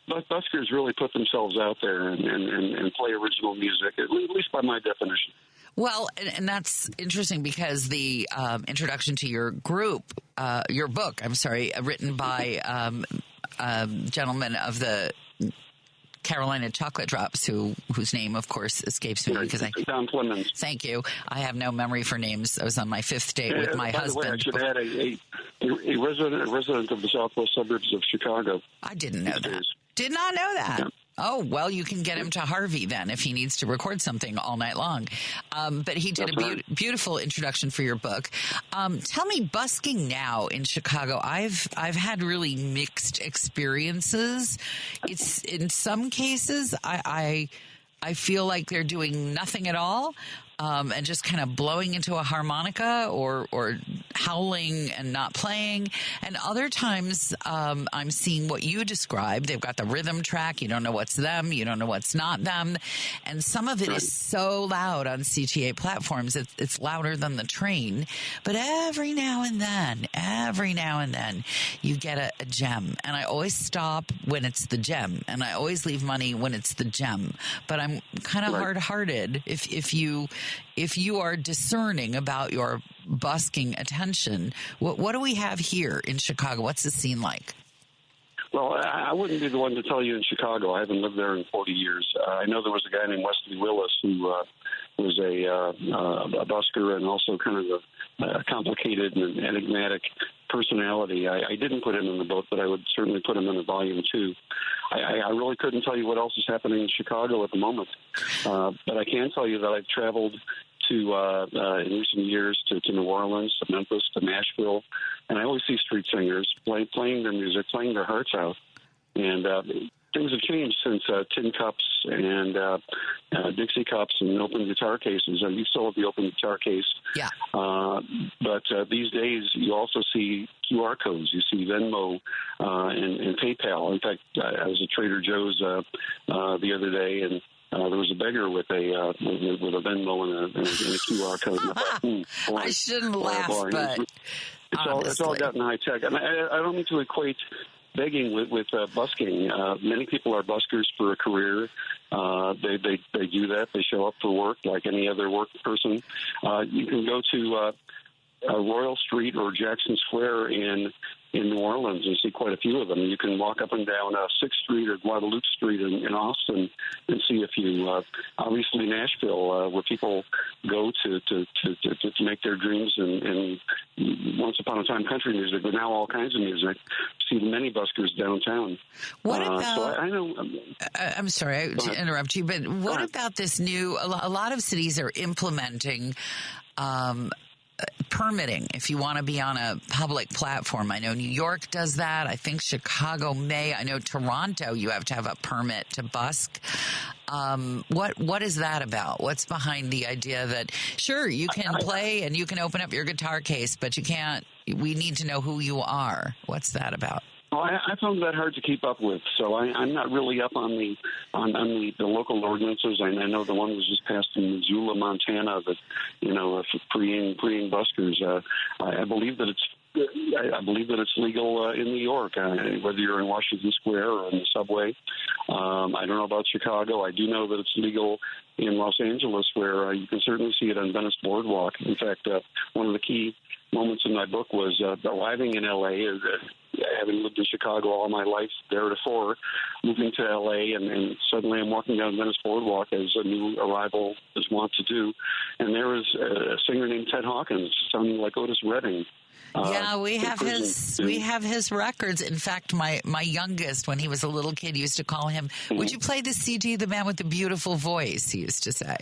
buskers really put themselves out there and play original music, at least by my definition. Well, and that's interesting because the introduction to your book, written by gentleman of the Carolina Chocolate Drops, whose name, of course, escapes me because Don Clemens. Thank you. I have no memory for names. I was on my 5th date with my husband. By the way, I should add a resident of the southwest suburbs of Chicago. I didn't know that. Did not know that. Yeah. Oh, well, you can get him to Harvey then if he needs to record something all night long. But he did beautiful introduction for your book. Tell me, busking now in Chicago, I've had really mixed experiences. It's in some cases, I feel like they're doing nothing at all. And just kind of blowing into a harmonica or howling and not playing. And other times, I'm seeing what you described. They've got the rhythm track. You don't know what's them. You don't know what's not them. And some of it is so loud on CTA platforms. It's louder than the train. But every now and then, you get a gem. And I always stop when it's the gem. And I always leave money when it's the gem. But I'm kind of hard-hearted if you are discerning about your busking attention. What do we have here in Chicago? What's the scene like? Well, I wouldn't be the one to tell you in Chicago. I haven't lived there in 40 years. I know there was a guy named Wesley Willis who was a busker and also kind of a complicated and enigmatic personality. I didn't put him in the book, but I would certainly put him in the volume 2. I really couldn't tell you what else is happening in Chicago at the moment. But I can tell you that I've traveled to in recent years to New Orleans, to Memphis, to Nashville, and I always see street singers playing their music, playing their hearts out. And things have changed since tin cups and Dixie cups and open guitar cases. You still have the open guitar case. Yeah. But these days, you also see QR codes. You see Venmo and PayPal. In fact, I was at Trader Joe's the other day, and there was a beggar with a Venmo and a QR code. And I thought, I shouldn't laugh, but it's all gotten high tech. And I don't mean to equate begging with busking. Many people are buskers for a career. They do that. They show up for work like any other work person. You can go to Royal Street or Jackson Square in New Orleans and see quite a few of them. You can walk up and down 6th Street or Guadalupe Street in Austin and see a few. Obviously, Nashville, where people go to make their dreams and once upon a time country music, but now all kinds of music. See many buskers downtown. What about? So I know. I'm sorry to interrupt you, but what about this new? A lot of cities are implementing. Permitting if you want to be on a public platform. I know New York does that. I think Chicago may. I know Toronto, you have to have a permit to busk. What is that about? What's behind the idea that, sure, you can play and you can open up your guitar case, but you can't, we need to know who you are. What's that about? Well, I found that hard to keep up with, so I'm not really up on the local ordinances. I know the one was just passed in Missoula, Montana, that for freeing buskers. I believe that it's legal in New York, whether you're in Washington Square or in the subway. I don't know about Chicago. I do know that it's legal in Los Angeles, where you can certainly see it on Venice Boardwalk. In fact, one of the key moments in my book was arriving in L.A., having lived in Chicago all my life theretofore, moving to L.A., and suddenly I'm walking down Venice Boardwalk as a new arrival is wont to do, and there was a singer named Ted Hawkins, sounding like Otis Redding. Yeah, we have his records. In fact, my youngest, when he was a little kid, used to call him, "Would you play the CD, the man with the beautiful voice?" He used to say.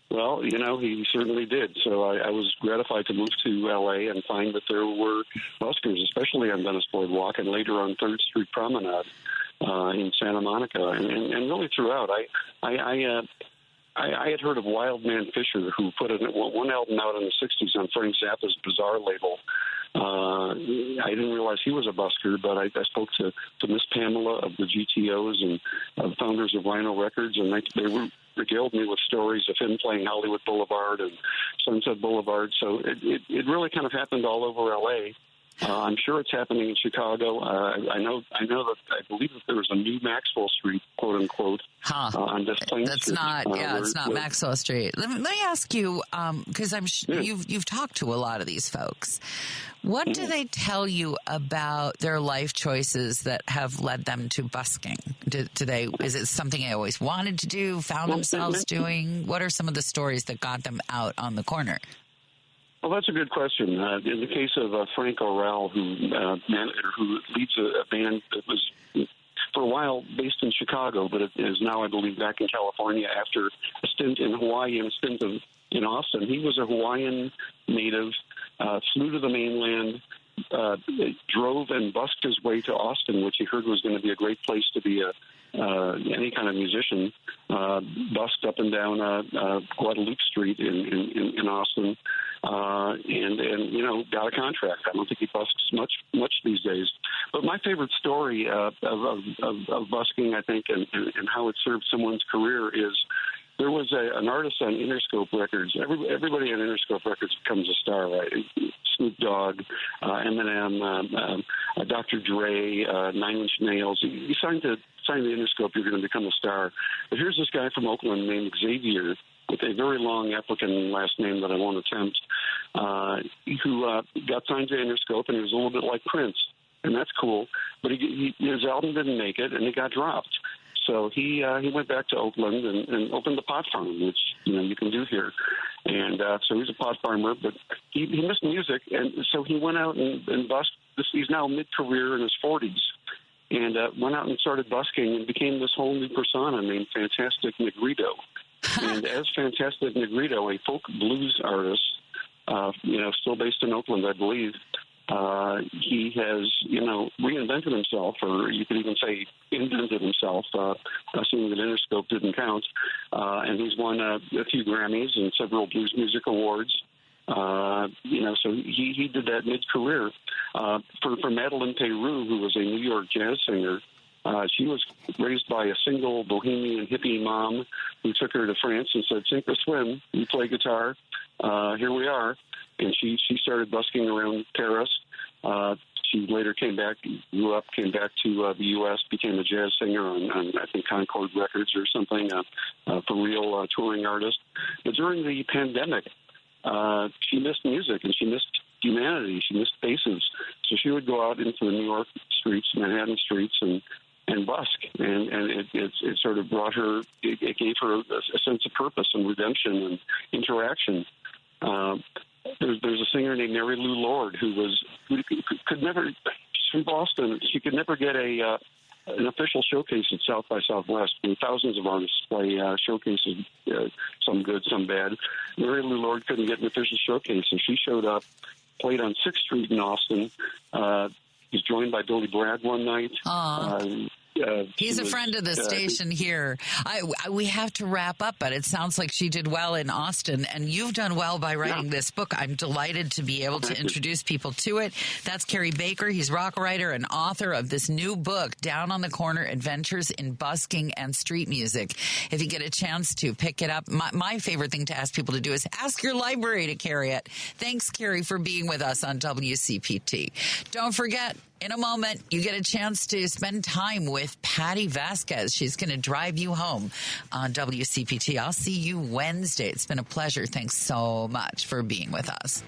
Well, he certainly did. So I was gratified to move to L.A. and find that there were buskers, especially on Venice Boardwalk and later on 3rd Street Promenade in Santa Monica, and really throughout. I had heard of Wildman Fisher, who put one album out in the 60s on Frank Zappa's Bizarre label. I didn't realize he was a busker, but I spoke to Miss Pamela of the GTOs and the founders of Rhino Records, and they regaled me with stories of him playing Hollywood Boulevard and Sunset Boulevard. So it really kind of happened all over L.A. I'm sure it's happening in Chicago. I know that I believe that there was a new Maxwell Street, quote unquote, on this Plain That's Street. not, it's not Maxwell Street. Let me ask you, because you've talked to a lot of these folks. What do they tell you about their life choices that have led them to busking? Is it something they always wanted to do, found themselves doing? What are some of the stories that got them out on the corner? Well, that's a good question. In the case of Frank Orrell, who leads a band that was for a while based in Chicago, but it is now, I believe, back in California after a stint in Hawaii and a stint in Austin. He was a Hawaiian native, flew to the mainland, drove and busked his way to Austin, which he heard was going to be a great place to be any kind of musician. Busked up and down Guadalupe Street in Austin, and got a contract. I don't think he busks much these days. But my favorite story of busking, I think, and how it served someone's career is there was an artist on Interscope Records. Everybody on Interscope Records becomes a star, right? Snoop Dogg, Eminem, Dr. Dre, 9 Inch Nails. You sign to Interscope, you're going to become a star. But here's this guy from Oakland named Xavier, with a very long African last name that I won't attempt, who got signed to Interscope, and he was a little bit like Prince, and that's cool. But his album didn't make it, and it got dropped. So he went back to Oakland and opened the pot farm, which you can do here. And so he's a pot farmer, but he missed music, and so he went out and busked. He's now mid-career in his 40s, and went out and started busking and became this whole new persona named Fantastic Negrito. And as Fantastic Negrito, a folk blues artist, still based in Oakland, I believe, he has, reinvented himself, or you could even say invented himself, assuming that Interscope didn't count. And he's won a few Grammys and several Blues Music Awards. So he did that mid-career. For Madeleine Peyroux, who was a New York jazz singer, she was raised by a single bohemian hippie mom who took her to France and said, "Sink or swim, you play guitar, here we are." And she started busking around Paris. She later grew up, came back to the U.S., became a jazz singer on I think, Concord Records or something, for real touring artist. But during the pandemic, she missed music and she missed humanity. She missed faces. So she would go out into the New York streets, Manhattan streets, and busk, and it sort of brought her. It gave her a sense of purpose and redemption and interaction. There's a singer named Mary Lou Lord who could never. She's from Boston. She could never get an official showcase at South by Southwest. I mean, thousands of artists play showcases, some good, some bad. Mary Lou Lord couldn't get an official showcase, and she showed up, played on 6th Street in Austin. He's joined by Billy Bragg one night. He's a friend of the station here. We have to wrap up, but it sounds like she did well in Austin, and you've done well by writing this book. I'm delighted to be able to introduce people to it. That's Cary Baker. He's rock writer and author of this new book, Down on the Corner, Adventures in Busking and Street Music. If you get a chance to pick it up, my favorite thing to ask people to do is ask your library to carry it. Thanks, Cary, for being with us on WCPT. Don't forget, in a moment, you get a chance to spend time with Patty Vasquez. She's going to drive you home on WCPT. I'll see you Wednesday. It's been a pleasure. Thanks so much for being with us.